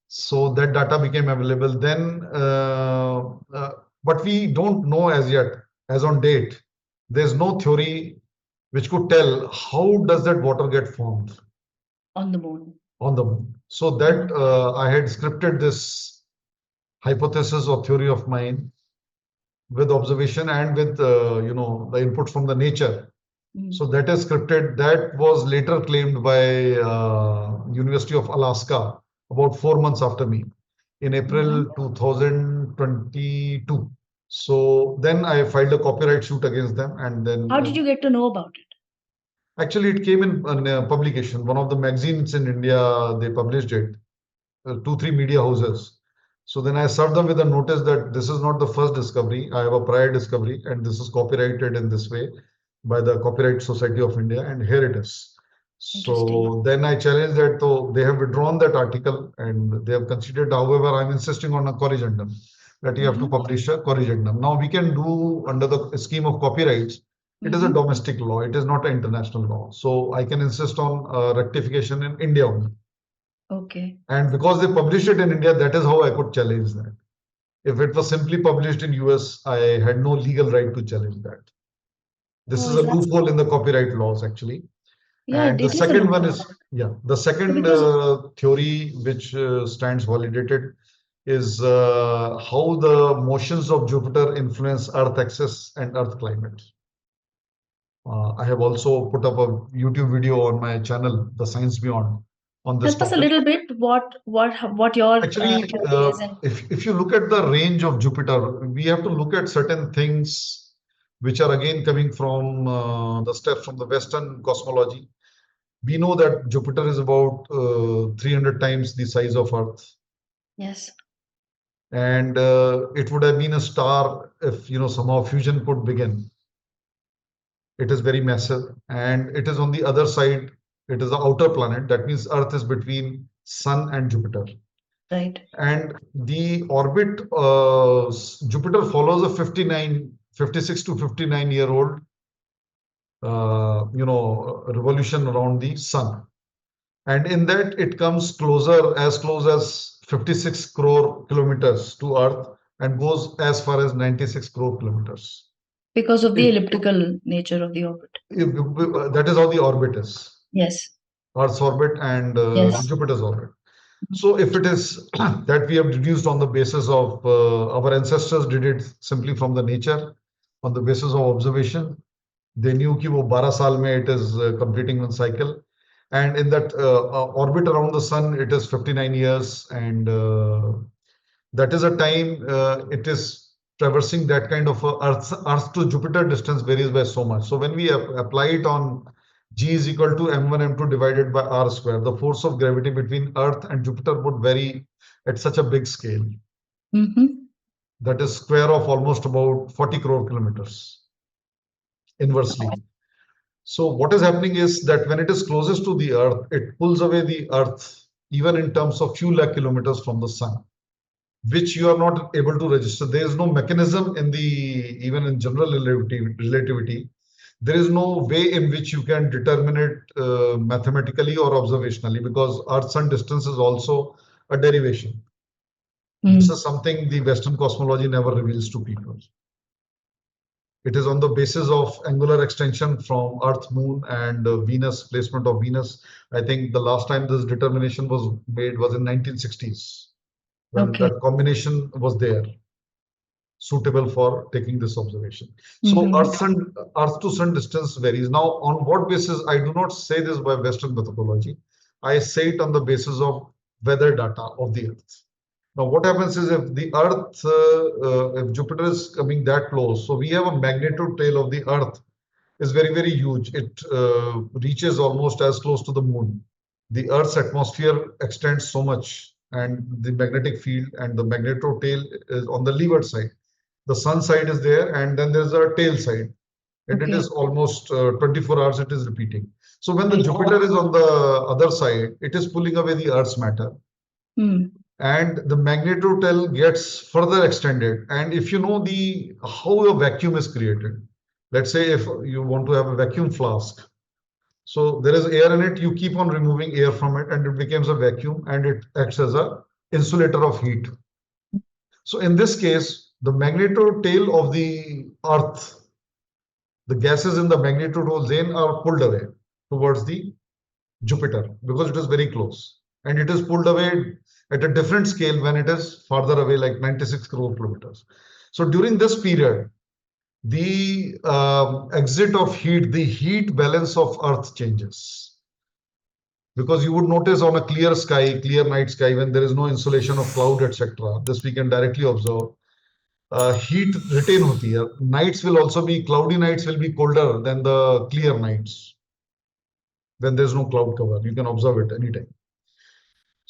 So that data became available then, but we don't know as yet, as on date, there's no theory which could tell how does that water get formed On the moon. on the moon. So that I had scripted this hypothesis or theory of mine with observation and with the input from the nature. So that is scripted. That was later claimed by University of Alaska about 4 months after me in April 2022. So then I filed a copyright suit against them, and then How did you get to know about it? actually it came in a publication. One of the magazines in India, they published it. 2, 3 media houses. So then I served them with a notice that this is not the first discovery. I have a prior discovery, and this is copyrighted in this way by the Copyright Society of India, and here it is. So then I challenged that, so they have withdrawn that article and they have considered. However, I'm insisting on a corrigendum that you have to publish a corrigendum. Now we can do under the scheme of copyrights. It is a domestic law. It is not an international law. So I can insist on rectification in India only. Okay. And because they published it in India, that is how I could challenge that. If it was simply published in US, I had no legal right to challenge that. This is a loophole in the copyright laws, actually. Yeah, and the second one is, the second theory which stands validated is how the motions of Jupiter influence Earth axis and Earth climate. I have also put up a YouTube video on my channel, The Science Beyond, on this Help us a topic. little bit what your Actually, theory is. if you look at the range of Jupiter, we have to look at certain things which are again coming from the steps from the Western cosmology. We know that Jupiter is about 300 times the size of Earth. Yes. And it would have been a star if, somehow fusion could begin. It is very massive, and it is on the other side. It is the outer planet. That means Earth is between Sun and Jupiter. Right. And the orbit, Jupiter follows a 56 to 59-year-old, revolution around the Sun. And in that, it comes as close as 56 crore kilometers to Earth and goes as far as 96 crore kilometers. Because of the elliptical nature of the orbit. That is how the orbit is. Yes. Earth's orbit and Jupiter's orbit. So if it is that we have deduced on the basis of our ancestors did it simply from the nature, on the basis of observation, they knew that 12 saal mein it is completing one cycle. And in that orbit around the sun, it is 59 years. And that is a time it is traversing that kind of Earth to Jupiter distance varies by so much. So when we apply it on G is equal to m1 m2 divided by r square, the force of gravity between Earth and Jupiter would vary at such a big scale. That is square of almost about 40 crore kilometers inversely. So what is happening is that when it is closest to the Earth, it pulls away the Earth even in terms of few lakh kilometers from the sun, which you are not able to register. There is no mechanism even in general relativity. There is no way in which you can determine it mathematically or observationally, because Earth-Sun distance is also a derivation. This is something the Western cosmology never reveals to people. It is on the basis of angular extension from Earth, Moon, and Venus, placement of Venus. I think the last time this determination was made was in 1960s, when that combination was there, suitable for taking this observation. So Earth to Sun distance varies. Now, on what basis? I do not say this by Western methodology. I say it on the basis of weather data of the Earth. Now, what happens is if the Earth, if Jupiter is coming that close, so we have a magnitude tail of the Earth is very, very huge. It reaches almost as close to the moon. The Earth's atmosphere extends so much, and the magnetic field and the magnetotail is on the leeward side. The sun side is there, and then there's a tail side, and it Okay. is almost 24 hours it is repeating. So when the Right. Jupiter is on the other side, it is pulling away the Earth's matter, and the magnetotail gets further extended. And if you know the how a vacuum is created, let's say if you want to have a vacuum flask, so there is air in it, you keep on removing air from it, and it becomes a vacuum, and it acts as a insulator of heat. So in this case, the magnetotail of the Earth, the gases in the magnetotail zone are pulled away towards the Jupiter because it is very close, and it is pulled away at a different scale when it is farther away, like 96 crore kilometers. So during this period, the exit of heat, the heat balance of Earth changes. Because you would notice on a clear sky, clear night sky, when there is no insulation of cloud, etc. This we can directly observe. Heat retain hoti hai. Nights will also be, cloudy nights will be colder than the clear nights when there's no cloud cover. You can observe it anytime.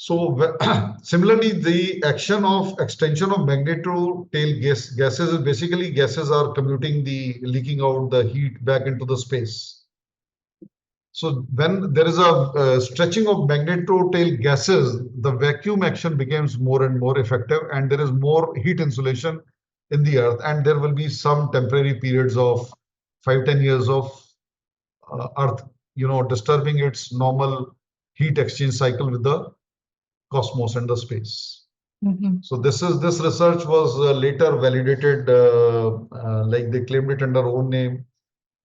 So similarly, the action of extension of magnetotail gases is basically gases are commuting the leaking out the heat back into the space. So when there is a stretching of magnetotail gases, the vacuum action becomes more and more effective, and there is more heat insulation in the Earth, and there will be some temporary periods of 5-10 years of Earth, disturbing its normal heat exchange cycle with the cosmos and the space. So this research was later validated, like they claimed it under own name,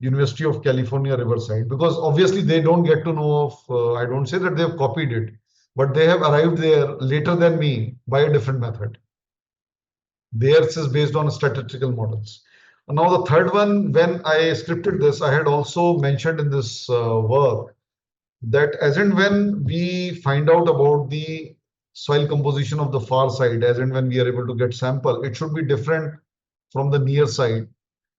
University of California, Riverside, because obviously they don't get to know of, I don't say that they've copied it, but they have arrived there later than me by a different method. Theirs is based on statistical models. And now the third one, when I scripted this, I had also mentioned in this work that as and when we find out about the soil composition of the far side, as and when we are able to get sample, it should be different from the near side.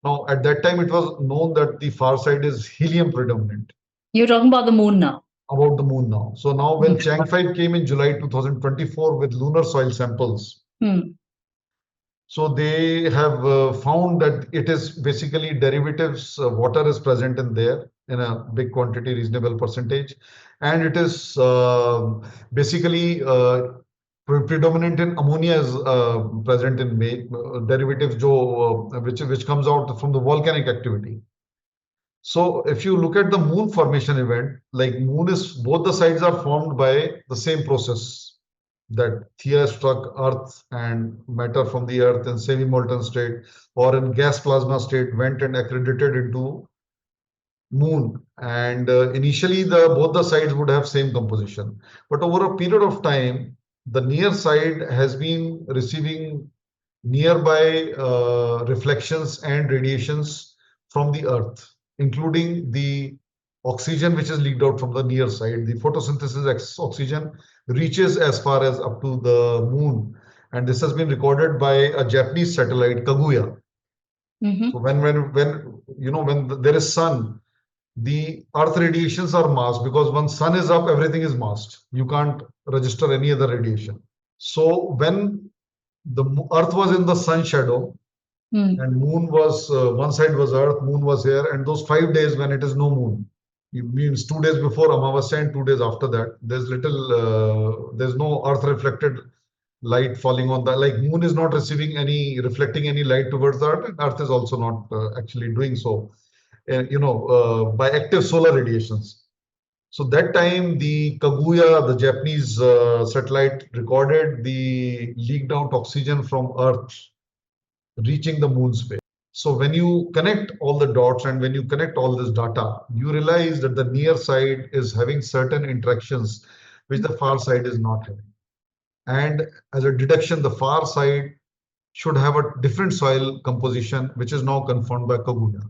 Now, at that time, it was known that the far side is helium predominant. You're talking about the moon now. About the moon now. So now when Chang 5 came in July 2024 with lunar soil samples, so they have found that it is basically derivatives, water is present in there in a big quantity, reasonable percentage. And it is basically predominant in ammonia is present in derivatives which comes out from the volcanic activity. So if you look at the moon formation event, like moon is, both the sides are formed by the same process, that Theia struck Earth and matter from the Earth in semi-molten state or in gas plasma state went and accredited into moon. And initially both the sides would have same composition. But over a period of time, the near side has been receiving nearby reflections and radiations from the Earth, including the oxygen which is leaked out from the near side. The photosynthesis oxygen reaches as far as up to the moon, and this has been recorded by a Japanese satellite, Kaguya. So when there is sun, the Earth radiations are masked, because when sun is up, everything is masked. You can't register any other radiation. So when the Earth was in the sun shadow, and moon was one side was Earth, moon was here, and those 5 days when it is no moon, it means 2 days before Amavasya and 2 days after that, there's there's no Earth reflected light falling on the, like moon is not reflecting any light towards the Earth, and Earth is also not actually doing so, by active solar radiations. So that time the Kaguya, the Japanese satellite, recorded the leaked out oxygen from Earth reaching the moon space. So when you connect all the dots and when you connect all this data, you realize that the near side is having certain interactions which the far side is not having. And as a deduction, the far side should have a different soil composition, which is now confirmed by Kaguya.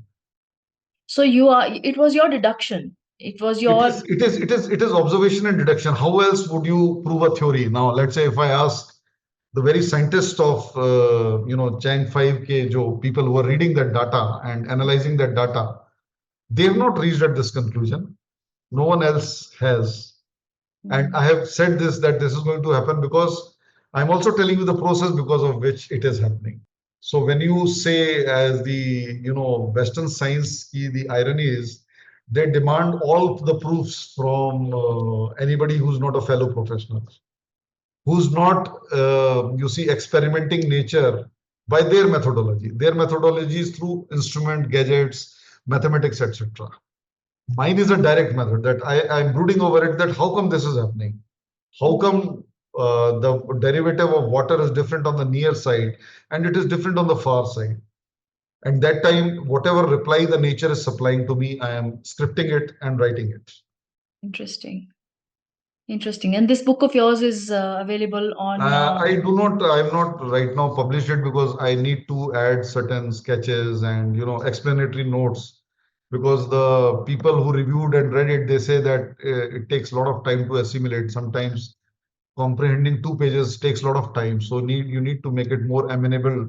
So it was your deduction. It was your. It is observation and deduction. How else would you prove a theory? Now, let's say if I ask the very scientist of Chang 5K, people who are reading that data and analyzing that data, They have not reached at this conclusion. No one else has. And I have said this, that this is going to happen because I'm also telling you the process because of which it is happening. So when you say, as the Western science, the irony is they demand all the proofs from anybody who's not a fellow professional, who's not experimenting nature by their methodology. Their methodology is through instrument, gadgets, mathematics, etc. Mine is a direct method that I'm brooding over it, that how come this is happening? How come the derivative of water is different on the near side and it is different on the far side? And that time, whatever reply the nature is supplying to me, I am scripting it and writing it. Interesting. Interesting. And this book of yours is available on. I'm not right now published it because I need to add certain sketches and explanatory notes, because the people who reviewed and read it, they say that it takes a lot of time to assimilate. Sometimes comprehending 2 pages takes a lot of time. So you need to make it more amenable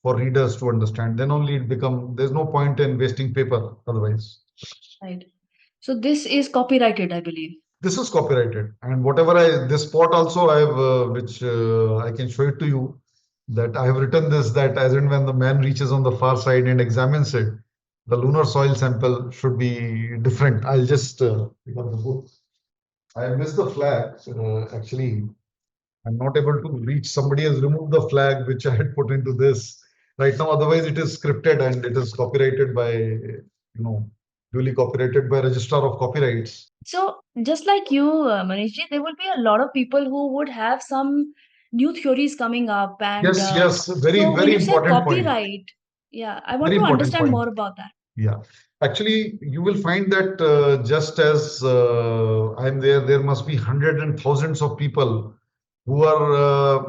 for readers to understand. Then only there's no point in wasting paper otherwise. Right. So this is copyrighted, I believe. This is copyrighted, and whatever this spot also I have, which I can show it to you, that I have written this, that as and when the man reaches on the far side and examines it, the lunar soil sample should be different. I'll just pick up the book. I missed the flag. Actually, I'm not able to reach. Somebody has removed the flag which I had put into this right now. Otherwise, it is scripted and it is copyrighted by, duly copyrighted by Registrar of Copyrights. So just like you, Manishji, there will be a lot of people who would have some new theories coming up. And yes, very, so when very you say important point. copyright, yeah, I want Very to important understand point. more about that. Yeah, actually, you will find that just as I'm there must be hundreds and thousands of people who are,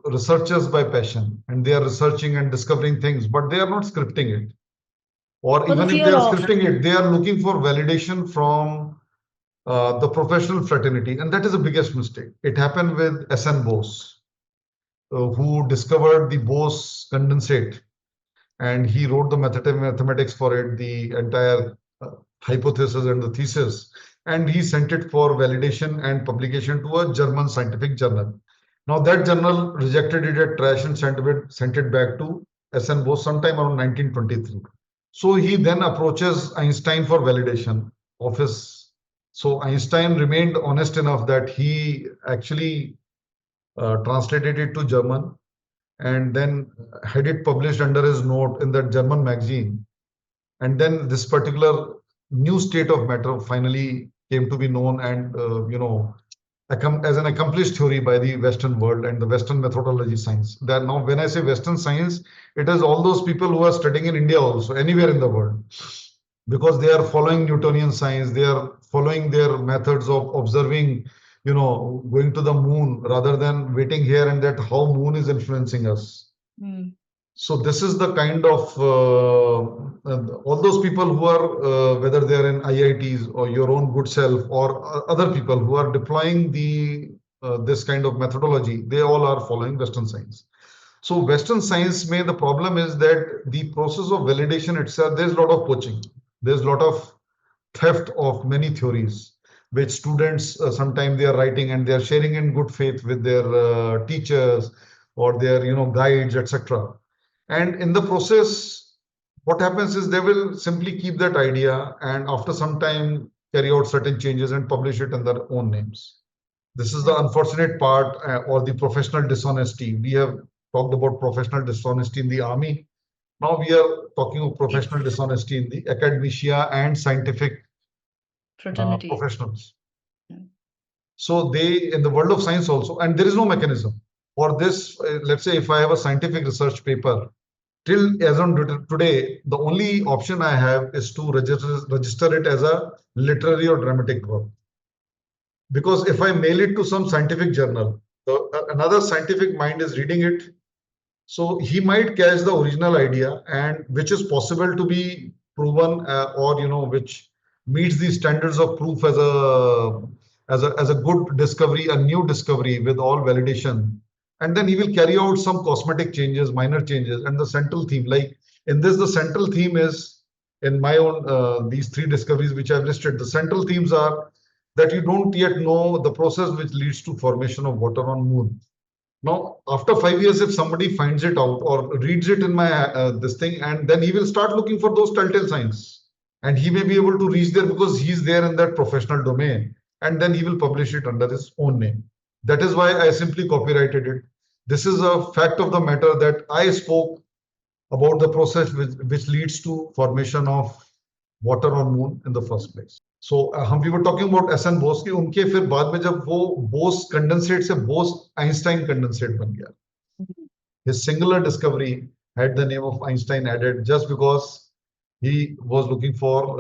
researchers by passion, and they are researching and discovering things, but they are not scripting it. Or For the even if they fear are of. scripting it, they are looking for validation from the professional fraternity, and that is the biggest mistake. It happened with S.N. Bose, who discovered the Bose condensate, and he wrote the mathematics for it, the entire hypothesis and the thesis, and he sent it for validation and publication to a German scientific journal. Now that journal rejected it as trash and sent it back to S.N. Bose sometime around 1923. So he then approaches Einstein for validation of his. So Einstein remained honest enough that he actually translated it to German and then had it published under his note in that German magazine. And then this particular new state of matter finally came to be known and, as an accomplished theory by the Western world and the Western methodology science. That now, when I say Western science, it is all those people who are studying in India also, anywhere in the world, because they are following Newtonian science, they are following their methods of observing, going to the moon rather than waiting here and that how moon is influencing us. So this is the kind of all those people who are, whether they are in IITs or your own good self or other people who are deploying this kind of methodology, they all are following Western science. So Western science, the problem is that the process of validation itself, there's a lot of poaching. There's a lot of theft of many theories, which students sometimes they are writing and they are sharing in good faith with their teachers or their guides, etc. And in the process, what happens is they will simply keep that idea and after some time carry out certain changes and publish it in their own names. This is the unfortunate part, or the professional dishonesty. We have talked about professional dishonesty in the army. Now we are talking of professional dishonesty in the academia and scientific professionals. So in the world of science also, and there is no mechanism for this. Let's say if I have a scientific research paper, till as on today, the only option I have is to register it as a literary or dramatic work. Because if I mail it to some scientific journal, another scientific mind is reading it. So he might catch the original idea, and which is possible to be proven, or which meets the standards of proof as a good discovery, a new discovery with all validation. And then he will carry out some cosmetic changes, minor changes, and the central theme, like in this, the central theme is in my own, these three discoveries which I've listed, the central themes are that you don't yet know the process which leads to formation of water on moon. Now, after 5 years, if somebody finds it out or reads it in my this thing, and then he will start looking for those telltale signs, and he may be able to reach there because he's there in that professional domain, and then he will publish it under his own name. That is why I simply copyrighted it. This is a fact of the matter that I spoke about the process which leads to formation of water on moon in the first place. So we were talking about S N Bose की उनके फिर बाद में जब वो Bose condensate से Bose Einstein condensate बन गया. His singular discovery had the name of Einstein added just because he was looking for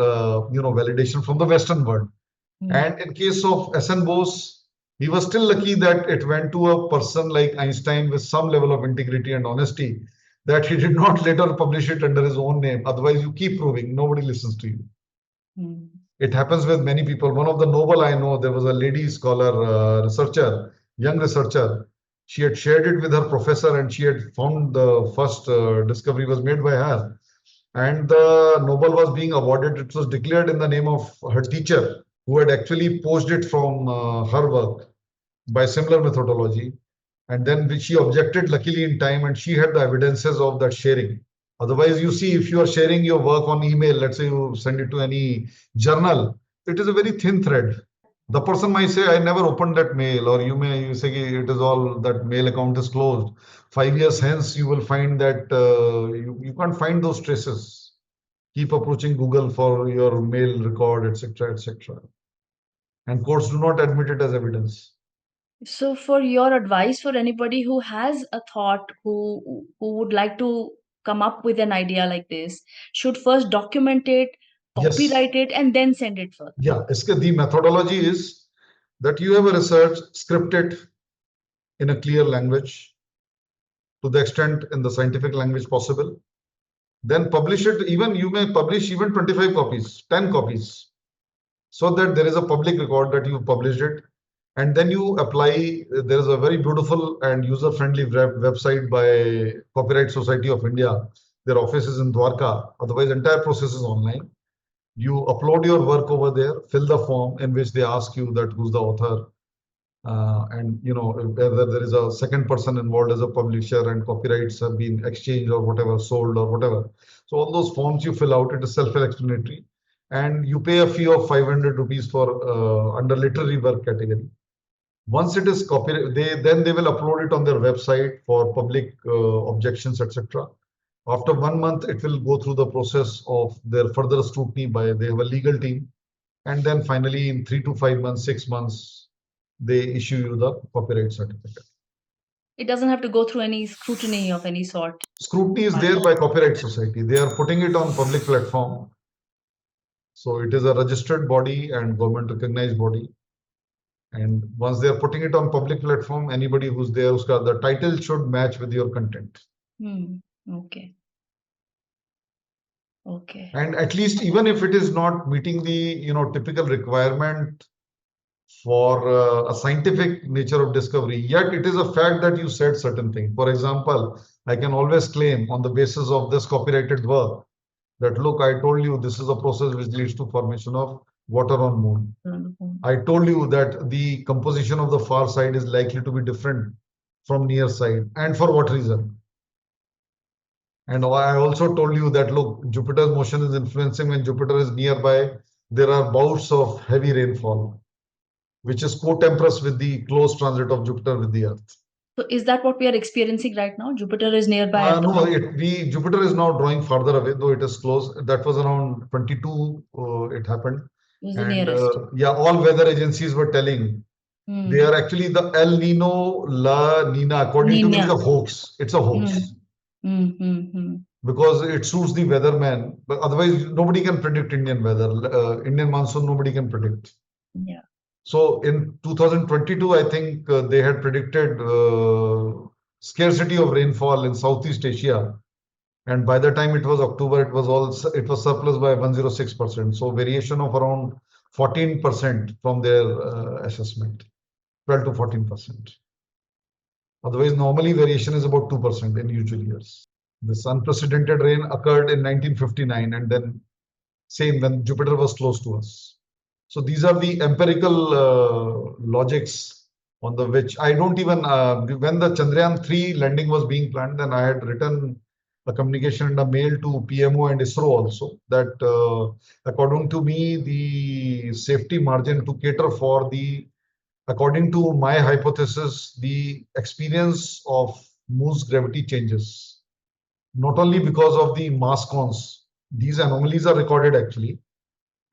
validation from the Western world. And in case of S.N. Bose, he was still lucky that it went to a person like Einstein with some level of integrity and honesty, that he did not later publish it under his own name. Otherwise, you keep proving, nobody listens to you. It happens with many people. One of the Nobel I know, there was a lady scholar, researcher, young researcher. She had shared it with her professor and she had found the first discovery was made by her. And the Nobel was being awarded. It was declared in the name of her teacher, who had actually poached it from her work by similar methodology. And then she objected luckily in time, and she had the evidences of that sharing. Otherwise, you see, if you are sharing your work on email, let's say you send it to any journal, it is a very thin thread. The person might say, I never opened that mail, or you say it is all that mail account is closed. 5 years hence, you will find that you can't find those traces. Keep approaching Google for your mail record, etc., etc. And courts do not admit it as evidence. So, for your advice for anybody who has a thought, who would like to come up with an idea like this, should first document it, copyright it, and then send it further. Yeah, the methodology is that you have a research, script it in a clear language, to the extent in the scientific language possible. Then publish it. Even you may publish even 25 copies, 10 copies, so that there is a public record that you published it. And then you apply. There is a very beautiful and user-friendly website by Copyright Society of India. Their office is in Dwarka. Otherwise, entire process is online. You upload your work over there, fill the form in which they ask you that who's the author, and whether there is a second person involved as a publisher and copyrights have been exchanged or whatever, sold or whatever. So all those forms you fill out, it is self-explanatory, and you pay a fee of 500 rupees for under literary work category. Once it is copied, then they will upload it on their website for public objections, etc. After 1 month, it will go through the process of their further scrutiny they have a legal team. And then finally, in 3 to 5 months, 6 months, they issue you the copyright certificate. It doesn't have to go through any scrutiny of any sort. Scrutiny is there by Copyright Society. They are putting it on public platform. So it is a registered body and government recognized body. And once they are putting it on public platform, anybody who's there, the title should match with your content. Okay. Okay. And at least even if it is not meeting the typical requirement for a scientific nature of discovery, yet it is a fact that you said certain thing. For example, I can always claim on the basis of this copyrighted work that, look, I told you this is a process which leads to formation of water on moon. I told you that the composition of the far side is likely to be different from near side, and for what reason. And I also told you that, look, Jupiter's motion is influencing when Jupiter is nearby. There are bouts of heavy rainfall, which is co-temporous with the close transit of Jupiter with the Earth. So is that what we are experiencing right now? Jupiter is nearby. No, Jupiter is now drawing farther away, though it is close. That was around 22. It happened. And all weather agencies were telling they are actually the El Nino, La Nina. According to me, it's a hoax. It's a hoax. Because it suits the weatherman, but otherwise nobody can predict Indian weather. Indian monsoon, nobody can predict. Yeah. So in 2022, I think they had predicted scarcity of rainfall in Southeast Asia, and by the time it was October, it was surplus by 106%. So variation of around 14% from their assessment, 12 to 14%. Otherwise, normally variation is about 2% in usual years. This unprecedented rain occurred in 1959, and then same when Jupiter was close to us. So these are the empirical logics on the which I don't even, when the Chandrayaan-3 landing was being planned, then I had written a communication and a mail to PMO and ISRO also that according to me, the safety margin to cater for the, according to my hypothesis, the experience of Moon's gravity changes, not only because of the mass cons. These anomalies are recorded actually,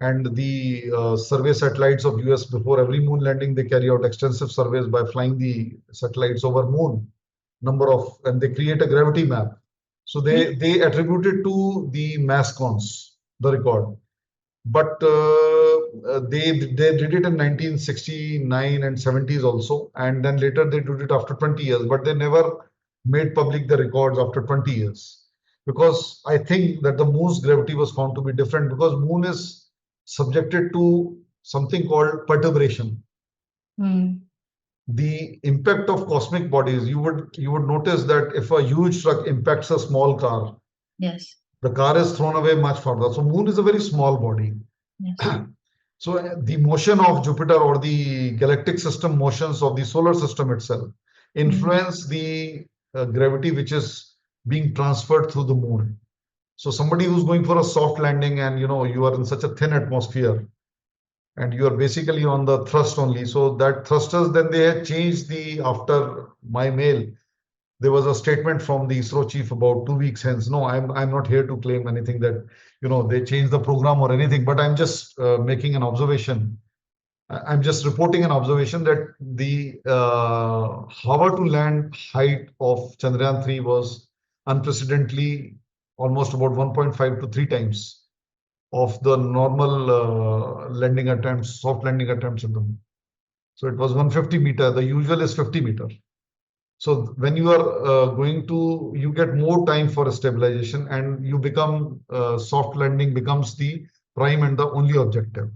and the survey satellites of US before every moon landing, they carry out extensive surveys by flying the satellites over moon number of, and they create a gravity map. So they attribute it to the mass cons, the record. But they did it in 1969 and 70s also, and then later they did it after 20 years, but they never made public the records after 20 years. Because I think that the moon's gravity was found to be different because moon is subjected to something called perturbation. The impact of cosmic bodies, you would notice that if a huge truck impacts a small car, Yes. the car is thrown away much further. So moon is a very small body. Yes. So the motion of Jupiter or the galactic system motions of the solar system itself influence the gravity which is being transferred through the moon. So somebody who's going for a soft landing and you are in such a thin atmosphere and you are basically on the thrust only. So that thrusters, then they had changed the, after my mail, there was a statement from the ISRO chief about 2 weeks hence. No, I'm not here to claim anything that they changed the program or anything, but I'm just making an observation. I'm just reporting an observation that the hover to land height of Chandrayaan-3 was unprecedentedly almost about 1.5 to 3 times of the normal landing attempts, soft landing attempts at the moon. So it was 150 meter. The usual is 50 meter. So when you are you get more time for stabilization and you become, soft landing becomes the prime and the only objective.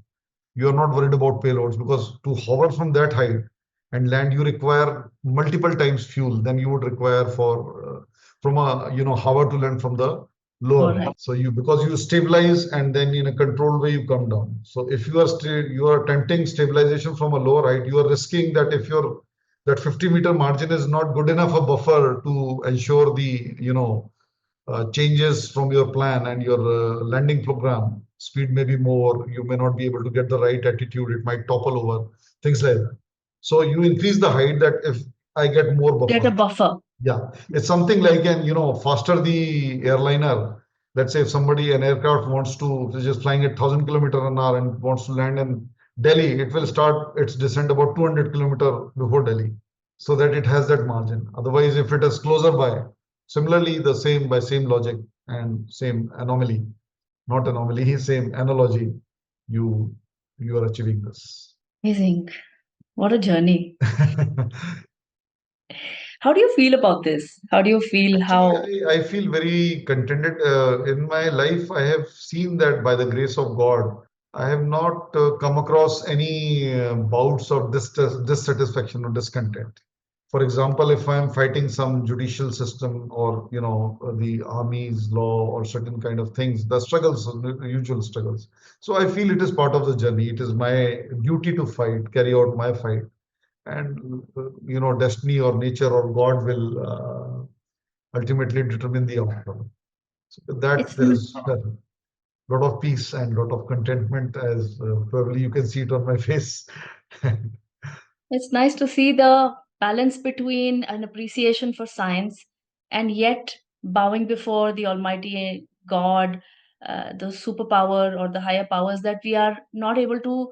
You are not worried about payloads because to hover from that height and land, you require multiple times fuel than you would require for from a hover to land from the lower. Right. So because you stabilize and then in a controlled way you come down. So if you are attempting stabilization from a lower height, you are risking that if that 50-meter margin is not good enough a buffer to ensure the changes from your plan and your landing program. Speed may be more, you may not be able to get the right attitude, it might topple over, things like that. So you increase the height that if I get more buffer. Get a buffer. Yeah, it's something like faster the airliner. Let's say if an aircraft wants to, is just flying at 1,000 kilometers an hour and wants to land in Delhi, it will start its descent about 200 kilometers before Delhi, so that it has that margin. Otherwise, if it is closer by, similarly, by same logic and same anomaly, not anomaly, same analogy, you are achieving this. Amazing. What a journey. How do you feel about this? How do you feel? Actually, I feel very contented. In my life, I have seen that by the grace of God, I have not come across any bouts of dissatisfaction or discontent. For example, if I'm fighting some judicial system or the army's law or certain kind of things, the struggles, the usual struggles. So I feel it is part of the journey. It is my duty to fight, carry out my fight, and destiny or nature or God will ultimately determine the outcome. So with that, there is a lot of peace and lot of contentment, as probably you can see it on my face. It's nice to see the balance between an appreciation for science and yet bowing before the Almighty God, the superpower or the higher powers that we are not able to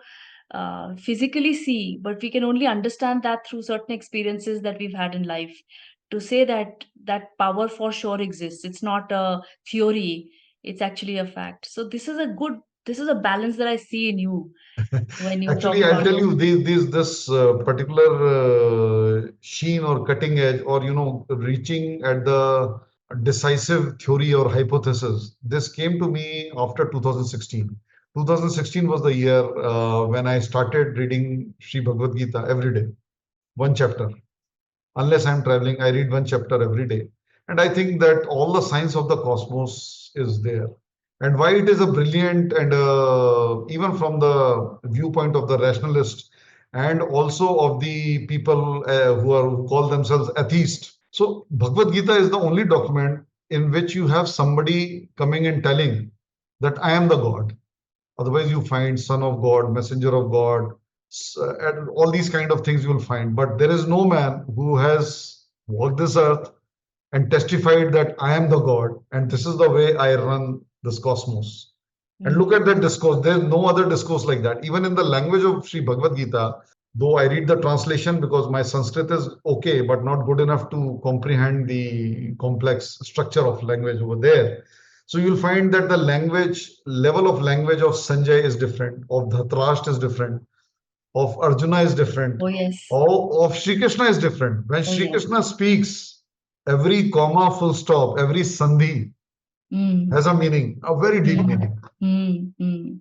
physically see, but we can only understand that through certain experiences that we've had in life. To say that that power for sure exists, it's not a theory, it's actually a fact. So this is a balance that I see in you when you talk Actually, I'll about tell you this particular sheen or cutting edge or reaching at the decisive theory or hypothesis. This came to me after 2016. 2016 was the year when I started reading Sri Bhagavad Gita every day, one chapter. Unless I'm traveling, I read one chapter every day. And I think that all the science of the cosmos is there. And why it is a brilliant, and even from the viewpoint of the rationalist and also of the people who call themselves atheist. So Bhagavad Gita is the only document in which you have somebody coming and telling that I am the God. Otherwise, you find Son of God, Messenger of God, and all these kind of things you will find. But there is no man who has walked this earth and testified that I am the God and this is the way I run this cosmos. And look at that discourse. There's no other discourse like that. Even in the language of Sri Bhagavad Gita, though I read the translation because my Sanskrit is okay, but not good enough to comprehend the complex structure of language over there. So you'll find that the language, level of language of Sanjay is different, of Dhritarashtra is different, of Arjuna is different, Oh, yes. of Shri Krishna is different. When Oh, Shri yes. Krishna speaks, every comma, full stop, every sandhi has a meaning, a very deep meaning.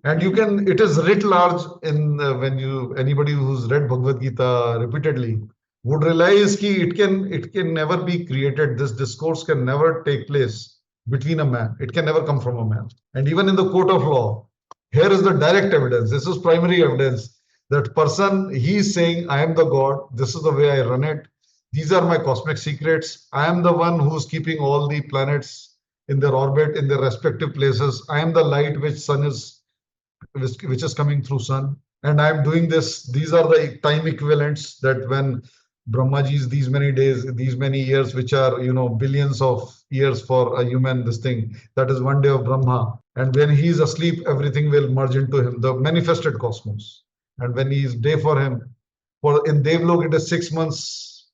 And you can, it is writ large in when you, anybody who's read Bhagavad Gita repeatedly would realize ki it can never be created. This discourse can never take place between a man. It can never come from a man. And even in the court of law, here is the direct evidence. This is primary evidence that person, he is saying, I am the God. This is the way I run it. These are my cosmic secrets. I am the one who's keeping all the planets in their orbit, in their respective places. I am the light which is coming through sun, and I am doing this. These are the time equivalents that when Brahmaji's these many days, these many years, which are billions of years for a human, this thing, that is one day of Brahma. And when he is asleep, everything will merge into him, the manifested cosmos. And when he is day for him, for in Devlok it is 6 months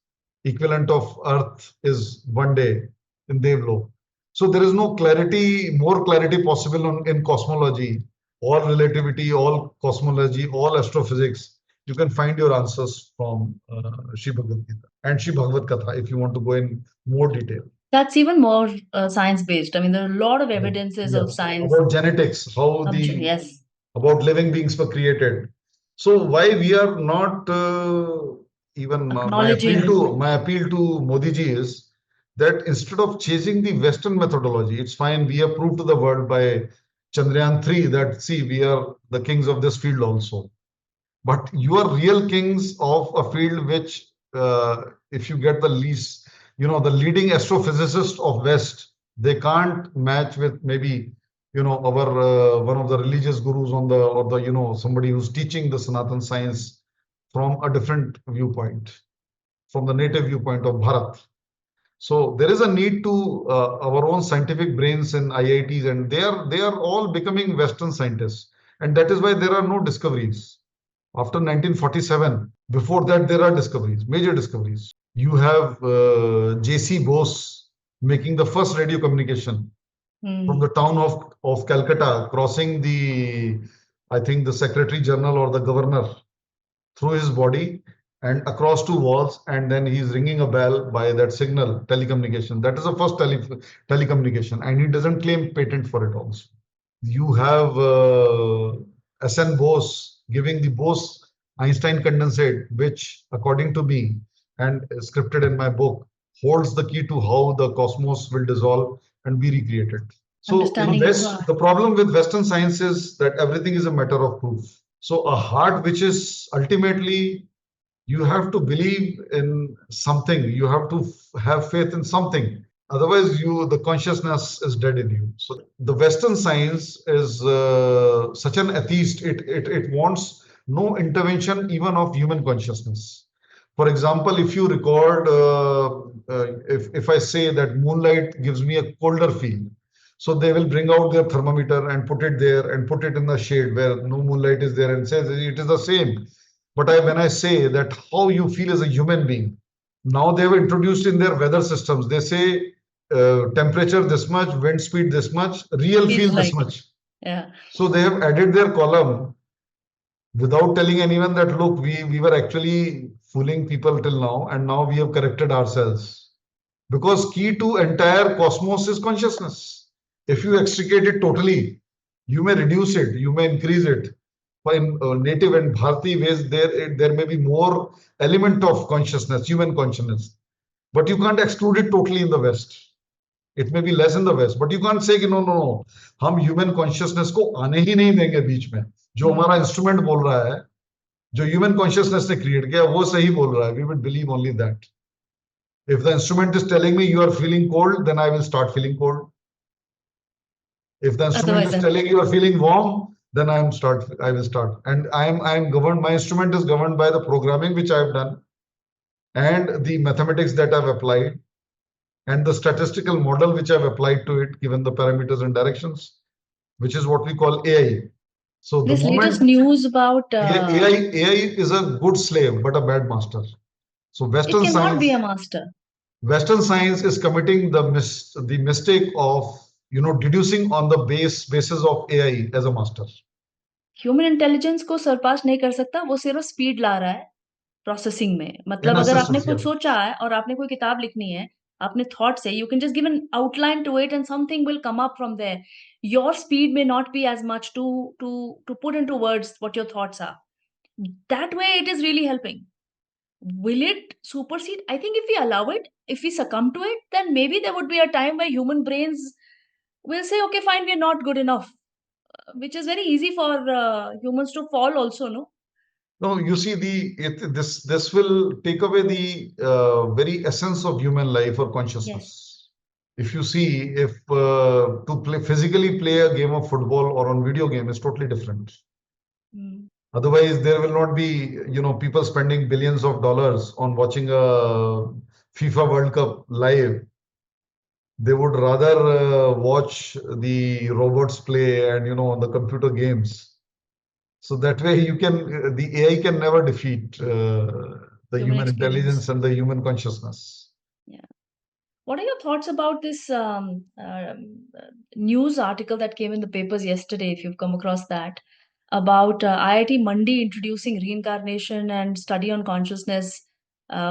equivalent of Earth is one day in Devlok. So there is no clarity, more clarity possible in cosmology, all relativity, all cosmology, all astrophysics. You can find your answers from Sri Bhagavad Gita and Sri Bhagavad Katha if you want to go in more detail. That's even more science-based. I mean, there are a lot of evidences of Yes, science. about genetics, how Yes. about living beings were created. So why we are not even Acknowledging. my appeal to Modi ji is that instead of chasing the Western methodology, it's fine. We have proved to the world by Chandrayaan 3 that see we are the kings of this field also. But you are real kings of a field which, if you get the least, the leading astrophysicist of West, they can't match with maybe, our one of the religious gurus on the, or the, somebody who's teaching the Sanatan science from a different viewpoint, from the native viewpoint of Bharat. So there is a need to our own scientific brains in IITs, and they are all becoming Western scientists, and that is why there are no discoveries after 1947. Before that, there are discoveries, major discoveries. You have J.C. Bose making the first radio communication from the town of Calcutta, crossing the, I think, the Secretary General or the Governor through his body and across two walls, and then he's ringing a bell by that signal telecommunication. That is the first telecommunication, and he doesn't claim patent for it also. You have S.N. Bose giving the Bose-Einstein condensate, which, according to me, and scripted in my book, holds the key to how the cosmos will dissolve and be recreated. So in West, the problem with Western science is that everything is a matter of proof. So a heart which is ultimately, you have to believe in something, you have to have faith in something. Otherwise, the consciousness is dead in you. So the Western science is such an atheist. It wants no intervention even of human consciousness. For example, if you record, if I say that moonlight gives me a colder feel, so they will bring out their thermometer and put it there and put it in the shade where no moonlight is there and says it is the same. But when I say that how you feel as a human being, now they have introduced in their weather systems, they say temperature this much, wind speed this much, real feel this much. Yeah. So they have added their column without telling anyone that, look, we were actually fooling people till now, and now we have corrected ourselves. Because key to entire cosmos is consciousness. If you extricate it totally, you may reduce it, you may increase it. In native and Bharati ways, there may be more element of consciousness, human consciousness, but you can't exclude it totally in the West. It may be less in the West, but you can't say कि no, no, no, हम human consciousness को आने ही नहीं देंगे बीच में. जो हमारा instrument बोल रहा है, जो human consciousness ने create किया, वो सही बोल रहा है. We will believe only that. If the instrument is telling me you are feeling cold, then I will start feeling cold. If the instrument is telling you are feeling warm, then I will start. And I am governed, my instrument is governed by the programming which I have done and the mathematics that I've applied and the statistical model which I've applied to it, given the parameters and directions, which is what we call AI. So the This moment latest news about AI is a good slave, but a bad master. So it cannot be a master. Western science is committing the mistake of deducing on the basis of AI as a master. Human intelligence को surpass नहीं कर सकता, वो सिर्फ speed ला रहा है processing में. मतलब अगर आपने कुछ सोचा है और आपने कोई किताब लिखनी है, अपने thought से, you can just give an outline to it and something will come up from there. Your speed may not be as much to put into words what your thoughts are. That way it is really helping. Will it supersede? I think if we allow it, if we succumb to it, then maybe there would be a time where human brains will say, okay, fine, we're not good enough, which is very easy for humans to fall also, no? No, you see, this will take away the very essence of human life or consciousness. Yes. If you see, if to physically play a game of football or on video game is totally different. Otherwise, there will not be, people spending billions of dollars on watching a FIFA World Cup live. They would rather watch the robots play and, the computer games. So that way the AI can never defeat the human intelligence and the human consciousness. Yeah. What are your thoughts about this news article that came in the papers yesterday, if you've come across that, about IIT Mandi introducing reincarnation and study on consciousness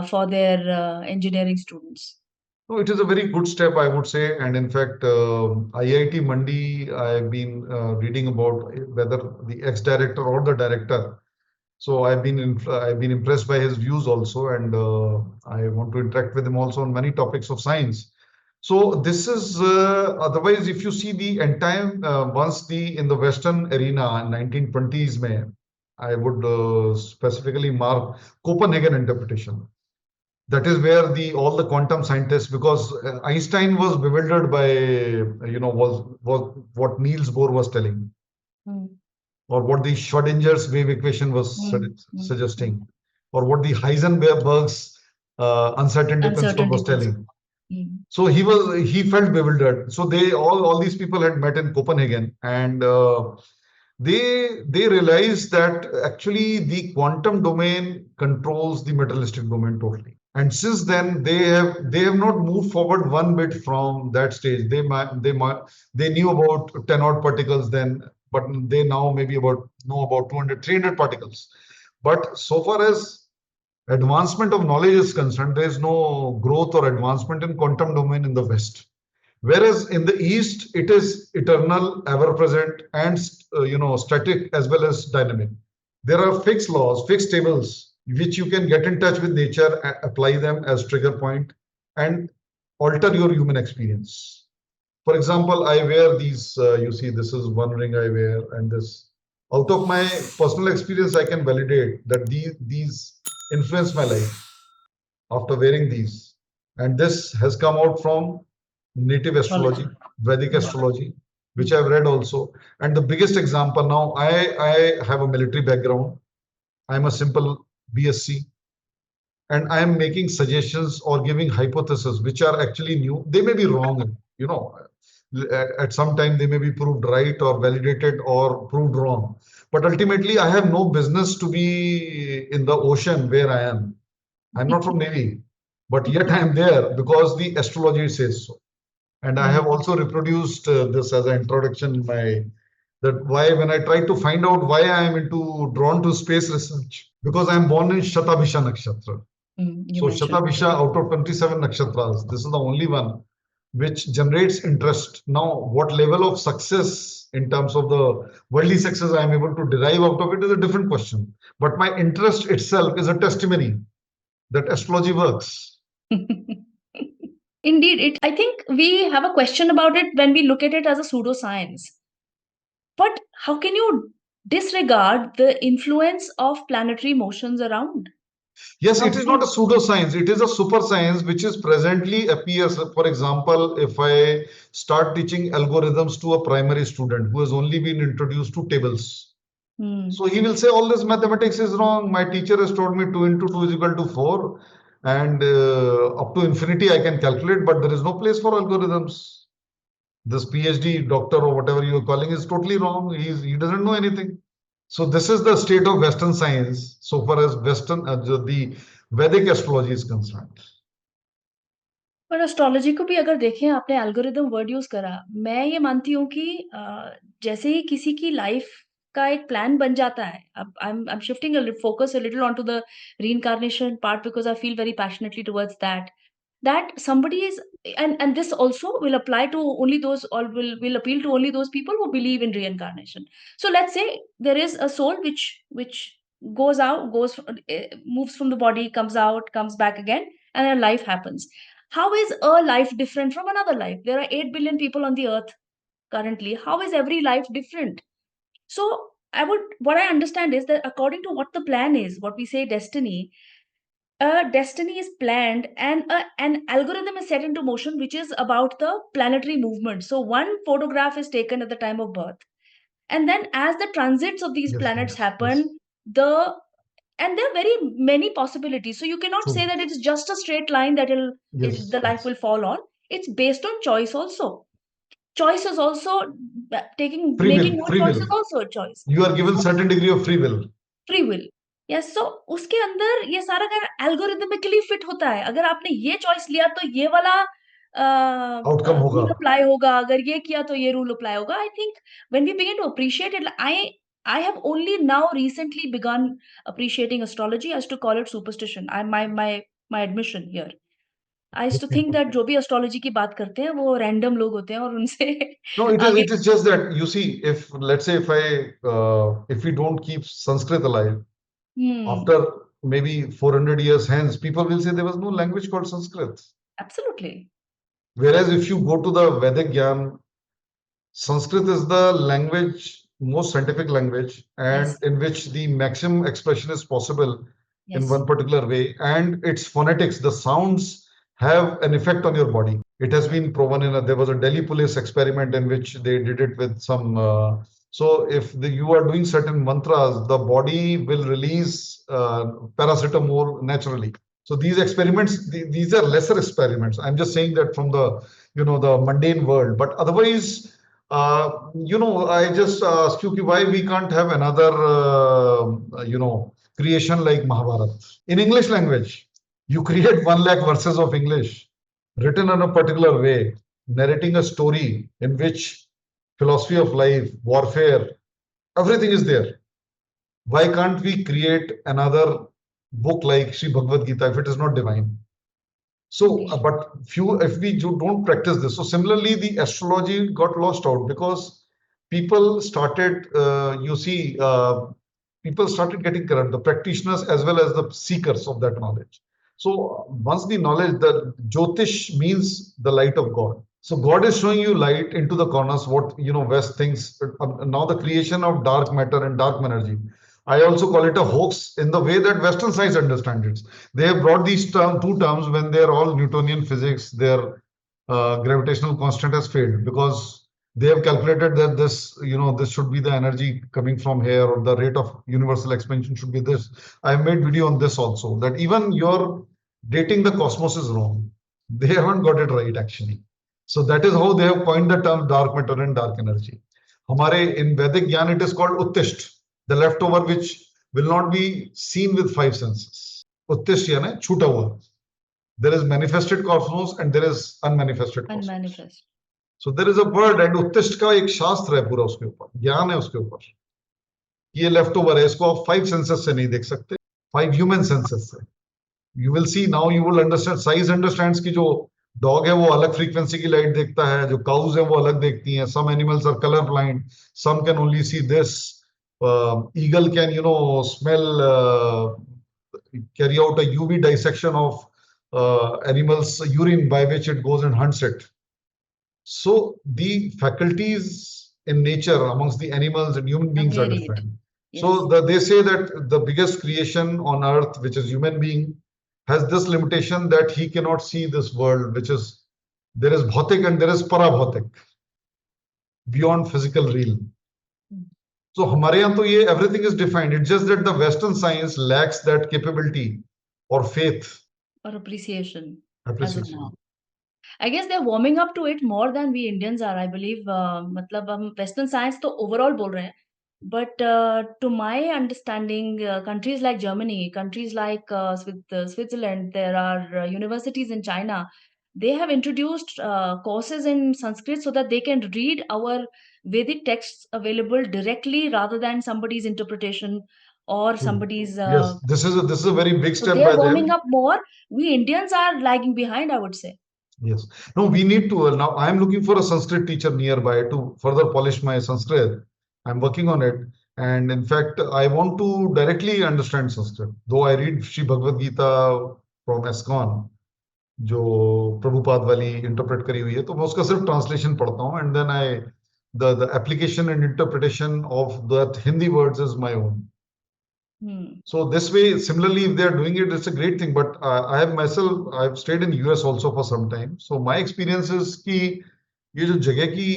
for their engineering students? No, it is a very good step, I would say. And in fact, IIT Mandi, I've been reading about whether the ex-director or the director. So I've been impressed by his views also, and I want to interact with him also on many topics of science. So this is otherwise, if you see the entire in the Western arena in 1920s, I would specifically mark Copenhagen interpretation. That is where all the quantum scientists, because Einstein was bewildered by was what Niels Bohr was telling, or what the Schrodinger's wave equation was suggesting, or what the Heisenberg's uncertainty principle was telling. So he felt bewildered. So all these people had met in Copenhagen, and they realized that actually the quantum domain controls the materialistic domain totally. And since then, they have not moved forward one bit from that stage. They knew about 10 odd particles then, but they now maybe know about 200, 300 particles. But so far as advancement of knowledge is concerned, there is no growth or advancement in quantum domain in the West. Whereas in the East, it is eternal, ever present, and static as well as dynamic. There are fixed laws, fixed tables, which you can get in touch with nature, apply them as trigger point, and alter your human experience. For example, I wear these, you see, this is one ring I wear, and this. Out of my personal experience, I can validate that these influence my life after wearing these. And this has come out from native astrology, Vedic astrology, which I've read also. And the biggest example now, I have a military background. I'm a simple BSc, and I am making suggestions or giving hypotheses which are actually new. They may be wrong, at some time they may be proved right or validated or proved wrong. But ultimately, I have no business to be in the ocean where I am. I'm not from Navy, but yet I am there because the astrology says so. And I have also reproduced this as an introduction in that why when I try to find out why I am drawn to space research, because I am born in Shatabhisha Nakshatra. So Shatabhisha, out of 27 nakshatras, this is the only one which generates interest. Now, what level of success in terms of the worldly success I am able to derive out of it is a different question. But my interest itself is a testimony that astrology works. Indeed, I think we have a question about it when we look at it as a pseudoscience. But how can you disregard the influence of planetary motions around? Yes, How it can is not a you? pseudoscience. It is a super science which is presently appears. For example, if I start teaching algorithms to a primary student who has only been introduced to tables, Hmm. so he will say all this mathematics is wrong. My teacher has told me 2 into 2 is equal to 4, and up to infinity I can calculate, but there is no place for algorithms. This PhD doctor or whatever you are calling is totally wrong. He doesn't know anything. So this is the state of Western science so far as Western the Vedic astrology is concerned. पर astrology को भी अगर देखें आपने algorithm word use करा मैं ये मानती हूँ कि जैसे ही किसी की लाइफ का एक प्लान बन जाता है अब I am shifting focus a little on to the reincarnation part because I feel very passionately towards that somebody is and this also will apply to only those or will appeal to only those people who believe in reincarnation. So let's say there is a soul which goes out goes moves from the body, comes out, comes back again, and a life happens. How is a life different from another life? There are 8 billion people on the earth currently. How is every life different? So what I understand is that according to what the plan is, what we say destiny, a destiny is planned and an algorithm is set into motion which is about the planetary movement. So one photograph is taken at the time of birth, and then as the transits of these Yes, planets yes, yes. happen, the and there are very many possibilities. So you cannot say True. that it is just a straight line that Yes, the life yes. will fall on. It's based on choice also. Choice is also taking Free making will, more free choice will. is also a choice. You are given So certain degree of free will. Free will yes, so उसके अंदर ये सारा अगर एल्गोरिदमिकली fit होता है, अगर आपने ये चॉइस लिया तो ये वाला आउटकम होगा. रूल अप्लाई होगा, अगर ये किया तो ये रूल अप्लाई होगा। I think when we begin to appreciate it, I have only now recently begun appreciating astrology as to call it superstition. I my admission here. I used to think that जो भी astrology की बात करते हैं वो random लोग होते हैं और उनसे No, आगे it is just that you see, if let's say if we don't keep Sanskrit alive, hmm, after maybe 400 years hence, people will say there was no language called Sanskrit. Absolutely, Whereas if you go to the Vedic Gyan, Sanskrit is the language, most scientific language, and yes, in which the maximum expression is possible in yes, one particular way. And its phonetics, the sounds have an effect on your body. It has been proven there was a Delhi police experiment in which they did it with some. So if you are doing certain mantras, the body will release paracetamol naturally. So these experiments, these are lesser experiments. I'm just saying that from the the mundane world, but otherwise I just ask you why we can't have another, creation like Mahabharata in English language. You create 1 lakh verses of English written in a particular way, narrating a story in which philosophy of life, warfare, everything is there. Why can't we create another book like Sri Bhagavad Gita if it is not divine? So, Indeed, but few, if we don't practice this, so similarly, the astrology got lost out because people started, people started getting corrupt, the practitioners as well as the seekers of that knowledge. So once the knowledge, the Jyotish means the light of God. So God is showing you light into the corners, what, West thinks, now the creation of dark matter and dark energy. I also call it a hoax in the way that Western science understands it. They have brought these two terms when they are all Newtonian physics, their gravitational constant has failed because they have calculated that this should be the energy coming from here, or the rate of universal expansion should be this. I have made video on this also, that even your dating the cosmos is wrong. They haven't got it right actually. So that is how they have coined the term dark matter and dark energy. Hamare in Vedic Gyan, it is called Uttisht, the leftover which will not be seen with 5 senses. Uttisht यानी छूटा हुआ. There is manifested cosmos and there is unmanifested cosmos. Unmanifest, So there is a word, and उत्तिष्ठ का एक शास्त्र है पूरा उसके ऊपर, ज्ञान है उसके ऊपर. ये लेफ्ट ओवर है, इसको आप 5 सेंसेस से नहीं देख सकते, 5 ह्यूमन सेंसेस से. You will see now, you will understand. Size understands कि जो डॉग है वो अलग फ्रीक्वेंसी की लाइट देखता है, जो काउज है वो अलग देखती हैं. Some animals are color blind, some can only see this. Eagle can smell, carry out a UV dissection of animal's urine by which it goes and hunts it. So the faculties in nature amongst the animals and human beings are Varied. different. Yes. So they say that the biggest creation on earth, which is human being, has this limitation that he cannot see this world, which is there is bhautik and there is parabhautik, beyond physical realm. Mm. So हमारे यहाँ तो ये everything is defined. It's just that the Western science lacks that capability or faith, Or appreciation as of now. appreciation. I guess they're warming up to it more than we Indians are, I believe. मतलब हम Western science तो overall बोल रहे हैं. But to my understanding, countries like Germany, countries like Switzerland, there are universities in China. They have introduced courses in Sanskrit so that they can read our Vedic texts available directly rather than somebody's interpretation or True. somebody's. Yes, this is a very big So step they're by warming them. up more. We Indians are lagging behind, I would say. Yes. No, we need to. Now, I'm looking for a Sanskrit teacher nearby to further polish my Sanskrit. I'm working on it. And in fact, I want to directly understand Sanskrit. Though I read Sri Bhagavad Gita from ISKCON, जो प्रभुपाद वाली interpret करी हुई है तो मैं उसका सिर्फ translation पढ़ता हूँ and then I the application and interpretation of that Hindi words is my own. Hmm. So this way, similarly, if they are doing it, it's a great thing. But I have myself, I've stayed in US also for some time. So my experience is कि ये जो जगह की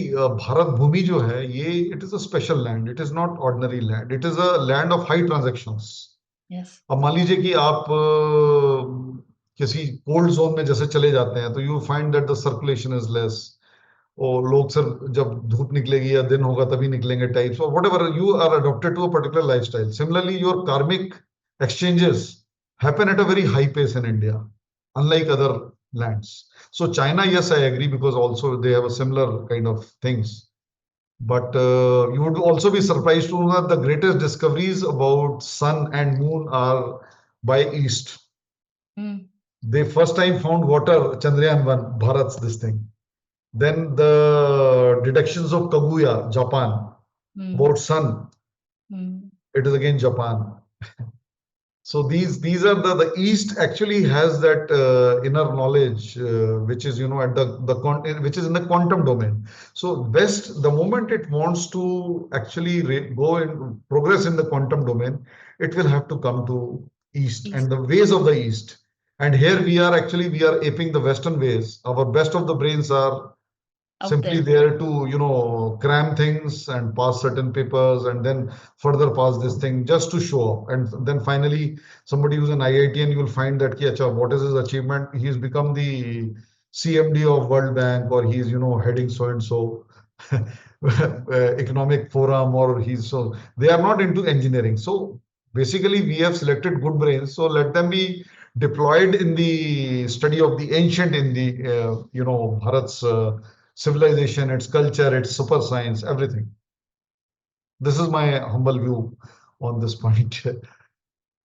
भारत भूमि जो है ये it is a special land. It is not ordinary land. It is a land of high transactions. Yes. अब मान लीजिए कि आप किसी कोल्ड जोन में जैसे चले जाते हैं तो you find that the circulation is less और लोग सर जब धूप निकलेगी या दिन होगा तभी निकलेंगे टाइप्स और whatever you are adopted to a particular lifestyle similarly your karmic exchanges happen at a very high pace in India, unlike other lands. So China, yes, I agree because also they have a similar kind of things. But you would also be surprised to know that the greatest discoveries about sun and moon are by east. Hmm. They first time found water, Chandrayaan-1, Bharat's this thing. Then the deductions of Kaguya, Japan, Hmm. about sun, Hmm. it is again Japan. So these are the East actually has that inner knowledge, which is at which is in the quantum domain. So West, the moment it wants to actually go and progress in the quantum domain, it will have to come to East East. and the ways of the East. And here we are aping the Western ways. Our best of the brains are Out simply there. there to cram things and pass certain papers and then further pass this thing just to show up and then finally somebody who's an IIT and you will find that ki, acha, what is his achievement, he's become the CMD of World Bank or he's heading so and so economic forum or he's so they are not into engineering. So basically we have selected good brains, so let them be deployed in the study of the ancient in the Bharat's civilization, its culture, its super science, everything. This is my humble view on this point. I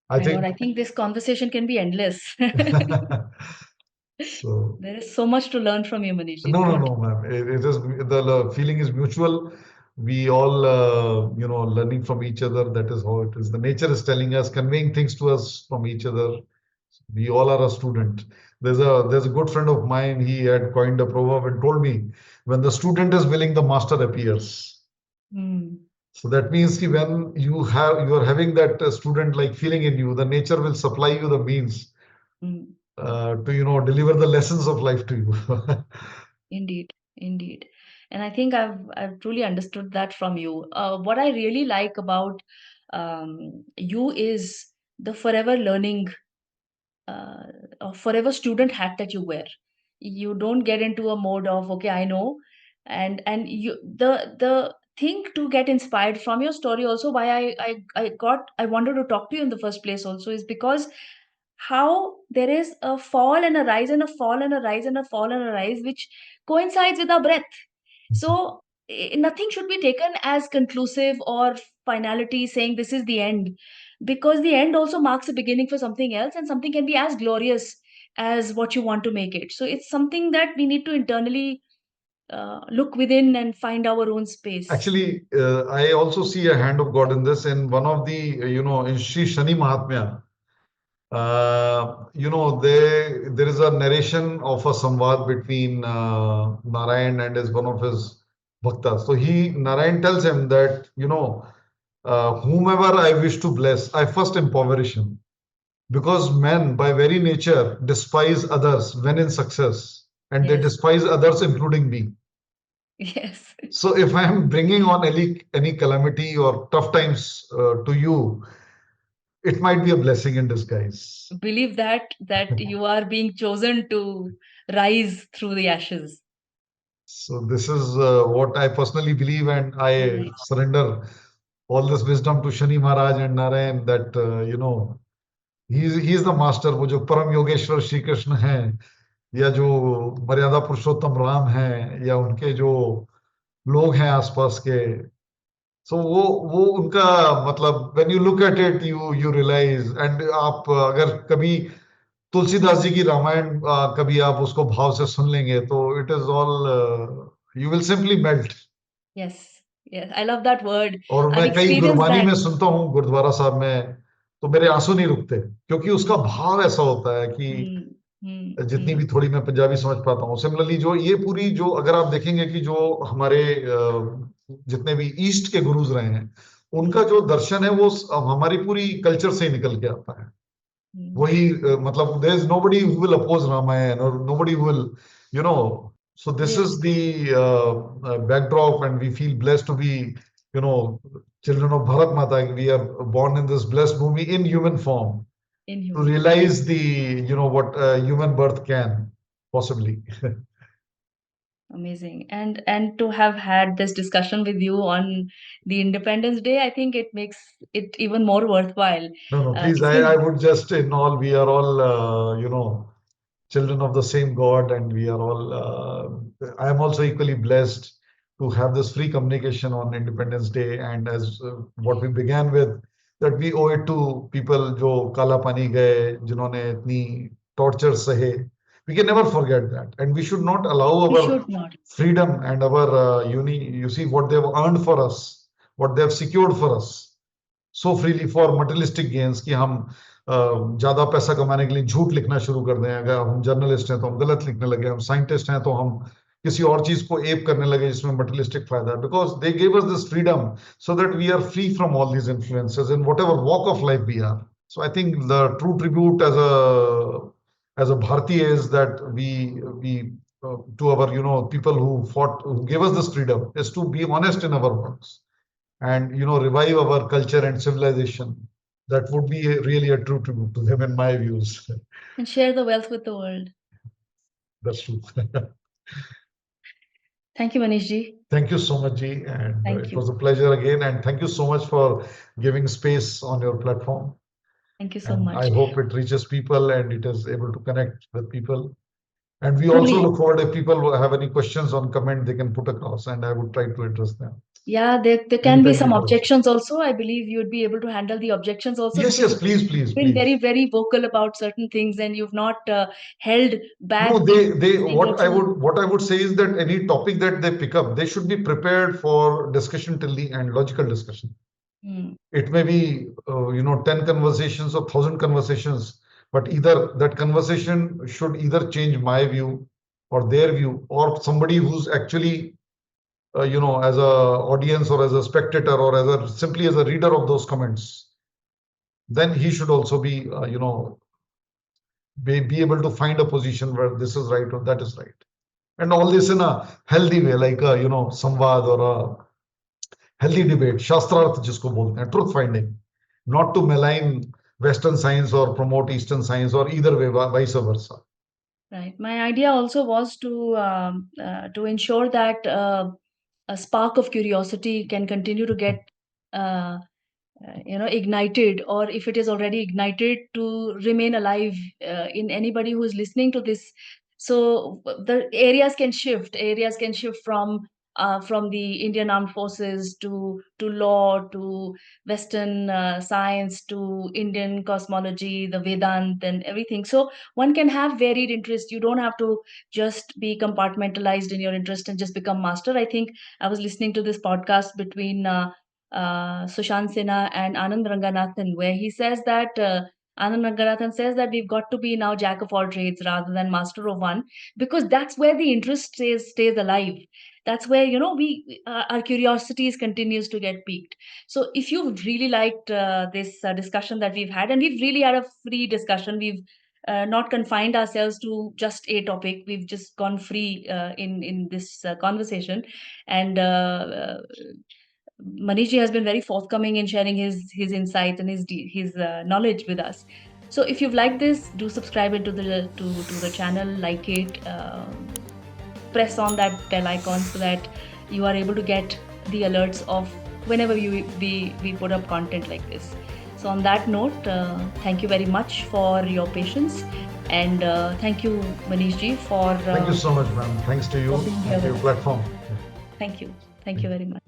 My Lord, think I think this conversation can be endless. so. There is so much to learn from you, Manishji. No, no, Good. no, ma'am. It is the feeling is mutual. We all, learning from each other. That is how it is. The nature is telling us, conveying things to us from each other. We all are a student. There's a good friend of mine. He had coined a proverb and told me, when the student is willing, the master appears. Hmm. So that means ki when you are having that student like feeling in you, the nature will supply you the means Hmm. to deliver the lessons of life to you. Indeed, indeed. And I think I've truly understood that from you. What I really like about you is the forever learning uh, a forever student hat that you wear. You don't get into a mode of okay, I know, and you the thing to get inspired from your story also. Why I wanted to talk to you in the first place also is because how there is a fall and a rise and a fall and a rise and a fall and a rise which coincides with our breath. So nothing should be taken as conclusive or finality saying this is the end, because the end also marks a beginning for something else, and something can be as glorious as what you want to make it. So it's something that we need to internally look within and find our own space. Actually, I also see a hand of God in this. In one of the, in Sri Shani Mahatmya, There is a narration of a samvad between Narayan and is one of his bhaktas. So Narayan tells him that, whomever I wish to bless, I first impoverish him. Because men, by very nature, despise others when in success, and they Yes. despise others, including me. Yes. So if I am bringing on any calamity or tough times to you, it might be a blessing in disguise. Believe that you are being chosen to rise through the ashes. So this is what I personally believe, and I Right. surrender all this wisdom to Shani Maharaj and Narayan that he is the master. वो जो परम योगेश्वर श्री कृष्ण हैं या जो मर्यादा पुरुषोत्तम राम हैं या उनके जो लोग हैं आसपास के, सो वो उनका मतलब when you look at it you realize and आप अगर कभी तुलसीदास जी की रामायण कभी आप उसको भाव से सुन लेंगे तो it is all you will simply melt. Yes. Yes. I love that word. और I've मैं कई experienced गुरबानी that. में सुनता हूँ गुरुद्वारा साहब में, तो मेरे आंसू नहीं रुकते क्योंकि उसका भाव ऐसा होता है कि Hmm. Hmm. जितनी Hmm. भी थोड़ी मैं पंजाबी समझ पाता हूँ. सिमिलरली जो ये पूरी जो अगर आप देखेंगे कि जो हमारे जितने भी ईस्ट के गुरुज रहे हैं उनका जो दर्शन है वो हमारी पूरी कल्चर से ही निकल के आता है. Hmm. वही मतलब there is nobody who will oppose Ramayan और nobody who will you know. So this Yes. is the backdrop, and we feel blessed to be, children of Bharat Mata. We are born in this blessed bhumi in human form In to human form. realize the, what human birth can possibly. Amazing. And to have had this discussion with you on the Independence Day, I think it makes it even more worthwhile. No, no, please. It's I been would just, in all, we are all, children of the same God, and we are all. I am also equally blessed to have this free communication on Independence Day, and as what we began with, that we owe it to people जो काला पानी गए, जिन्होंने इतनी torture सहे. We can never forget that, and we should not allow we our should not. freedom and our you see what they have earned for us, what they have secured for us so freely for materialistic gains कि हम ज्यादा पैसा कमाने के लिए झूठ लिखना शुरू कर दें. अगर हम जर्नलिस्ट हैं तो हम गलत लिखने लगे, हम साइंटिस्ट हैं तो हम किसी और चीज को एप करने लगे जिसमें मटेरियलिस्टिक फायदा है. Because they gave us this freedom so that we are free from all these influences in whatever walk of life we are. So I think the true tribute as a Bharati is that we to our people who fought, who gave us this freedom, is to be honest in our works and revive our culture and civilization. That would be really a true tribute to them in my views. And share the wealth with the world. That's true. Thank you, Manishji. Thank you so much, Ji, and Thank it you. was a pleasure again. And thank you so much for giving space on your platform. Thank you so And much. I hope it reaches people and it is able to connect with people. And we Truly. also look forward, if people have any questions on comment, they can put across, and I would try to address them. Yeah, there can be Anytime some later also. objections also. I believe you'd be able to handle the objections also Yes, because yes, please, please, you've been please. very, very vocal about certain things and you've not held back. No, they saying what your truth. what I would say is that any topic that they pick up, they should be prepared for discussion till the end, logical discussion. Hmm. It may be 10 conversations or 1,000 conversations, but either that conversation should either change my view or their view, or somebody who's actually as a audience or as a spectator or as a simply as a reader of those comments, then he should also be be able to find a position where this is right or that is right. And all this in a healthy way, like a samvad or a healthy debate, shastrarth जिसको बोलते हैं, truth finding, not to malign Western science or promote Eastern science or either way, vice versa. Right. My idea also was to ensure that a spark of curiosity can continue to get uh, ignited, or if it is already ignited, to remain alive in anybody who is listening to this. So the areas can shift from the Indian Armed Forces to law, to Western science, to Indian cosmology, the Vedant, and everything. So one can have varied interest. You don't have to just be compartmentalized in your interest and just become master. I think I was listening to this podcast between Sushant Sinha and Anand Ranganathan, where he says that Anand Ranganathan says that we've got to be now jack of all trades rather than master of one, because that's where the interest stays alive. That's where, our curiosities continues to get piqued. So if you've really liked this discussion that we've had, and we've really had a free discussion, we've not confined ourselves to just a topic. We've just gone free in this conversation, and Manish ji has been very forthcoming in sharing his insights and his knowledge with us. So if you've liked this, do subscribe it to the channel, like it, press on that bell icon so that you are able to get the alerts of whenever we put up content like this. So on that note, thank you very much for your patience, and thank you, Manish ji, for Thank you so much, ma'am. Thanks to you for being here and to your with us. platform. Thank you very much.